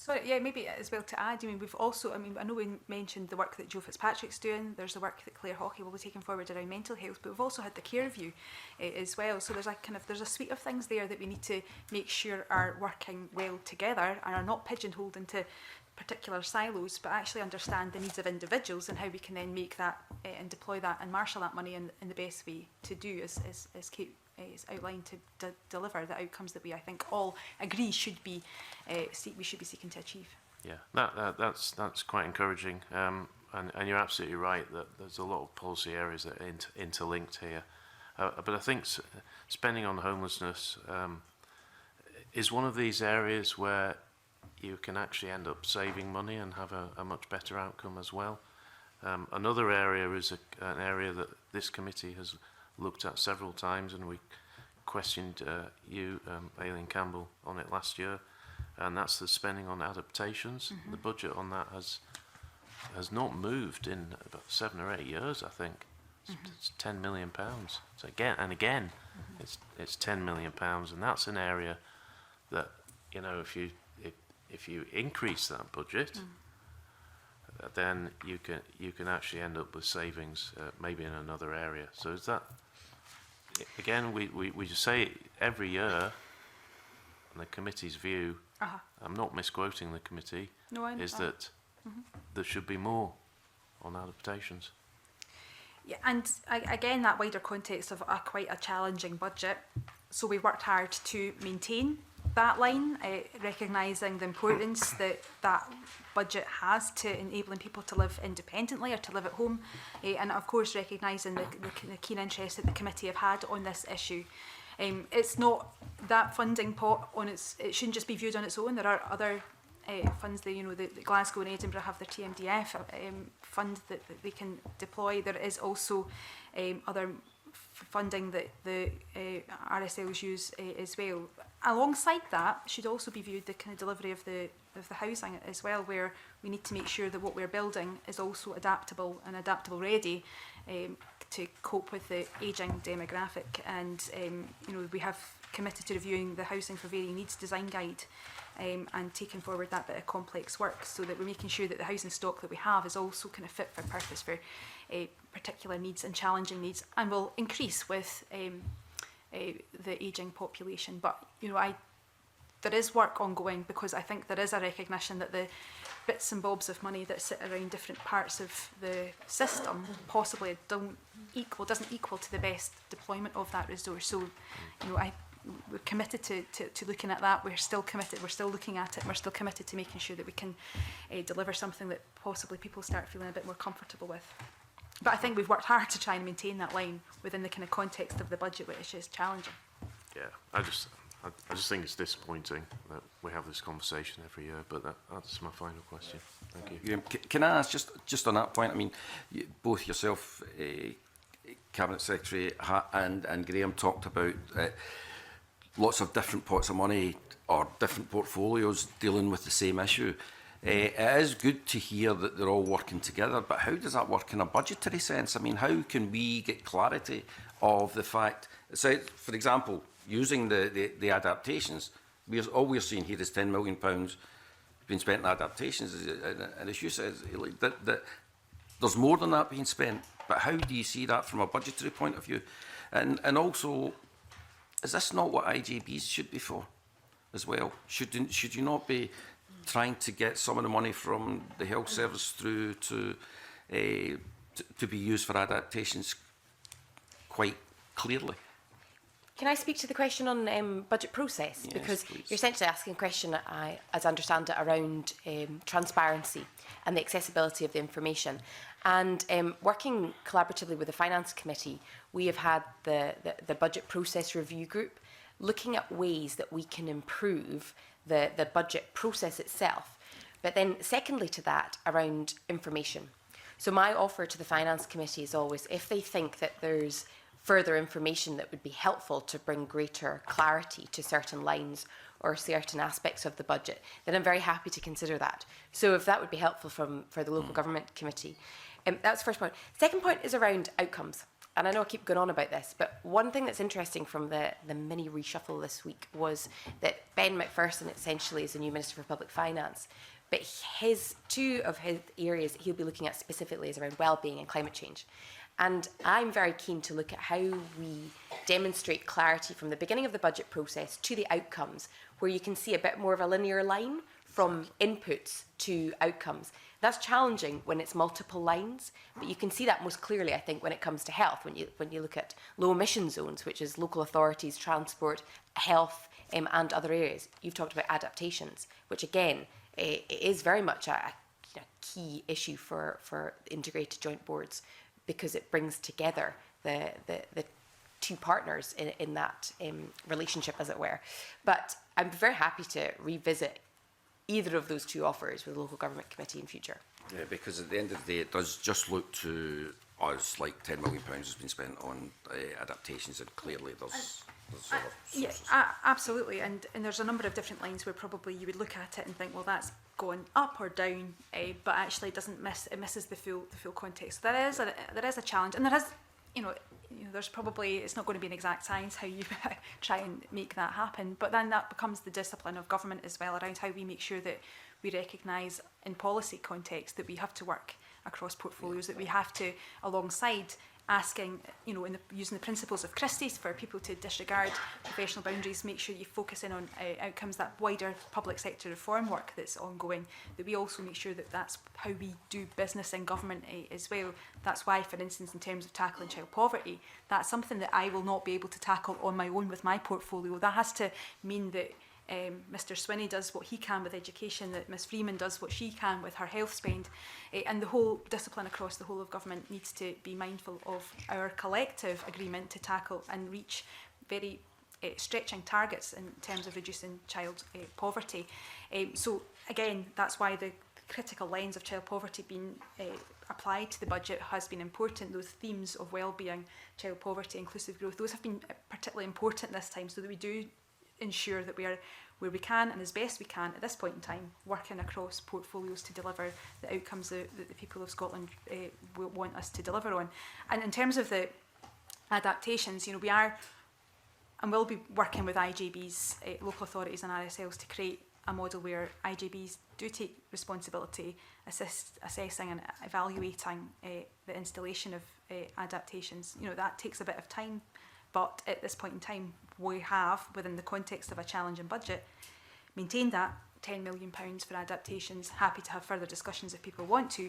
Sorry, maybe as well to add, we've also, I know we mentioned the work that Joe Fitzpatrick's doing, there's the work that Claire Hockey will be taking forward around mental health, but we've also had the care review as well. So there's a suite of things there that we need to make sure are working well together and are not pigeonholed into particular silos, but actually understand the needs of individuals and how we can then make that and deploy that and marshal that money in the best way to do, as Kate is outlined, to deliver the outcomes that we, I think, all agree we should be seeking to achieve. Yeah, that's quite encouraging. and you're absolutely right that there's a lot of policy areas that are interlinked here. But I think spending on homelessness is one of these areas where you can actually end up saving money and have a much better outcome as well. Another area is an area that this committee has looked at several times, and we questioned you, Aileen Campbell, on it last year, and that's the spending on adaptations. The budget on that has not moved in about 7 or 8 years, I think. It's £10 million. So again, it's £10 million, and that's an area that, you know, if you increase that budget, then you can actually end up with savings maybe in another area. So is that, again, we just say every year, and the committee's view, I'm not misquoting the committee, No, I know is that there should be more on adaptations. Yeah, and again, that wider context of quite a challenging budget. So we worked hard to maintain that line, recognising the importance that that budget has to enabling people to live independently or to live at home, and of course recognising the keen interest that the committee have had on this issue. It's not that funding pot on its, it shouldn't just be viewed on its own. There are other funds that, you know, the Glasgow and Edinburgh have their TMDF fund that they can deploy. There is also other funding that the RSLs use as well. Alongside that should also be viewed the kind of delivery of the housing as well, where we need to make sure that what we're building is also adaptable and adaptable ready to cope with the ageing demographic. And you know, we have committed to reviewing the Housing for Varying Needs design guide and taking forward that bit of complex work, so that we're making sure that the housing stock that we have is also kind of fit for purpose for particular needs and challenging needs, and will increase with the ageing population. But you know, there is work ongoing, because I think there is a recognition that the bits and bobs of money that sit around different parts of the system possibly doesn't equal to the best deployment of that resource. So, you know, we're committed to looking at that. We're still committed. We're still looking at it. And we're still committed to making sure that we can deliver something that possibly people start feeling a bit more comfortable with. But I think we've worked hard to try and maintain that line within the kind of context of the budget, which is challenging. Yeah, I just think it's disappointing that we have this conversation every year, but that's my final question. Thank you. Can I ask, just on that point, I mean, both yourself, Cabinet Secretary, and Graham talked about lots of different pots of money or different portfolios dealing with the same issue. It is good to hear that they're all working together, but how does that work in a budgetary sense? I mean, how can we get clarity of the fact, so, for example, using the adaptations, all we're seeing here is £10 million being spent on adaptations, and as you said, that there's more than that being spent, but how do you see that from a budgetary point of view? And also, is this not what IJBs should be for as well? Should you not be trying to get some of the money from the health service through to be used for adaptations quite clearly? Can I speak to the question on budget process? Yes, because please. You're essentially asking a question, as I understand it, around transparency and the accessibility of the information. And working collaboratively with the Finance Committee, we have had the budget process review group looking at ways that we can improve the budget process itself. But then secondly to that, around information. So my offer to the Finance Committee is always, if they think that there's further information that would be helpful to bring greater clarity to certain lines or certain aspects of the budget, then I'm very happy to consider that. So if that would be helpful for the Local Government Committee. That's the first point. Second point is around outcomes. And I know I keep going on about this, but one thing that's interesting from the mini reshuffle this week was that Ben McPherson essentially is the new Minister for Public Finance, but two of his areas that he'll be looking at specifically is around wellbeing and climate change. And I'm very keen to look at how we demonstrate clarity from the beginning of the budget process to the outcomes, where you can see a bit more of a linear line from inputs to outcomes. That's challenging when it's multiple lines, but you can see that most clearly, I think, when it comes to health, when you look at low emission zones, which is local authorities, transport, health, and other areas. You've talked about adaptations, which again, it is very much a key issue for integrated joint boards, because it brings together the two partners in that relationship, as it were. But I'm very happy to revisit either of those two offers with the local government committee in future. Yeah, because at the end of the day, it does just look to us like £10 million has been spent on adaptations, and clearly there's other Yeah, sources. absolutely. And there's a number of different lines where probably you would look at it and think, well, that's going up or down, but actually it misses the full context. So there is a challenge, and there is, there's probably, it's not going to be an exact science how you try and make that happen, but then that becomes the discipline of government as well, around how we make sure that we recognise in policy context that we have to work across portfolios, that we have to, alongside asking, using the principles of Christie's for people to disregard professional boundaries, make sure you focus in on outcomes, that wider public sector reform work that's ongoing, that we also make sure that that's how we do business in government as well. That's why, for instance, in terms of tackling child poverty, that's something that I will not be able to tackle on my own with my portfolio. That has to mean that Mr Swinney does what he can with education, that Ms Freeman does what she can with her health spend, and the whole discipline across the whole of government needs to be mindful of our collective agreement to tackle and reach very stretching targets in terms of reducing child poverty. So again, that's why the critical lens of child poverty being applied to the budget has been important. Those themes of well-being, child poverty, inclusive growth, those have been particularly important this time, so that we do ensure that we are where we can and as best we can at this point in time working across portfolios to deliver the outcomes that the people of Scotland will want us to deliver on. And in terms of the adaptations, we are and will be working with IJBs, local authorities and RSLs to create a model where IJBs do take responsibility, assessing and evaluating the installation of adaptations. That takes a bit of time, but at this point in time we have, within the context of a challenging budget, maintained that £10 million for adaptations. Happy to have further discussions if people want to.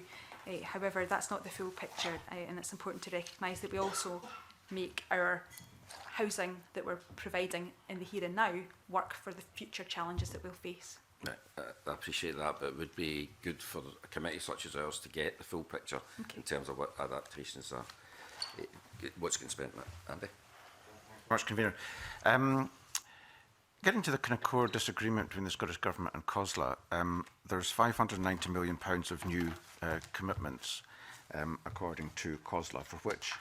However, that's not the full picture, and it's important to recognise that we also make our housing that we're providing in the here and now work for the future challenges that we'll face. I appreciate that, but it would be good for a committee such as ours to get the full picture in terms of what adaptations are, what's getting spent on it. Andy? Much, Convener. Getting to the kind of core disagreement between the Scottish Government and COSLA, there's £590 million of new commitments, according to COSLA, for which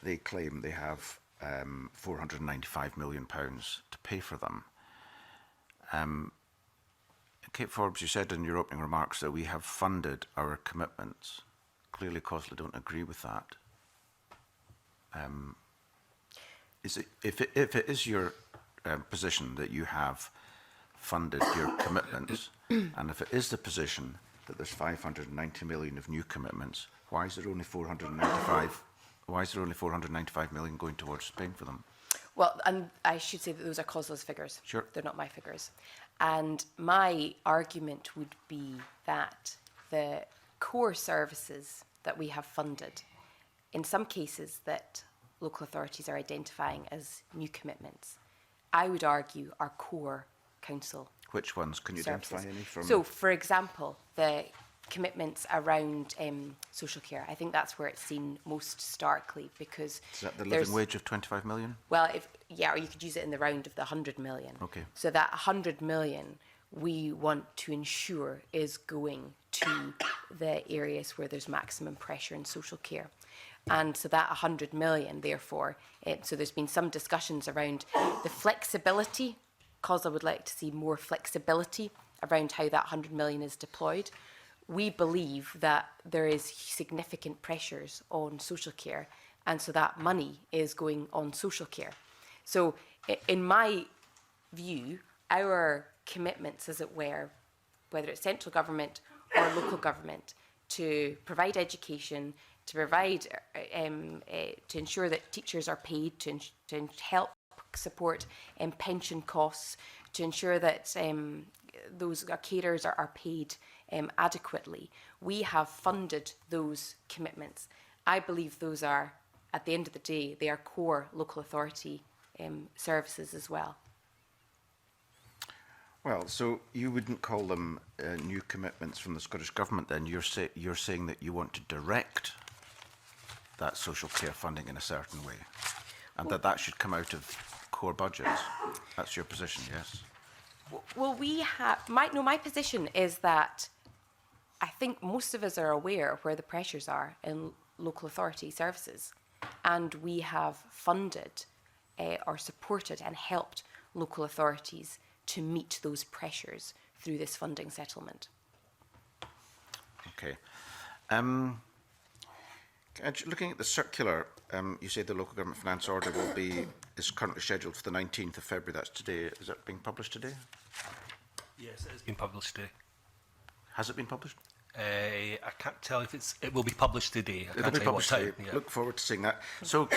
they claim they have £495 million to pay for them. Kate Forbes, you said in your opening remarks that we have funded our commitments. Clearly, COSLA don't agree with that. If it is your position that you have funded your commitments, and if it is the position that there's 590 million of new commitments, why is there only 495? Why is there only 495 million going towards paying for them? Well, and I should say that those are COSLA's figures. Sure. They're not my figures. And my argument would be that the core services that we have funded, in some cases that local authorities are identifying as new commitments, I would argue are core council. Which ones? Can you services. identify any from? So, for example, the commitments around social care. I think that's where it's seen most starkly, because Is that the living wage of 25 million? Well, or you could use it in the round of the 100 million. Okay. So that 100 million we want to ensure is going to the areas where there's maximum pressure in social care. And so that 100 million, therefore, so there's been some discussions around the flexibility, because I would like to see more flexibility around how that 100 million is deployed. We believe that there is significant pressures on social care, and so that money is going on social care. So in my view, our commitments, as it were, whether it's central government or local government, to provide education, to provide, to ensure that teachers are paid, to help support pension costs, to ensure that those carers are paid adequately. We have funded those commitments. I believe those are, at the end of the day, they are core local authority services as well. Well, so you wouldn't call them new commitments from the Scottish Government then? You're saying that you want to direct that social care funding in a certain way, and that should come out of core budgets. That's your position, yes? Well, we have, my position is that I think most of us are aware of where the pressures are in local authority services, and we have funded or supported and helped local authorities to meet those pressures through this funding settlement. Okay. Looking at the circular, you say the local government finance order is currently scheduled for the 19th of February. That's today. Is it being published today? Yes, it has been published today. Has it been published? I can't tell if it will be published today. It'll be published today. Yeah. Look forward to seeing that. So,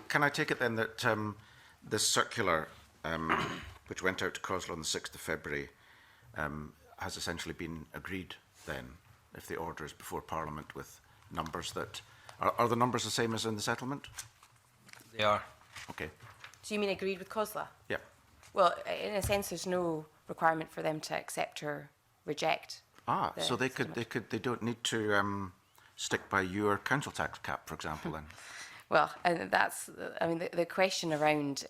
can I take it then that this circular, which went out to COSLA on the 6th of February, has essentially been agreed then, if the order is before Parliament with numbers that... Are the numbers the same as in the settlement? They are. Okay. Do you mean agreed with COSLA? Yeah. Well, in a sense, there's no requirement for them to accept or reject. So they don't need to stick by your council tax cap, for example, then. Well, and that's, I mean, the question around,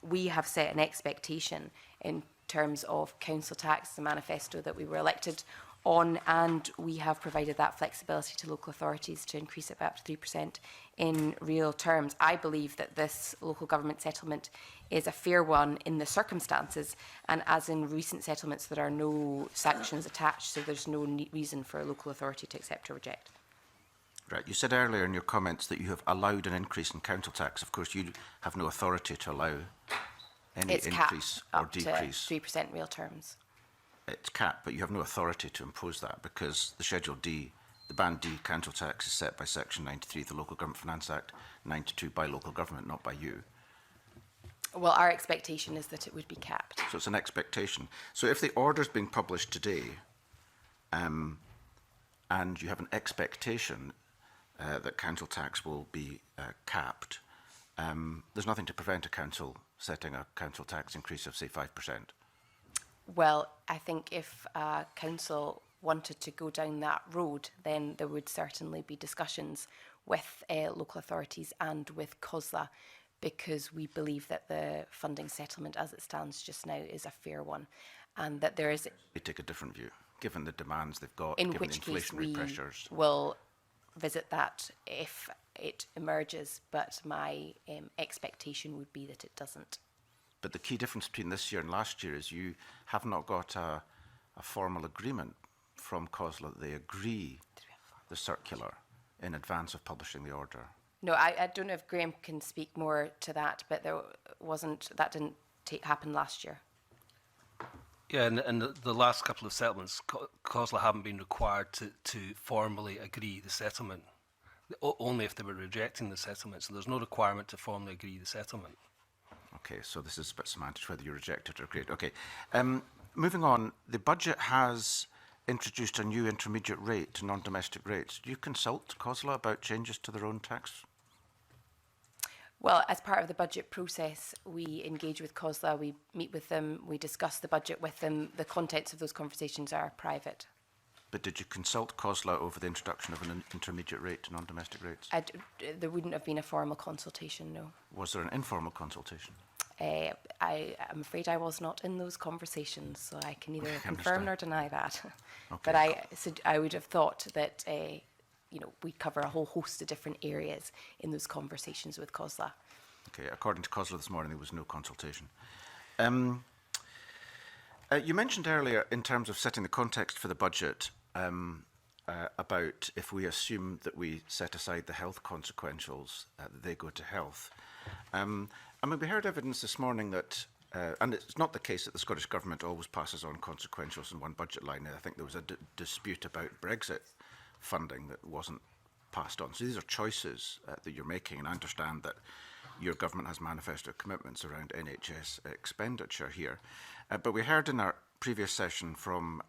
we have set an expectation in terms of council tax, the manifesto that we were elected on, and we have provided that flexibility to local authorities to increase it by up to 3% in real terms. I believe that this local government settlement is a fair one in the circumstances, and as in recent settlements, there are no sanctions attached, so there's no reason for a local authority to accept or reject. Right. You said earlier in your comments that you have allowed an increase in council tax. Of course, you have no authority to allow any increase or decrease. It's capped up to 3% real terms. It's capped, but you have no authority to impose that because the Schedule D, the Band D council tax is set by Section 93 of the Local Government Finance Act 92 by local government, not by you. Well, our expectation is that it would be capped. So it's an expectation. So if the order's being published today, and you have an expectation that council tax will be capped, there's nothing to prevent a council setting a council tax increase of, say, 5%. Well, I think if council wanted to go down that road, then there would certainly be discussions with local authorities and with COSLA, because we believe that the funding settlement as it stands just now is a fair one, and that there is... They take a different view, given the demands they've got, given the inflationary pressures. Will visit that if it emerges, but my expectation would be that it doesn't. But the key difference between this year and last year is you have not got a formal agreement from COSLA that they agree the circular in advance of publishing the order. No, I don't know if Graham can speak more to that, but that didn't happen last year. Yeah, and the last couple of settlements, COSLA haven't been required to formally agree the settlement, only if they were rejecting the settlement. So there's no requirement to formally agree the settlement. Okay, so this is a bit semantic, whether you reject it or agree. Okay, moving on, the budget has introduced a new intermediate rate to non-domestic rates. Do you consult COSLA about changes to their own tax? Well, as part of the budget process, we engage with COSLA, we meet with them, we discuss the budget with them. The contents of those conversations are private. But did you consult COSLA over the introduction of an intermediate rate to non-domestic rates? There wouldn't have been a formal consultation, no. Was there an informal consultation? I'm afraid I was not in those conversations, so I can neither confirm nor deny that. Okay. But I would have thought that we'd cover a whole host of different areas in those conversations with COSLA. Okay, according to COSLA this morning, there was no consultation. You mentioned earlier, in terms of setting the context for the budget, about if we assume that we set aside the health consequentials, that they go to health. I mean, we heard evidence this morning that, and it's not the case that the Scottish Government always passes on consequentials in one budget line. I think there was a dispute about Brexit funding that wasn't passed on. So these are choices that you're making, and I understand that your government has manifesto commitments around NHS expenditure here. But we heard in our previous session from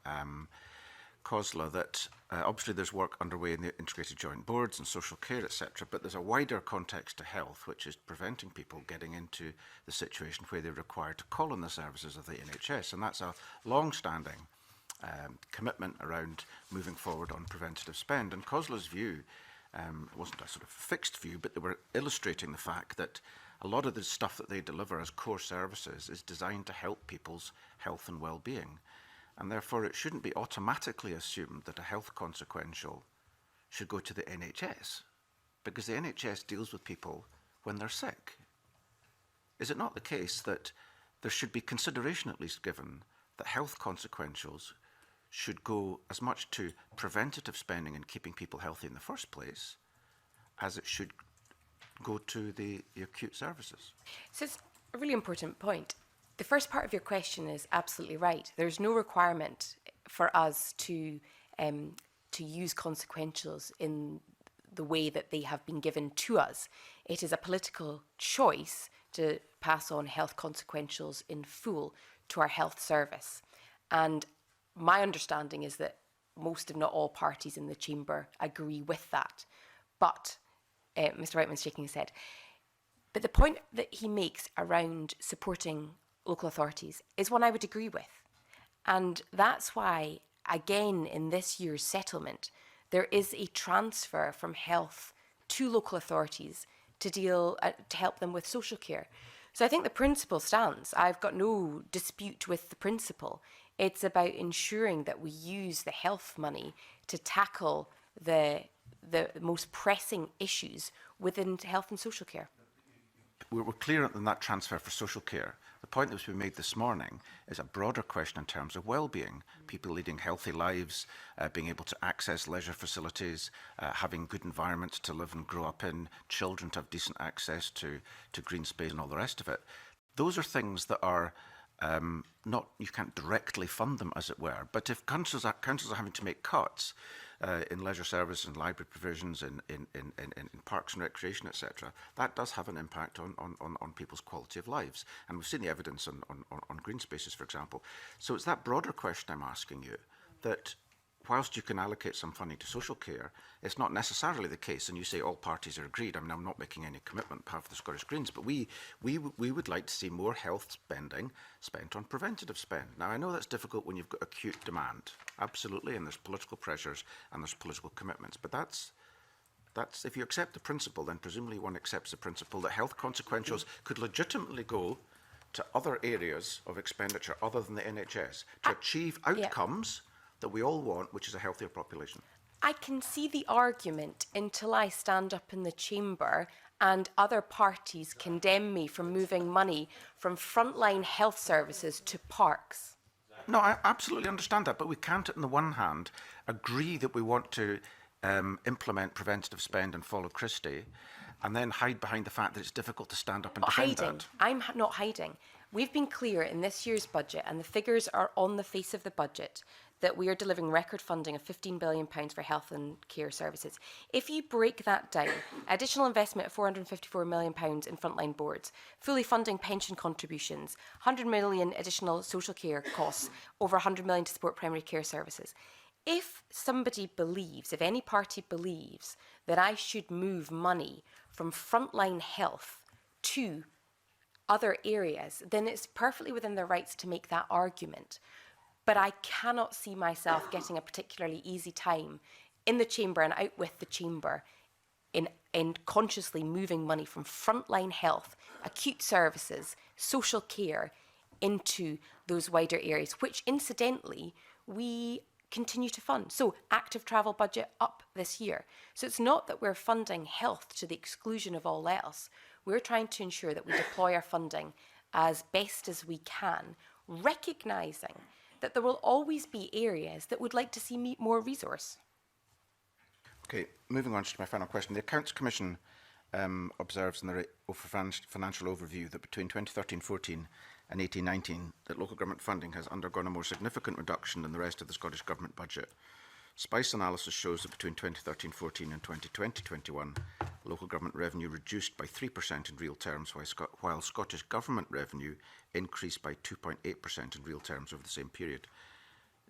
COSLA that obviously there's work underway in the integrated joint boards and social care, etc., but there's a wider context to health, which is preventing people getting into the situation where they're required to call on the services of the NHS, and that's a long-standing commitment around moving forward on preventative spend. And COSLA's view wasn't a sort of fixed view, but they were illustrating the fact that a lot of the stuff that they deliver as core services is designed to help people's health and well-being. And therefore, it shouldn't be automatically assumed that a health consequential should go to the NHS, because the NHS deals with people when they're sick. Is it not the case that there should be consideration at least given that health consequentials should go as much to preventative spending and keeping people healthy in the first place as it should go to the acute services? So it's a really important point. The first part of your question is absolutely right. There's no requirement for us to use consequentials in the way that they have been given to us. It is a political choice to pass on health consequentials in full to our health service. And my understanding is that most, if not all, parties in the chamber agree with that. But Mr. Whiteman's shaking his head. But the point that he makes around supporting local authorities is one I would agree with. And that's why, again, in this year's settlement, there is a transfer from health to local authorities to help them with social care. So I think the principle stands. I've got no dispute with the principle. It's about ensuring that we use the health money to tackle the most pressing issues within health and social care. We're clear on that transfer for social care. The point that was being made this morning is a broader question in terms of well-being, people leading healthy lives, being able to access leisure facilities, having good environments to live and grow up in, children to have decent access to green space and all the rest of it. Those are things that are not, you can't directly fund them, as it were, but if councils are having to make cuts in leisure service and library provisions, in parks and recreation, etc., that does have an impact on people's quality of lives. And we've seen the evidence on green spaces, for example. So it's that broader question I'm asking you, that whilst you can allocate some funding to social care, it's not necessarily the case, and you say all parties are agreed. I mean, I'm not making any commitment on behalf of the Scottish Greens, but we would like to see more health spending spent on preventative spend. Now, I know that's difficult when you've got acute demand, absolutely, and there's political pressures and there's political commitments, but that's if you accept the principle, then presumably one accepts the principle that health consequentials could legitimately go to other areas of expenditure other than the NHS to achieve outcomes that we all want, which is a healthier population. I can see the argument until I stand up in the chamber and other parties condemn me for moving money from frontline health services to parks. No, I absolutely understand that, but we can't, on the one hand, agree that we want to implement preventative spend and follow Christie, and then hide behind the fact that it's difficult to stand up and defend that. I'm not hiding. We've been clear in this year's budget, and the figures are on the face of the budget, that we are delivering record funding of £15 billion for health and care services. If you break that down, additional investment of £454 million in frontline boards, fully funding pension contributions, £100 million additional social care costs, over £100 million to support primary care services. If somebody believes, if any party believes, that I should move money from frontline health to other areas, then it's perfectly within their rights to make that argument. But I cannot see myself getting a particularly easy time in the chamber and out with the chamber in consciously moving money from frontline health, acute services, social care into those wider areas, which incidentally we continue to fund. So active travel budget up this year. So it's not that we're funding health to the exclusion of all else. We're trying to ensure that we deploy our funding as best as we can, recognising that there will always be areas that would like to see more resource. Okay, moving on to my final question. The Accounts Commission observes in the financial overview that between 2013-14 and 18-19, that local government funding has undergone a more significant reduction than the rest of the Scottish Government budget. SPICE analysis shows that between 2013-14 and 2020-21, local government revenue reduced by 3% in real terms, while Scottish Government revenue increased by 2.8% in real terms over the same period.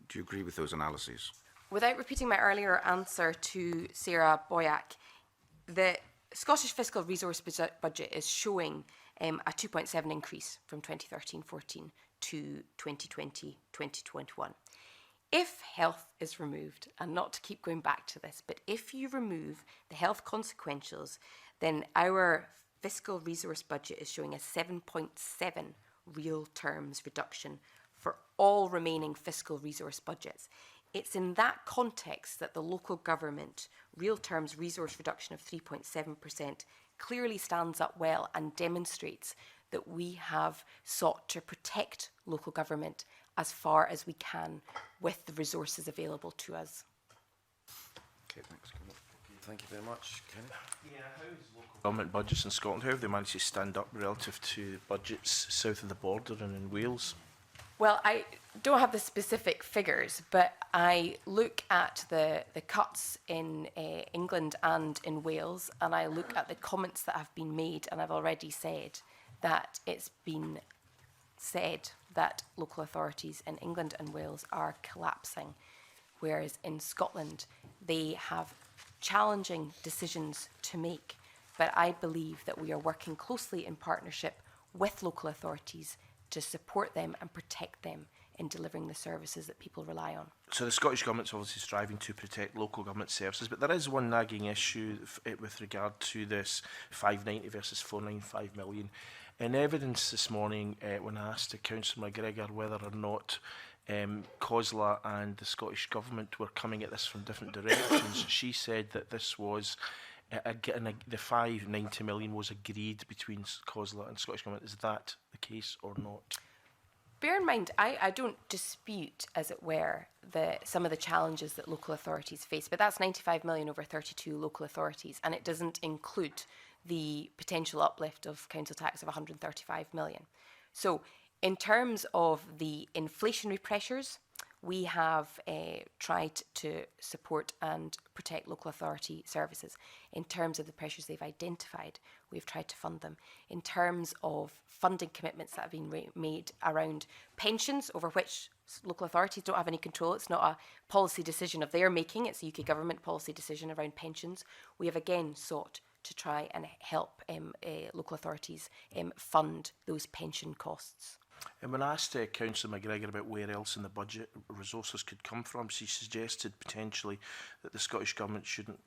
Do you agree with those analyses? Without repeating my earlier answer to Sarah Boyack, the Scottish Fiscal Resource Budget is showing a 2.7 increase from 2013-14 to 2020-2021. If health is removed, and not to keep going back to this, but if you remove the health consequentials, then our fiscal resource budget is showing a 7.7 real terms reduction for all remaining fiscal resource budgets. It's in that context that the local government real terms resource reduction of 3.7% clearly stands up well and demonstrates that we have sought to protect local government as far as we can with the resources available to us. Okay, thanks. Thank you very much, Kenny. Yeah, how is local government budgets in Scotland? How have they managed to stand up relative to budgets south of the border and in Wales? Well, I don't have the specific figures, but I look at the cuts in England and in Wales, and I look at the comments that have been made, and I've already said that it's been said that local authorities in England and Wales are collapsing, whereas in Scotland they have challenging decisions to make. But I believe that we are working closely in partnership with local authorities to support them and protect them in delivering the services that people rely on. So the Scottish Government's obviously striving to protect local government services, but there is one nagging issue with regard to this 590 versus 495 million. In evidence this morning, when I asked Councillor McGregor whether or not COSLA and the Scottish Government were coming at this from different directions, she said that this was the 590 million was agreed between COSLA and Scottish Government. Is that the case or not? Bear in mind, I don't dispute, as it were, some of the challenges that local authorities face, but that's 95 million over 32 local authorities, and it doesn't include the potential uplift of council tax of 135 million. So in terms of the inflationary pressures, we have tried to support and protect local authority services. In terms of the pressures they've identified, we've tried to fund them. In terms of funding commitments that have been made around pensions, over which local authorities don't have any control, it's not a policy decision of their making, it's a UK government policy decision around pensions, we have again sought to try and help local authorities fund those pension costs. And when I asked Councillor McGregor about where else in the budget resources could come from, she suggested potentially that the Scottish Government shouldn't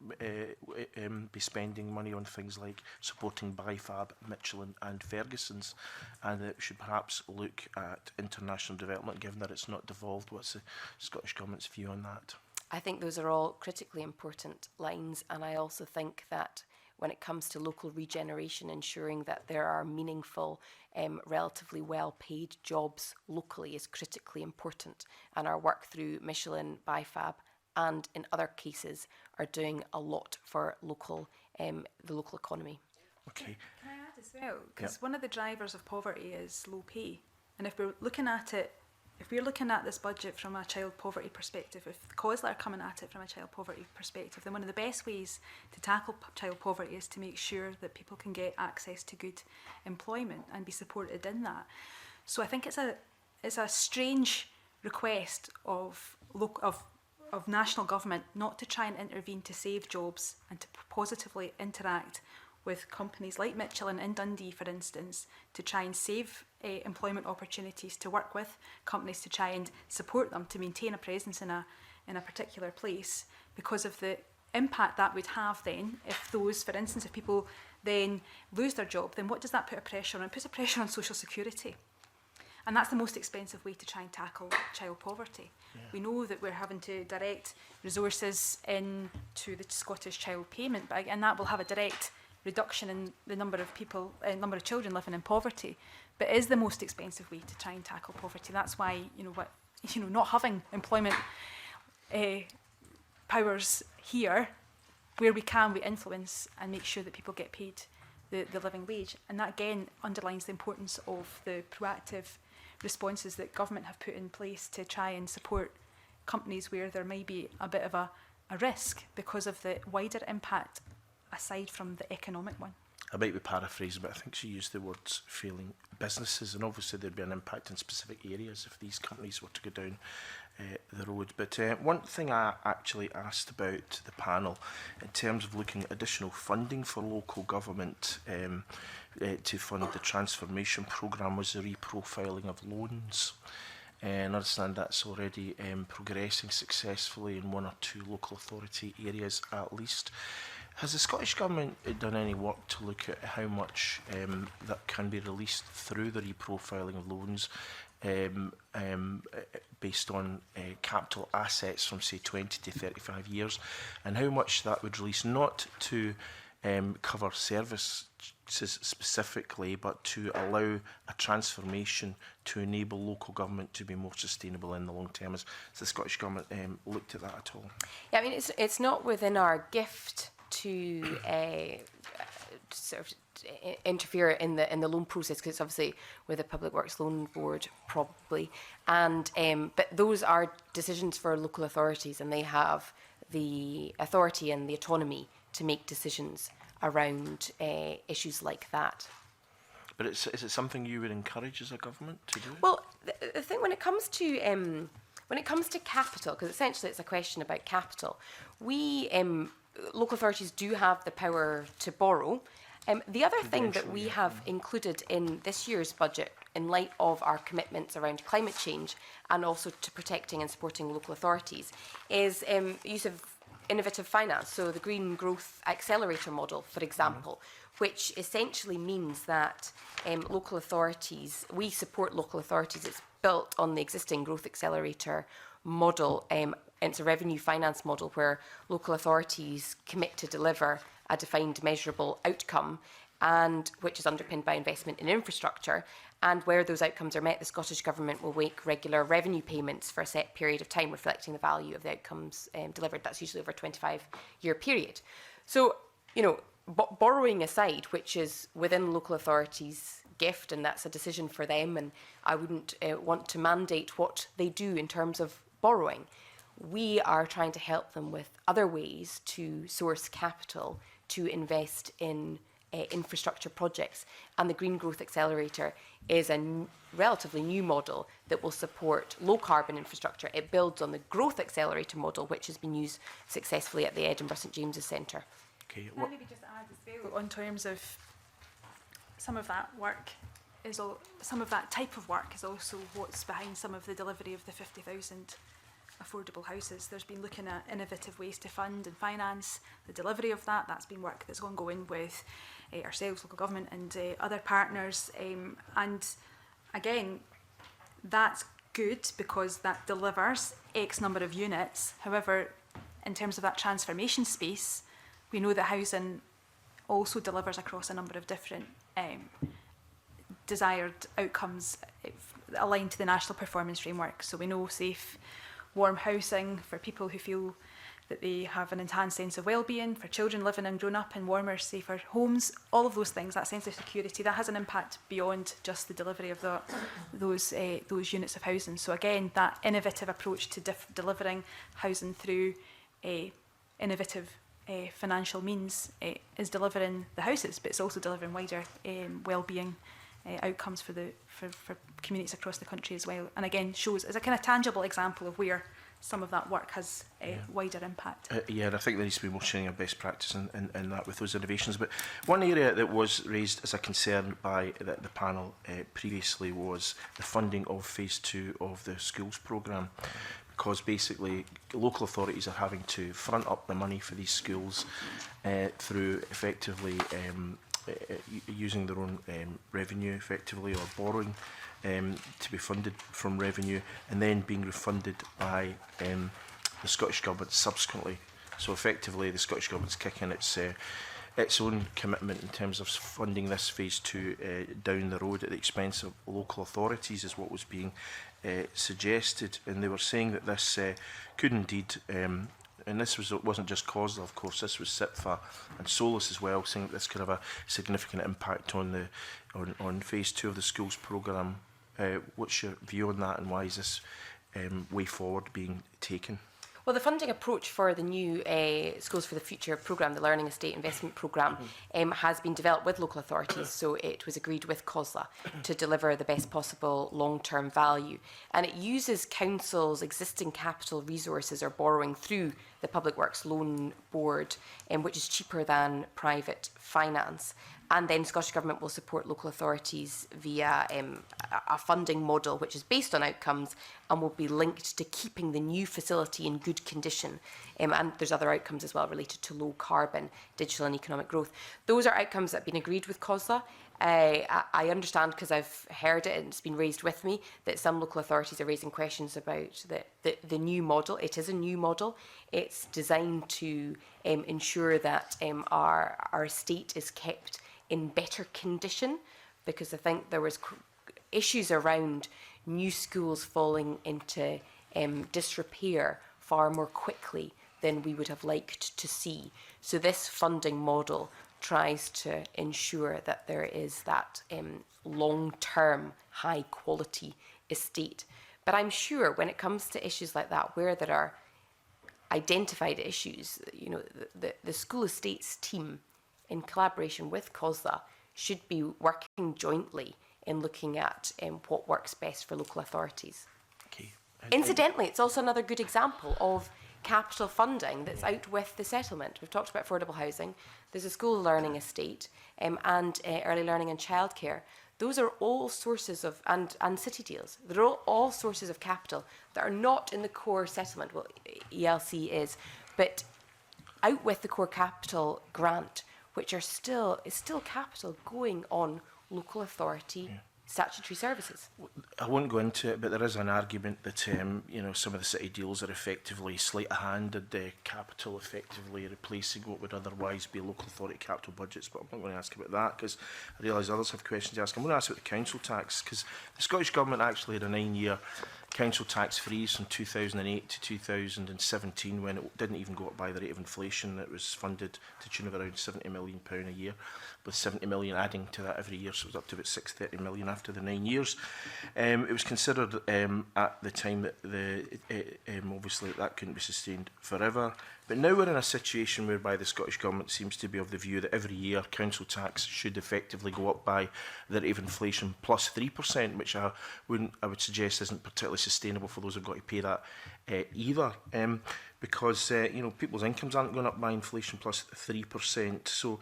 be spending money on things like supporting BIFAB, Michelin and Ferguson's, and that it should perhaps look at international development, given that it's not devolved. What's the Scottish Government's view on that? I think those are all critically important lines, and I also think that when it comes to local regeneration, ensuring that there are meaningful, relatively well-paid jobs locally is critically important. And our work through Michelin, BIFAB, and in other cases are doing a lot for local, the local economy. Okay. Can I add as well? Because one of the drivers of poverty is low pay. And if we're looking at it, if we're looking at this budget from a child poverty perspective, if COSLA are coming at it from a child poverty perspective, then one of the best ways to tackle child poverty is to make sure that people can get access to good employment and be supported in that. So I think it's a strange request of national government not to try and intervene to save jobs and to positively interact with companies like Michelin in Dundee, for instance, to try and save employment opportunities, to work with companies to try and support them to maintain a presence in a particular place, because of the impact that would have then if those, for instance, if people then lose their job, then what does that put a pressure on? It puts a pressure on social security. And that's the most expensive way to try and tackle child poverty. Yeah. We know that we're having to direct resources into the Scottish Child Payment, and that will have a direct reduction in the number of people, number of children living in poverty, but it is the most expensive way to try and tackle poverty. That's why not having employment powers here, where we can, we influence and make sure that people get paid the living wage, and that again underlines the importance of the proactive responses that government have put in place to try and support companies where there may be a bit of a risk because of the wider impact aside from the economic one. I might be paraphrasing, but I think she used the words failing businesses, and obviously there'd be an impact in specific areas if these companies were to go down the road. But one thing I actually asked about the panel in terms of looking at additional funding for local government to fund the transformation programme was the reprofiling of loans. And I understand that's already progressing successfully in one or two local authority areas at least. Has the Scottish Government done any work to look at how much that can be released through the reprofiling of loans based on capital assets from say 20 to 35 years, and how much that would release, not to cover services specifically, but to allow a transformation to enable local government to be more sustainable in the long term? Has the Scottish Government looked at that at all? Yeah, I mean, it's not within our gift to sort of interfere in the loan process, because it's obviously with the Public Works Loan Board probably, and but those are decisions for local authorities, and they have the authority and the autonomy to make decisions around issues like that. But is it something you would encourage as a government to do? Well, the thing when it comes to capital, because essentially it's a question about capital, we local authorities do have the power to borrow. The other thing that we have included in this year's budget, in light of our commitments around climate change and also to protecting and supporting local authorities, is use of innovative finance. So the Green Growth Accelerator model, for example, which essentially means that local authorities, we support local authorities. It's built on the existing Growth Accelerator model. It's a revenue finance model where local authorities commit to deliver a defined measurable outcome, and which is underpinned by investment in infrastructure. And where those outcomes are met, the Scottish Government will make regular revenue payments for a set period of time, reflecting the value of the outcomes delivered. That's usually over a 25-year period. So, you know, borrowing aside, which is within local authorities' gift, and that's a decision for them, and I wouldn't want to mandate what they do in terms of borrowing. We are trying to help them with other ways to source capital to invest in infrastructure projects. And the Green Growth Accelerator is a relatively new model that will support low carbon infrastructure. It builds on the Growth Accelerator model, which has been used successfully at the Edinburgh St James's Centre. Okay. Can I maybe just add as well, on terms of some of that work, some of that type of work is also what's behind some of the delivery of the 50,000 affordable houses. There's been looking at innovative ways to fund and finance the delivery of that. That's been work that's ongoing with ourselves, local government, and other partners. And again, that's good because that delivers X number of units. However, in terms of that transformation space, we know that housing also delivers across a number of different desired outcomes aligned to the National Performance Framework. So we know safe, warm housing for people who feel that they have an enhanced sense of well-being, for children living and growing up in warmer, safer homes, all of those things, that sense of security, that has an impact beyond just the delivery of those units of housing. So again, that innovative approach to delivering housing through innovative financial means is delivering the houses, but it's also delivering wider well-being outcomes for communities across the country as well. And again, shows as a kind of tangible example of where some of that work has a wider impact. Yeah, and I think there needs to be more sharing of best practice in that with those innovations. But one area that was raised as a concern by the panel previously was the funding of phase 2 of the schools programme, because basically local authorities are having to front up the money for these schools through effectively using their own revenue effectively, or borrowing to be funded from revenue, and then being refunded by the Scottish Government subsequently. So effectively the Scottish Government's kicking its own commitment in terms of funding this phase 2 down the road at the expense of local authorities, is what was being suggested. And they were saying that this could indeed and this wasn't just COSLA, of course, this was SIPFA and SOLAS as well, saying that this could have a significant impact on phase 2 of the schools programme. What's your view on that, and why is this way forward being taken? Well, the funding approach for the new Schools for the Future programme, the Learning Estate Investment Programme, has been developed with local authorities, so it was agreed with COSLA to deliver the best possible long-term value. And it uses councils' existing capital resources or borrowing through the Public Works Loan Board, which is cheaper than private finance. And then Scottish Government will support local authorities via a funding model which is based on outcomes and will be linked to keeping the new facility in good condition. And there's other outcomes as well related to low carbon, digital and economic growth. Those are outcomes that have been agreed with COSLA. I understand, because I've heard it and it's been raised with me, that some local authorities are raising questions about the new model. It is a new model. It's designed to ensure that our estate is kept in better condition, because I think there was issues around new schools falling into disrepair far more quickly than we would have liked to see. So this funding model tries to ensure that there is that long-term, high-quality estate. But I'm sure when it comes to issues like that, where there are identified issues, you know, the school estates team, in collaboration with COSLA, should be working jointly in looking at what works best for local authorities. Okay. Incidentally, it's also another good example of capital funding that's out with the settlement. We've talked about affordable housing. There's a school learning estate and early learning and childcare. Those are all sources of, and city deals, they're all sources of capital that are not in the core settlement. Well, ELC is, but out with the core capital grant, which is still capital going on local authority statutory services. I won't go into it, but there is an argument that you know, some of the city deals are effectively sleight-of-handed capital, effectively replacing what would otherwise be local authority capital budgets. But I'm not going to ask about that, because I realise others have questions to ask. I'm going to ask about the council tax, because the Scottish Government actually had a 9-year council tax freeze from 2008 to 2017, when it didn't even go up by the rate of inflation. It was funded to the tune of around £70 million a year, with 70 million adding to that every year, so it was up to about 630 million after the 9 years. It was considered at the time that obviously that couldn't be sustained forever. But now we're in a situation whereby the Scottish Government seems to be of the view that every year council tax should effectively go up by the rate of inflation plus 3%, which I would suggest isn't particularly sustainable for those who've got to pay that either. Because you know, people's incomes aren't going up by inflation plus 3%. So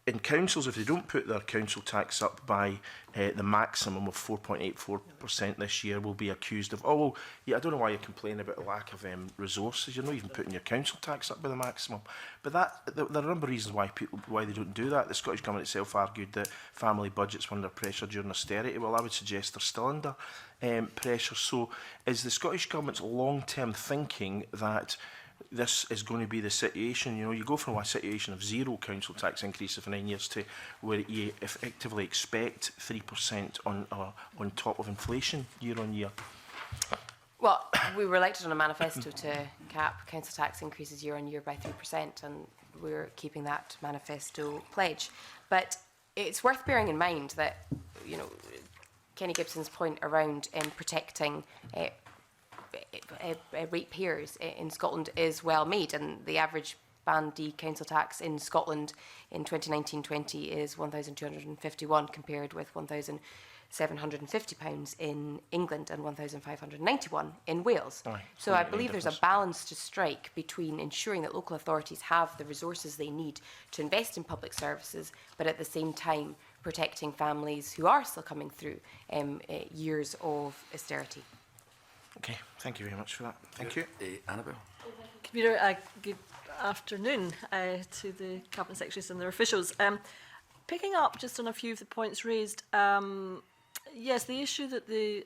in councils, if they don't put their council tax up by the maximum of 4.84% this year, will be accused of, oh, well, yeah, I don't know why you complain about the lack of resources. You're not even putting your council tax up by the maximum. But there are a number of reasons why they don't do that. The Scottish Government itself argued that family budgets were under pressure during austerity. Well, I would suggest they're still under pressure. So is the Scottish Government's long-term thinking that this is going to be the situation? You know, you go from a situation of zero council tax increase for 9 years to where you effectively expect 3% on top of inflation year on year. Well, we were elected on a manifesto to cap council tax increases year on year by 3%, and we're keeping that manifesto pledge. But it's worth bearing in mind that, you know, Kenny Gibson's point around protecting ratepayers in Scotland is well made, and the average Band D council tax in Scotland in 2019-20 is £1,251 compared with £1,750 in England and £1,591 in Wales. Aye, so I believe there's a balance to strike between ensuring that local authorities have the resources they need to invest in public services, but at the same time protecting families who are still coming through years of austerity. Okay, thank you very much for that. Thank you. Annabelle. Commissioner, good afternoon to the Cabinet Secretaries and their officials. Picking up just on a few of the points raised, yes, the issue that the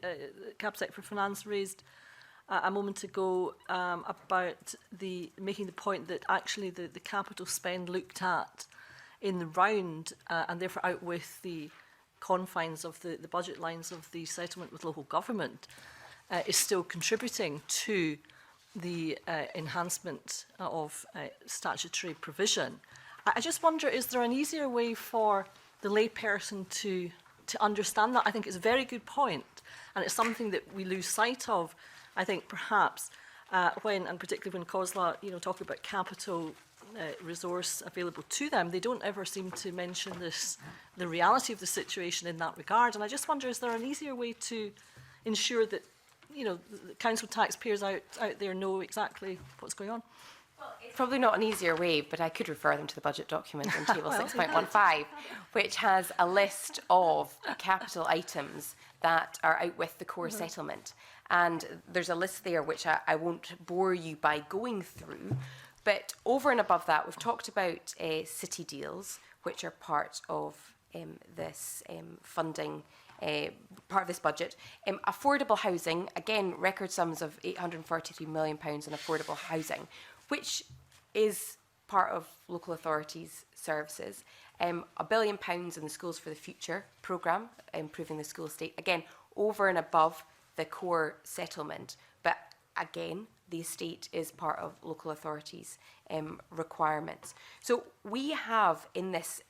Cabinet Secretary for Finance raised a moment ago about making the point that actually the capital spend looked at in the round and therefore out with the confines of the budget lines of the settlement with local government is still contributing to the enhancement of statutory provision. I just wonder, is there an easier way for the layperson to understand that? I think it's a very good point, and it's something that we lose sight of, I think, perhaps, when, and particularly when COSLA, you know, talk about capital resource available to them, they don't ever seem to mention the reality of the situation in that regard. And I just wonder, is there an easier way to ensure that, you know, the council taxpayers out there know exactly what's going on? Well, it's probably not an easier way, but I could refer them to the budget document in table 6.15, which has a list of capital items that are out with the core settlement. And there's a list there which I won't bore you by going through. But over and above that, we've talked about city deals, which are part of this funding, part of this budget. Affordable housing, again, record sums of £843 million in affordable housing, which is part of local authorities' services. £1 billion in the Schools for the Future programme, improving the school estate, again, over and above the core settlement. But again, the estate is part of local authorities' requirements. So we have in this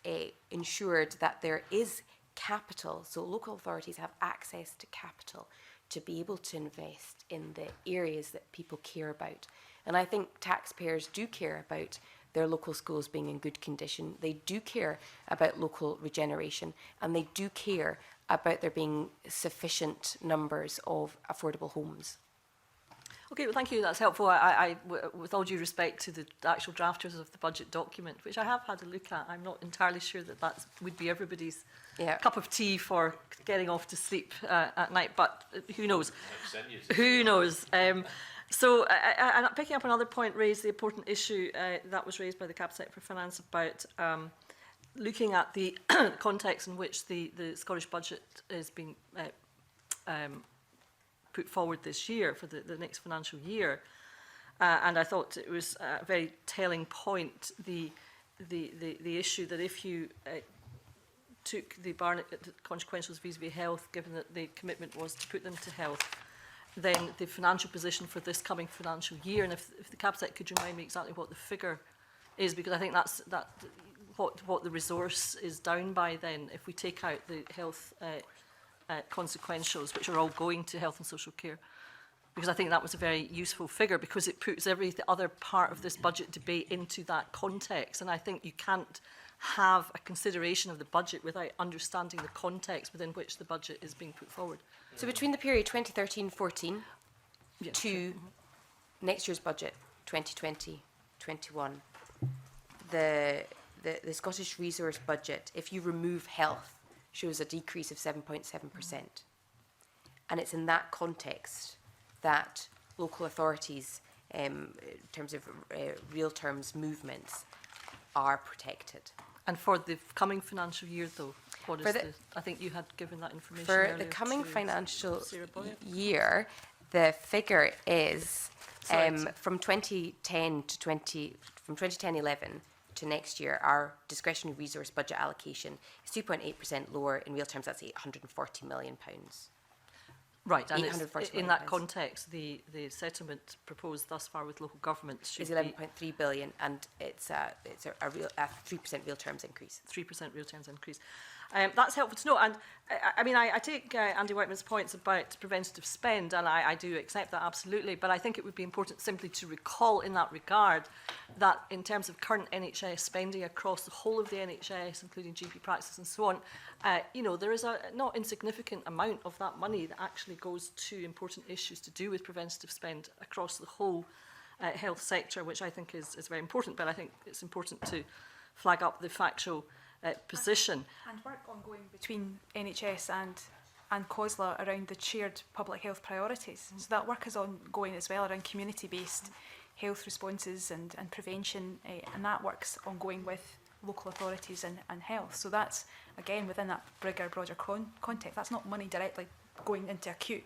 ensured that there is capital, so local authorities have access to capital to be able to invest in the areas that people care about. And I think taxpayers do care about their local schools being in good condition. They do care about local regeneration, and they do care about there being sufficient numbers of affordable homes. Okay, well, thank you. That's helpful. With all due respect to the actual drafters of the budget document, which I have had a look at, I'm not entirely sure that that would be everybody's cup of tea for getting off to sleep at night. But who knows? Who knows? So, and picking up another point raised, the important issue that was raised by the Cabinet Secretary for Finance about looking at the context in which the Scottish budget is being put forward this year for the next financial year, and I thought it was a very telling point, the issue that if you took the Barnett consequentials vis-a-vis health, given that the commitment was to put them to health, then the financial position for this coming financial year, and if the Cabinet could remind me exactly what the figure is, because I think that's what the resource is down by then, if we take out the health consequentials, which are all going to health and social care, because I think that was a very useful figure, because it puts every other part of this budget debate into that context. And I think you can't have a consideration of the budget without understanding the context within which the budget is being put forward. So between the period 2013-14 to next year's budget, 2020-21, the Scottish resource budget, if you remove health, shows a decrease of 7.7%. And it's in that context that local authorities, in terms of real terms movements, are protected. And for the coming financial year, though, what is I think you had given that information for earlier the coming to financial year, the figure is from 2010-11 to next year, our discretionary resource budget allocation is 2.8% lower. In real terms, that's £840 million. Right, and it's, in that context, the settlement proposed thus far with local governments is 11.3 billion, and it's a 3% real terms increase. 3% real terms increase. That's helpful to know. And I mean, I take Andy Whiteman's points about preventative spend, and I do accept that absolutely. But I think it would be important simply to recall in that regard that in terms of current NHS spending across the whole of the NHS, including GP practice and so on, you know, there is a not insignificant amount of that money that actually goes to important issues to do with preventative spend across the whole health sector, which I think is very important. But I think it's important to flag up the factual position. And work ongoing between NHS and COSLA around the shared public health priorities. So that work is ongoing as well around community-based health responses and prevention, and that work's ongoing with local authorities and health. So that's, again, within that broader context. That's not money directly going into acute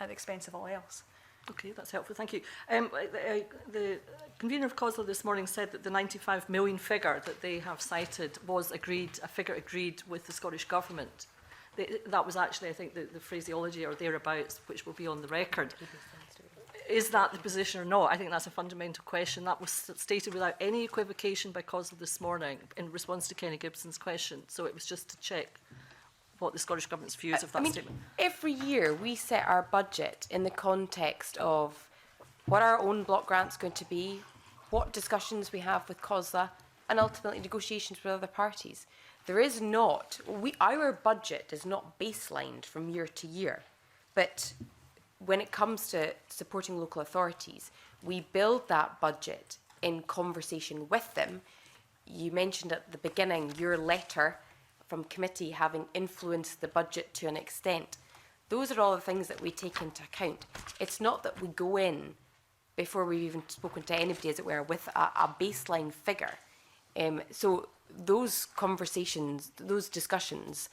at the expense of all else. Okay, that's helpful. Thank you. The convener of COSLA this morning said that the 95 million figure that they have cited was agreed, a figure agreed with the Scottish Government. That was actually, I think, the phraseology or thereabouts, which will be on the record. Is that the position or not? I think that's a fundamental question. That was stated without any equivocation by COSLA this morning in response to Kenny Gibson's question. So it was just to check what the Scottish Government's views of that statement. Every year we set our budget in the context of what our own block grant's going to be, what discussions we have with COSLA, and ultimately negotiations with other parties. There is not, our budget is not baselined from year to year, but when it comes to supporting local authorities, we build that budget in conversation with them. You mentioned at the beginning your letter from committee having influenced the budget to an extent. Those are all the things that we take into account. It's not that we go in before we've even spoken to anybody, as it were, with a baseline figure. So those conversations, those discussions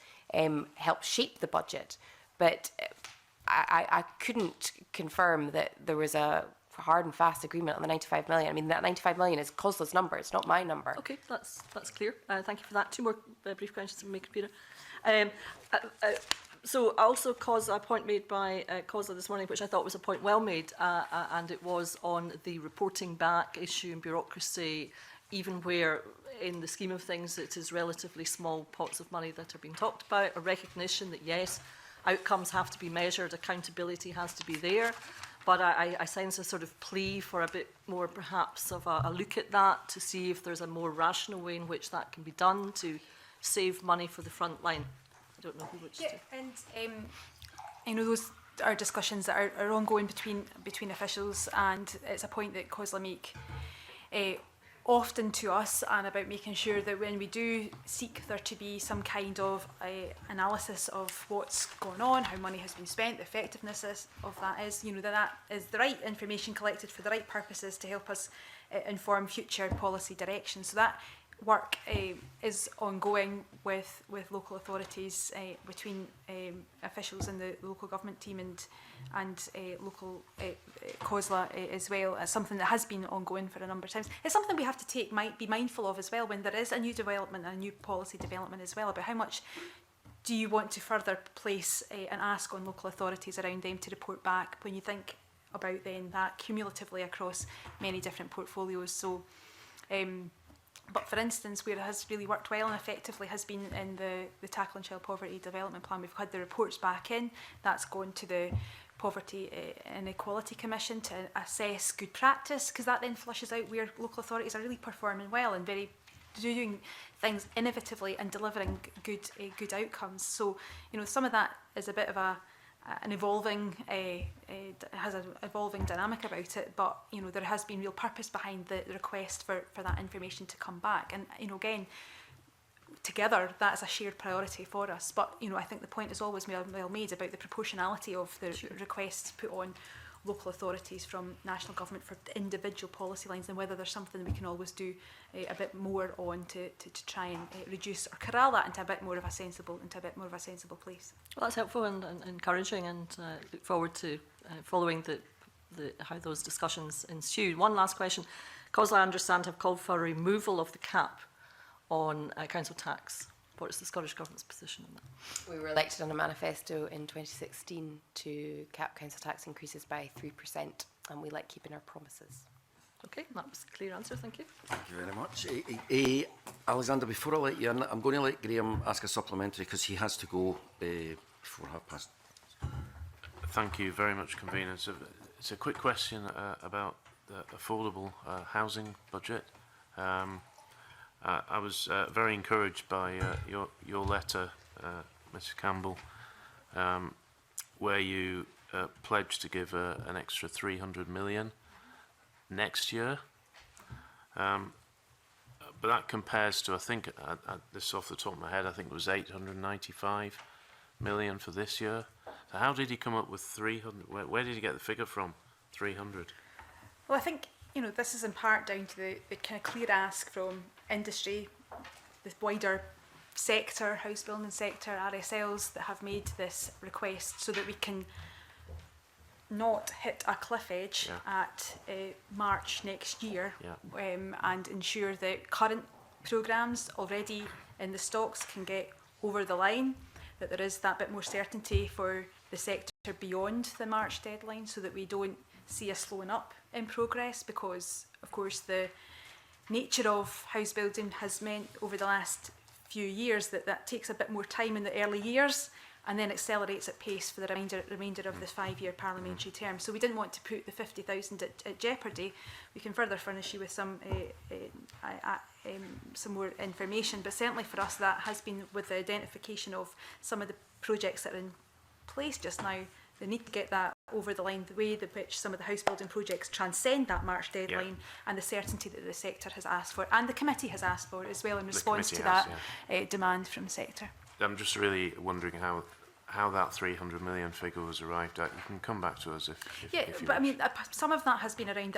help shape the budget. But I couldn't confirm that there was a hard and fast agreement on the 95 million. I mean, that 95 million is COSLA's number, it's not my number. Okay, that's clear. Thank you for that. Two more brief questions from me, Peter. So also a point made by COSLA this morning, which I thought was a point well made, and it was on the reporting back issue and bureaucracy, even where in the scheme of things it is relatively small pots of money that are being talked about, a recognition that yes, outcomes have to be measured, accountability has to be there, but I sense a sort of plea for a bit more perhaps of a look at that to see if there's a more rational way in which that can be done to save money for the front line. I don't know who which to. And I know those are discussions that are ongoing between officials, and it's a point that COSLA make often to us, and about making sure that when we do seek there to be some kind of analysis of what's going on, how money has been spent, the effectiveness of that is, that is the right information collected for the right purposes to help us inform future policy direction. So that work is ongoing with local authorities, between officials in the local government team and local COSLA as well. It's something that has been ongoing for a number of times. It's something we have to be mindful of as well when there is a new development, a new policy development as well, about how much do you want to further place an ask on local authorities around them to report back when you think about then that cumulatively across many different portfolios. So but for instance, where it has really worked well and effectively has been in the Tackling Child Poverty Development Plan. We've had the reports back in, that's gone to the Poverty and Equality Commission to assess good practice, because that then flushes out where local authorities are really performing well and doing things innovatively and delivering good outcomes. So, some of that is a bit of an evolving, has an evolving dynamic about it, but there has been real purpose behind the request for that information to come back, and again, together that's a shared priority for us. But I think the point is always well made about the proportionality of the requests put on local authorities from national government for individual policy lines, and whether there's something we can always do a bit more on to try and reduce or corral that into a bit more of a sensible place. Well, that's helpful and encouraging, and look forward to following how those discussions ensue. One last question. COSLA, I understand, have called for a removal of the cap on council tax. What is the Scottish Government's position on that? We were elected on a manifesto in 2016 to cap council tax increases by 3%, and we like keeping our promises. Okay, that was a clear answer, thank you. Thank you very much. Alexander, before I let you in, I'm going to let Graham ask a supplementary because he has to go before 5:30. Thank you very much, Convener. It's a quick question about the affordable housing budget. I was very encouraged by your letter, Mr. Campbell, where you pledged to give an extra 300 million next year. But that compares to, I think, this off the top of my head, I think it was 895 million for this year. So how did he come up with 300? Where did he get the figure from, 300? Well, I think this is in part down to the kind of clear ask from industry, the wider sector, house building sector, RSLs that have made this request, so that we can not hit a cliff edge at March next year, and ensure that current programmes already in the stocks can get over the line, that there is that bit more certainty for the sector beyond the March deadline, so that we don't see a slowing up in progress, because of course the nature of house building has meant over the last few years that takes a bit more time in the early years and then accelerates at pace for the remainder of this 5-year parliamentary term. So we didn't want to put the 50,000 at jeopardy. We can further furnish you with some more information, but certainly for us that has been with the identification of some of the projects that are in place just now. They need to get that over the line, the way in which some of the house building projects transcend that March deadline, and the certainty that the sector has asked for, and the committee has asked for as well in response to that demand from the sector. I'm just really wondering how that 300 million figure was arrived at. You can come back to us if you but wish. I mean, some of that has been around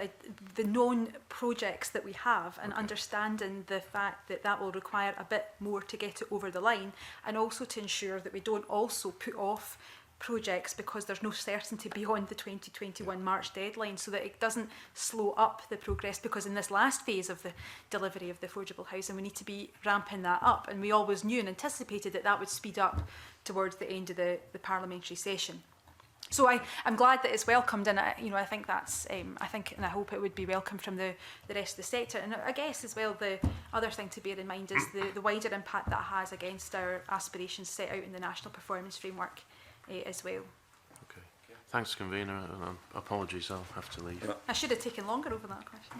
the known projects that we have, and understanding the fact that that will require a bit more to get it over the line, and also to ensure that we don't also put off projects because there's no certainty beyond the 2021 March deadline, so that it doesn't slow up the progress, because in this last phase of the delivery of the affordable housing we need to be ramping that up, and we always knew and anticipated that that would speed up towards the end of the parliamentary session. So I'm glad that it's welcomed, and I think that's I think and I hope it would be welcomed from the rest of the sector. And I guess as well, the other thing to bear in mind is the wider impact that has against our aspirations set out in the National Performance Framework as well. Okay. Thanks, convener, and apologies, I'll have to leave. I should have taken longer over that question.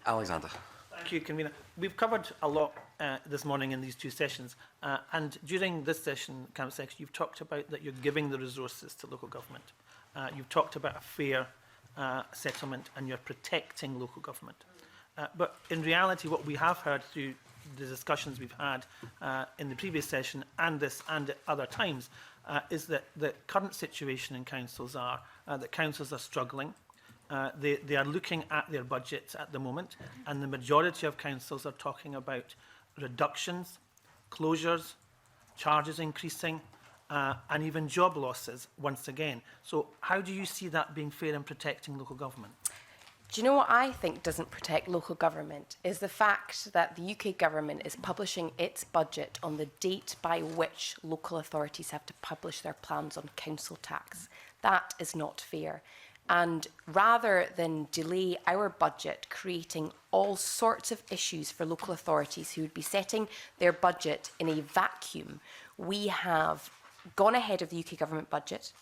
Alexander. Thank you, convener. We've covered a lot this morning in these two sessions, and during this session, Cabinet Secretary, you've talked about that you're giving the resources to local government. You've talked about a fair settlement, and you're protecting local government. But in reality, what we have heard through the discussions we've had in the previous session and this and at other times is that the current situation in councils are that councils are struggling. They are looking at their budgets at the moment, and the majority of councils are talking about reductions, closures, charges increasing, and even job losses once again. So how do you see that being fair in protecting local government? Do you know what I think doesn't protect local government is the fact that the UK government is publishing its budget on the date by which local authorities have to publish their plans on council tax. That is not fair. And rather than delay our budget, creating all sorts of issues for local authorities who would be setting their budget in a vacuum, we have gone ahead of the UK government budget.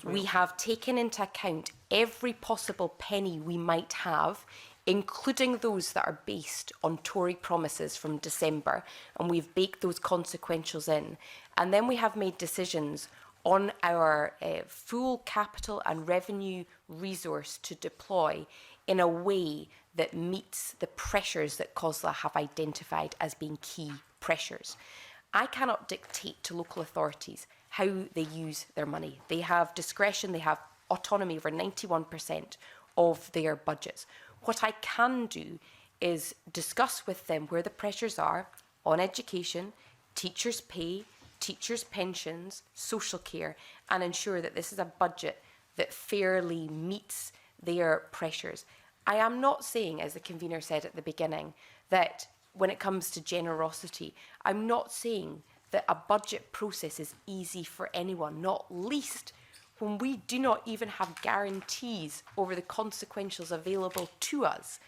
We have taken into account every possible penny we might have, including those that are based on Tory promises from December, and we've baked those consequentials in. And then we have made decisions on our full capital and revenue resource to deploy in a way that meets the pressures that COSLA have identified as being key pressures. I cannot dictate to local authorities how they use their money. They have discretion, they have autonomy over 91% of their budgets. What I can do is discuss with them where the pressures are on education, teachers' pay, teachers' pensions, social care, and ensure that this is a budget that fairly meets their pressures. I am not saying, as the convener said at the beginning, that when it comes to generosity, I'm not saying that a budget process is easy for anyone, not least when we do not even have guarantees over the consequentials available to us.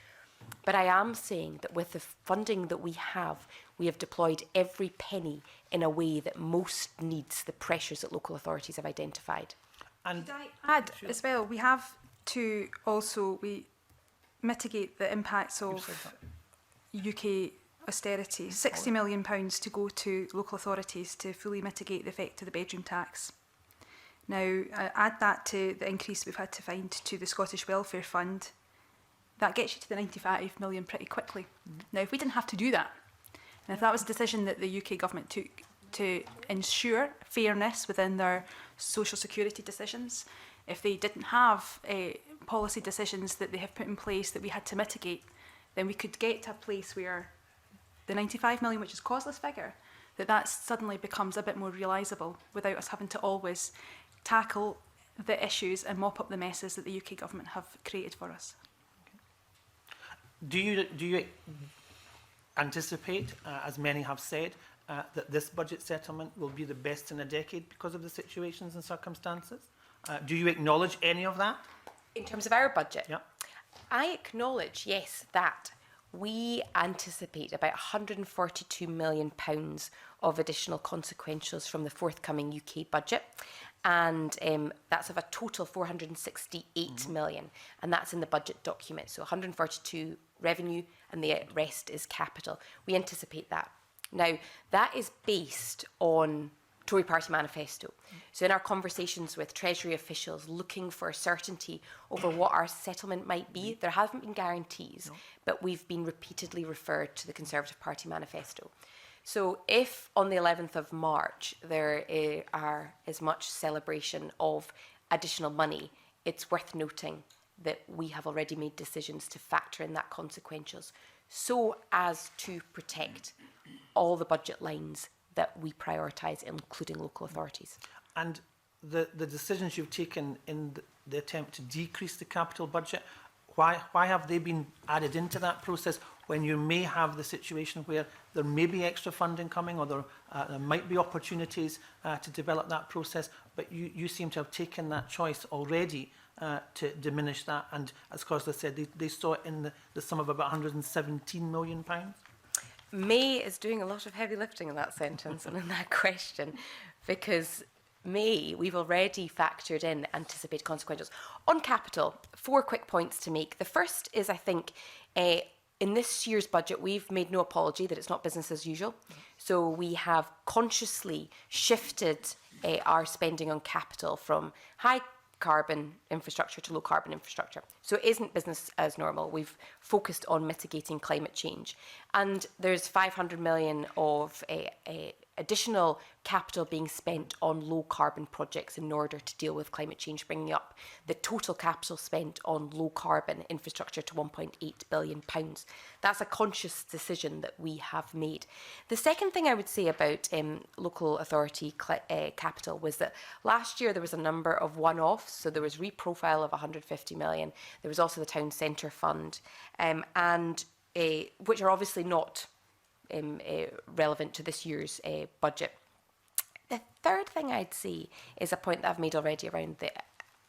But I am saying that with the funding that we have deployed every penny in a way that most needs the pressures that local authorities have identified. And could I add as well, we have to also mitigate the impacts of UK austerity. £60 million to go to local authorities to fully mitigate the effect of the bedroom tax. Now, add that to the increase we've had to find to the Scottish Welfare Fund. That gets you to the 95 million pretty quickly. Now, if we didn't have to do that, and if that was a decision that the UK government took to ensure fairness within their social security decisions, if they didn't have policy decisions that they have put in place that we had to mitigate, then we could get to a place where the 95 million, which is COSLA's figure, that suddenly becomes a bit more realisable without us having to always tackle the issues and mop up the messes that the UK government have created for us. Do you anticipate, as many have said, that this budget settlement will be the best in a decade because of the situations and circumstances? Do you acknowledge any of that? In terms of our budget? Yeah. I acknowledge, yes, that we anticipate about £142 million of additional consequentials from the forthcoming UK budget. And that's of a total 468 million, and that's in the budget document. So 142 revenue and the rest is capital. We anticipate that. Now, that is based on Tory Party manifesto. So in our conversations with Treasury officials looking for certainty over what our settlement might be, there haven't been guarantees, but we've been repeatedly referred to the Conservative Party manifesto. So if on the 11th of March there is much celebration of additional money, it's worth noting that we have already made decisions to factor in that consequentials so as to protect all the budget lines that we prioritise, including local authorities. And the decisions you've taken in the attempt to decrease the capital budget, why have they been added into that process when you may have the situation where there may be extra funding coming, or there might be opportunities to develop that process, but you seem to have taken that choice already to diminish that, and as Cosla said, they saw it in the sum of about £117 million? May is doing a lot of heavy lifting in that sentence and in that question, because May, we've already factored in anticipated consequences. On capital, 4 quick points to make. The first is, I think, in this year's budget, we've made no apology that it's not business as usual. So we have consciously shifted our spending on capital from high carbon infrastructure to low carbon infrastructure. So it isn't business as normal. We've focused on mitigating climate change. And there's 500 million of additional capital being spent on low carbon projects in order to deal with climate change, bringing up the total capital spent on low carbon infrastructure to £1.8 billion. That's a conscious decision that we have made. The second thing I would say about local authority capital was that last year there was a number of one-offs. So there was reprofile of 150 million. There was also the town centre fund, which are obviously not relevant to this year's budget. The third thing I'd say is a point that I've made already around the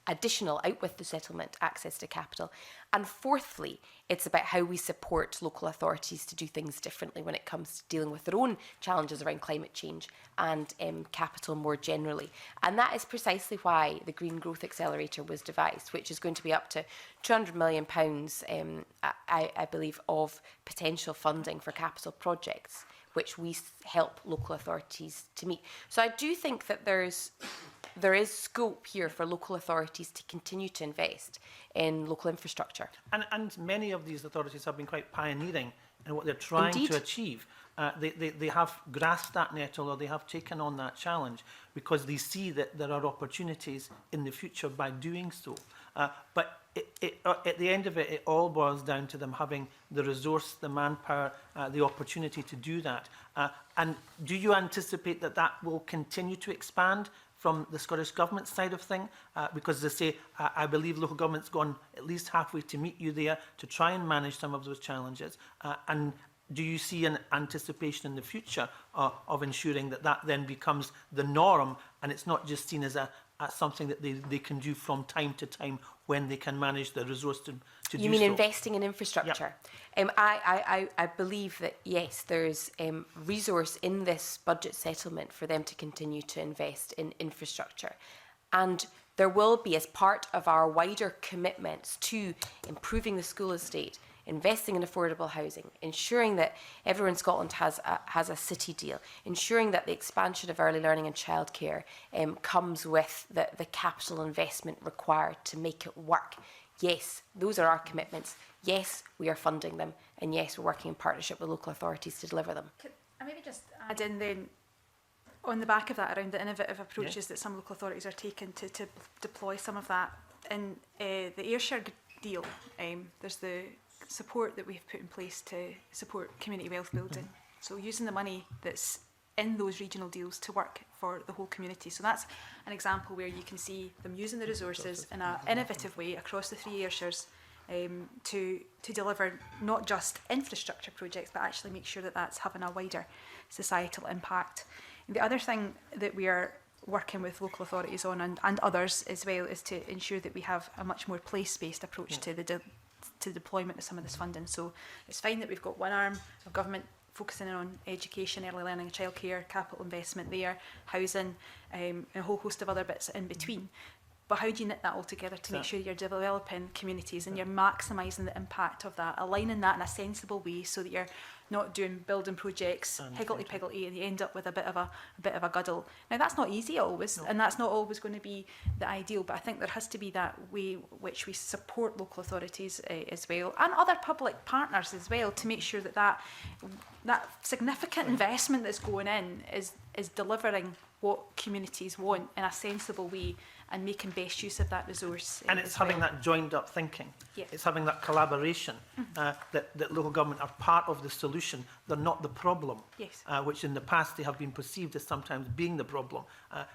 additional out with the settlement access to capital. And fourthly, it's about how we support local authorities to do things differently when it comes to dealing with their own challenges around climate change and capital more generally. And that is precisely why the Green Growth Accelerator was devised, which is going to be up to £200 million, I believe, of potential funding for capital projects, which we help local authorities to meet. So I do think that there is scope here for local authorities to continue to invest in local infrastructure. And many of these authorities have been quite pioneering in what they're trying Indeed. to achieve. They have grasped that nettle, or they have taken on that challenge, because they see that there are opportunities in the future by doing so. But at the end of it, it all boils down to them having the resource, the manpower, the opportunity to do that. And do you anticipate that that will continue to expand from the Scottish Government side of thing? Because they say, I believe local government's gone at least halfway to meet you there to try and manage some of those challenges. And do you see an anticipation in the future of ensuring that that then becomes the norm, and it's not just seen as something that they can do from time to time when they can manage the resource to do so? You mean investing in infrastructure? Yep. I believe that, yes, there's resource in this budget settlement for them to continue to invest in infrastructure. And there will be, as part of our wider commitments to improving the school estate, investing in affordable housing, ensuring that everyone in Scotland has a city deal, ensuring that the expansion of early learning and childcare comes with the capital investment required to make it work. Yes, those are our commitments. Yes, we are funding them. And yes, we're working in partnership with local authorities to deliver them. Can I maybe just add in then, on the back of that, around the innovative approaches that some local authorities are taking to deploy some of that. In the Ayrshire deal, there's the support that we've put in place to support community wealth building. So using the money that's in those regional deals to work for the whole community. So that's an example where you can see them using the resources in an innovative way across the 3 Ayrshires to deliver not just infrastructure projects, but actually make sure that that's having a wider societal impact. And the other thing that we are working with local authorities on, and others as well, is to ensure that we have a much more place-based approach to the to the deployment of some of this funding. So it's fine that we've got one arm of government focusing on education, early learning, childcare, capital investment there, housing, and a whole host of other bits in between. But how do you knit that all together to make sure you're developing communities and you're maximising the impact of that, aligning that in a sensible way so that you're not doing building projects higgledy-piggledy and you end up with a bit of a guddle. Now that's not easy always, and that's not always going to be the ideal, but I think there has to be that way which we support local authorities as well, and other public partners as well, to make sure that significant investment that's going in is delivering what communities want in a sensible way and making best use of that resource. And it's having that joined up thinking. Yeah. It's having that collaboration, that local government are part of the solution. They're not the problem, yes. Which in the past they have been perceived as sometimes being the problem,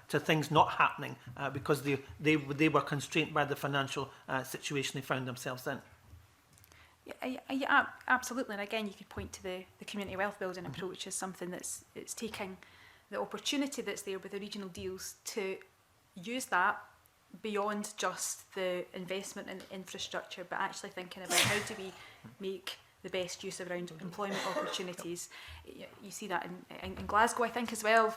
to things not happening because they were constrained by the financial situation they found themselves in. Yeah, absolutely. And again, you could point to the community wealth building approach as something it's taking the opportunity that's there with the regional deals to use that beyond just the investment in infrastructure, but actually thinking about how do we make the best use of around employment opportunities. You see that in Glasgow, I think, as well.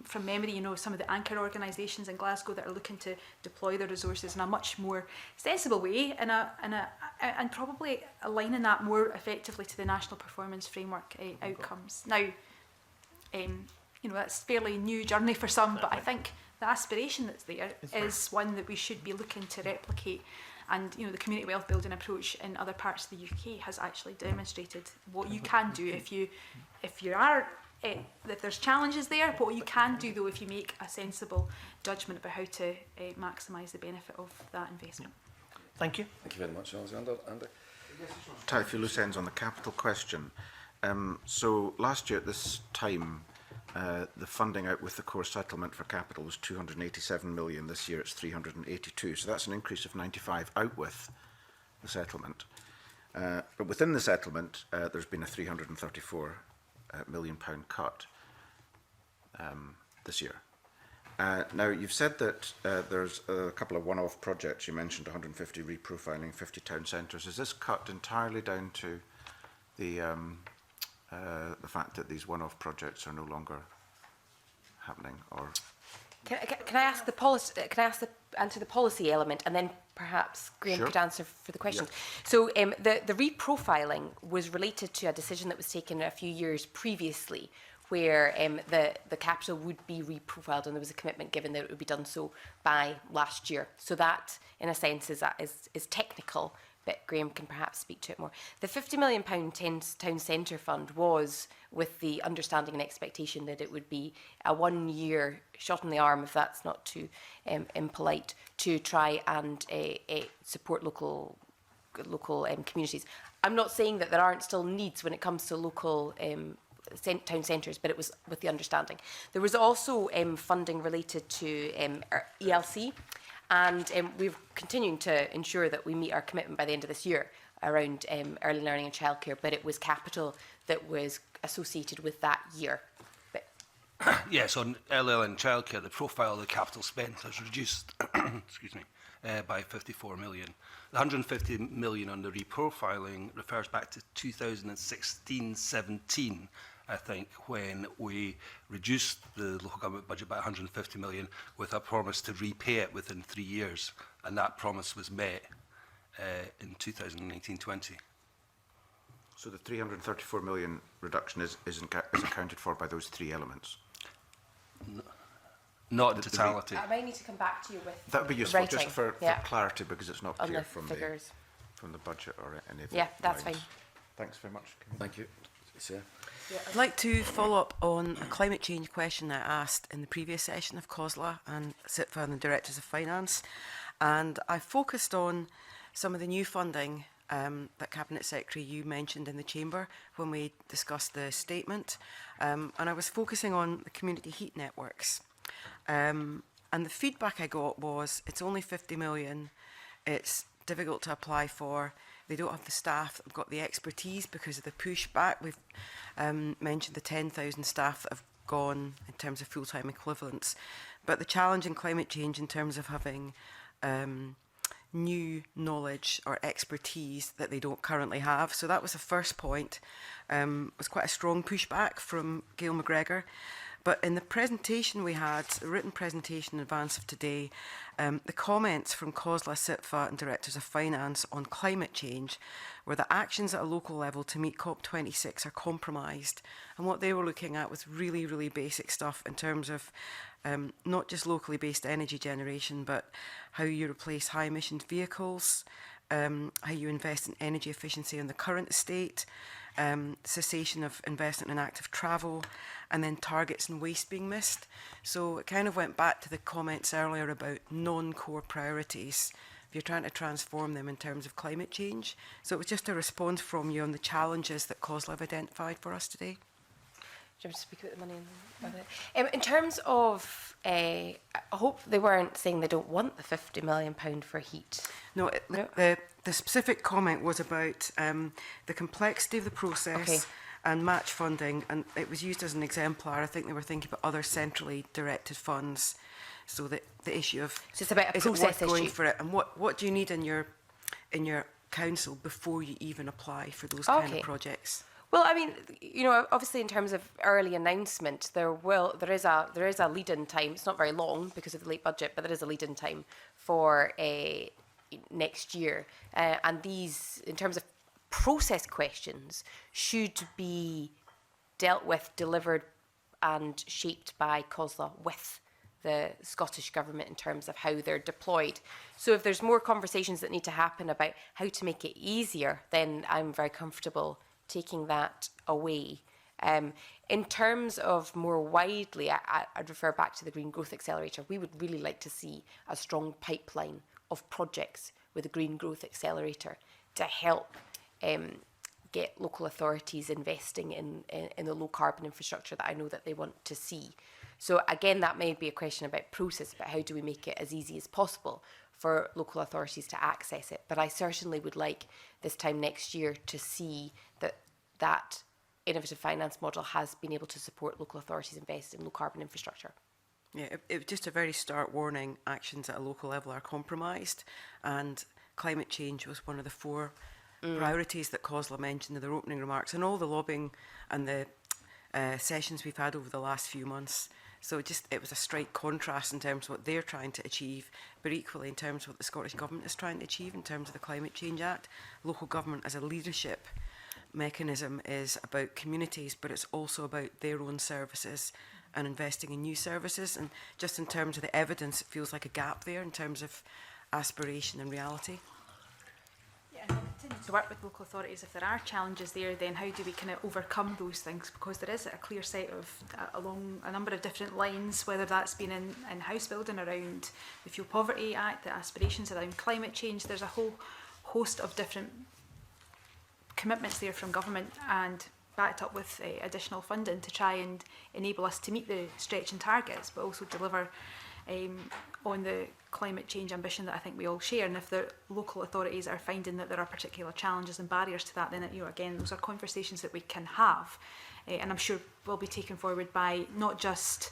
From memory, you know, some of the anchor organisations in Glasgow that are looking to deploy their resources in a much more sensible way and probably aligning that more effectively to the national performance framework outcomes. Now, you know, that's a fairly new journey for some, but I think the aspiration that's there is one that we should be looking to replicate. And you know, the community wealth building approach in other parts of the UK has actually demonstrated what you can do if there's challenges there, but what you can do though if you make a sensible judgment about how to maximise the benefit of that investment. Thank you. Thank you very much, Alexander. Andy? Tie a few loose ends on the capital question. So last year at this time, the funding out with the core settlement for capital was 287 million. This year it's 382. So that's an increase of 95 out with the settlement. But within the settlement, there's been a 334 million pound cut this year. Now, you've said that there's a couple of one-off projects. You mentioned 150 reprofiling, 50 town centres. Is this cut entirely down to the fact that these one-off projects are no longer happening, or Can I ask the policy? Can I ask answer the policy element, and then perhaps Graham could answer for the questions. Yeah. So the reprofiling was related to a decision that was taken a few years previously, where the capital would be reprofiled, and there was a commitment given that it would be done so by last year. So that, in a sense, is technical, but Graham can perhaps speak to it more. The £50 million Town Centre Fund was with the understanding and expectation that it would be a 1 year shot in the arm, if that's not too impolite, to try and support local communities. I'm not saying that there aren't still needs when it comes to local town centres, but it was with the understanding. There was also funding related to ELC, and we're continuing to ensure that we meet our commitment by the end of this year around early learning and childcare, but it was capital that was associated with that year. But yes, on early learning and childcare, the profile of the capital spend has reduced excuse me, by 54 million. The 150 million on the reprofiling refers back to 2016-17, I think, when we reduced the local government budget by 150 million with a promise to repay it within 3 years, and that promise was met in 2019-20. So the 334 million reduction is accounted for by those three elements? No, not in totality. I might need to come back to you with that would be useful, writing. just for clarity, because it's not clear from the budget or any of the that's lines. fine. Thanks very much. Thank you. Yeah, I'd like to follow up on a climate change question I asked in the previous session of COSLA and SITFA and the Directors of Finance. And I focused on some of the new funding that Cabinet Secretary you mentioned in the Chamber when we discussed the statement. And I was focusing on the community heat networks. And the feedback I got was it's only 50 million, it's difficult to apply for, they don't have the staff that have got the expertise because of the pushback. We've mentioned the 10,000 staff that have gone in terms of full-time equivalents. But the challenge in climate change in terms of having new knowledge or expertise that they don't currently have. So that was the first point. Was quite a strong pushback from Gail McGregor. But in the presentation we had, the written presentation in advance of today, the comments from COSLA, SITFA and Directors of Finance on climate change were that actions at a local level to meet COP26 are compromised. And what they were looking at was really, really basic stuff in terms of not just locally based energy generation, but how you replace high emissions vehicles, how you invest in energy efficiency in the current estate, cessation of investment in active travel, and then targets and waste being missed. So it kind of went back to the comments earlier about non-core priorities if you're trying to transform them in terms of climate change. So it was just a response from you on the challenges that COSLA have identified for us today. Do you want to speak about the money? In terms of, I hope they weren't saying they don't want the £50 million for heat. No, the specific comment was about the complexity of the process and match funding, and it was used as an exemplar. I think they were thinking about other centrally directed funds. So the issue of so it's about a process going issue. for it, and what do you need in your council before you even apply for those kind of projects? Well, I mean, you know, obviously in terms of early announcement, there is a lead-in time. It's not very long because of the late budget, but there is a lead-in time for next year. And these, in terms of process questions, should be dealt with, delivered and shaped by COSLA with the Scottish Government in terms of how they're deployed. So if there's more conversations that need to happen about how to make it easier, then I'm very comfortable taking that away. In terms of more widely, I'd refer back to the Green Growth Accelerator. We would really like to see a strong pipeline of projects with the Green Growth Accelerator to help get local authorities investing in the low carbon infrastructure that I know that they want to see. So again, that may be a question about process, but how do we make it as easy as possible for local authorities to access it? But I certainly would like this time next year to see that innovative finance model has been able to support local authorities invest in low carbon infrastructure. Yeah, it was just a very stark warning. Actions at a local level are compromised, and climate change was one of the four priorities that COSLA mentioned in their opening remarks, and all the lobbying and the sessions we've had over the last few months. So it was a straight contrast in terms of what they're trying to achieve, but equally in terms of what the Scottish Government is trying to achieve in terms of the Climate Change Act. Local government as a leadership mechanism is about communities, but it's also about their own services and investing in new services. And just in terms of the evidence, it feels like a gap there in terms of aspiration and reality. Yeah, and we'll continue to work with local authorities. If there are challenges there, then how do we kind of overcome those things? Because there is a clear set of along a number of different lines, whether that's been in house building around the Fuel Poverty Act, the aspirations around climate change. There's a whole host of different commitments there from government, and backed up with additional funding to try and enable us to meet the stretching targets, but also deliver on the climate change ambition that I think we all share. And if the local authorities are finding that there are particular challenges and barriers to that, then again, those are conversations that we can have, and I'm sure will be taken forward by not just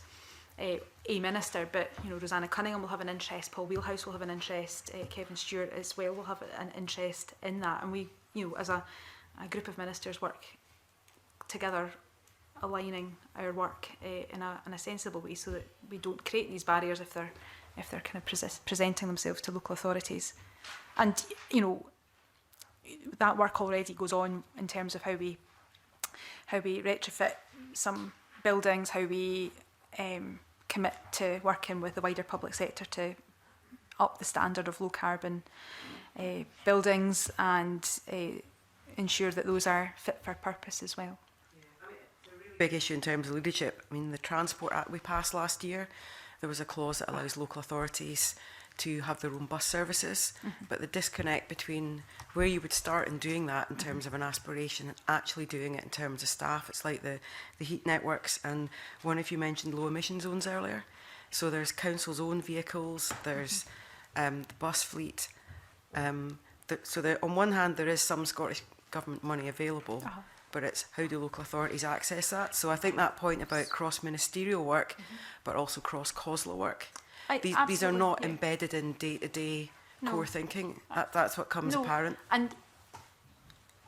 a minister, but Rosanna Cunningham will have an interest, Paul Wheelhouse will have an interest, Kevin Stewart as well will have an interest in that, and we, as a group of ministers, work together, aligning our work in a sensible way, so that we don't create these barriers if they're kind of presenting themselves to local authorities. And that work already goes on in terms of how we retrofit some buildings, how we commit to working with the wider public sector to up the standard of low carbon buildings and ensure that those are fit for purpose as well. Big issue in terms of leadership. I mean, the Transport Act we passed last year, there was a clause that allows local authorities to have their own bus services, but the disconnect between where you would start in doing that in terms of an aspiration and actually doing it in terms of staff, it's like the heat networks, and one of you mentioned low emission zones earlier. So there's council's own vehicles, there's the bus fleet. So on one hand, there is some Scottish Government money available, but it's how do local authorities access that? So I think that point about cross-ministerial work, but also cross-COSLA work, these are not embedded in day-to-day core thinking. That's what comes apparent. And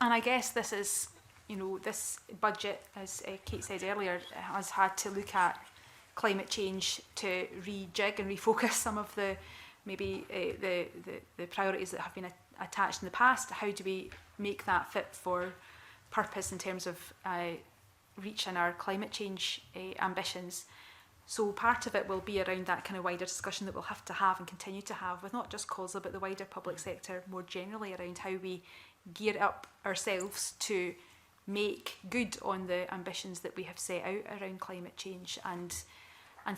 I guess this is, you know, this budget, as Kate said earlier, has had to look at climate change to rejig and refocus some of the maybe the priorities that have been attached in the past. How do we make that fit for purpose in terms of reaching our climate change ambitions? So part of it will be around that kind of wider discussion that we'll have to have and continue to have with not just COSLA but the wider public sector more generally, around how we gear up ourselves to make good on the ambitions that we have set out around climate change. And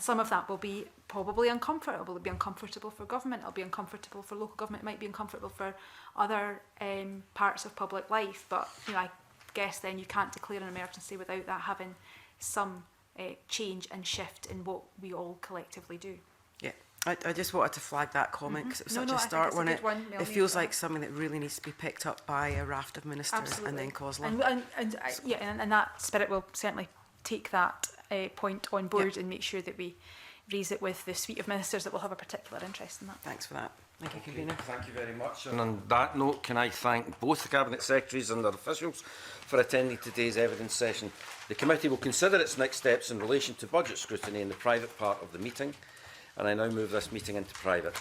some of that will be probably uncomfortable. It'll be uncomfortable for government, it'll be uncomfortable for local government, it might be uncomfortable for other parts of public life. But you know, I guess then you can't declare an emergency without that having some change and shift in what we all collectively do. Yeah, I just wanted to flag that comment because it was such a start on it. It feels like something that really needs to be picked up by a raft of ministers and then COSLA. And that spirit will certainly take that point on board and make sure that we raise it with the suite of ministers that will have a particular interest in that. Thanks for that. Thank you, Convener. Thank you very much. And on that note, can I thank both the Cabinet Secretaries and their officials for attending today's evidence session. The committee will consider its next steps in relation to budget scrutiny in the private part of the meeting. And I now move this meeting into private.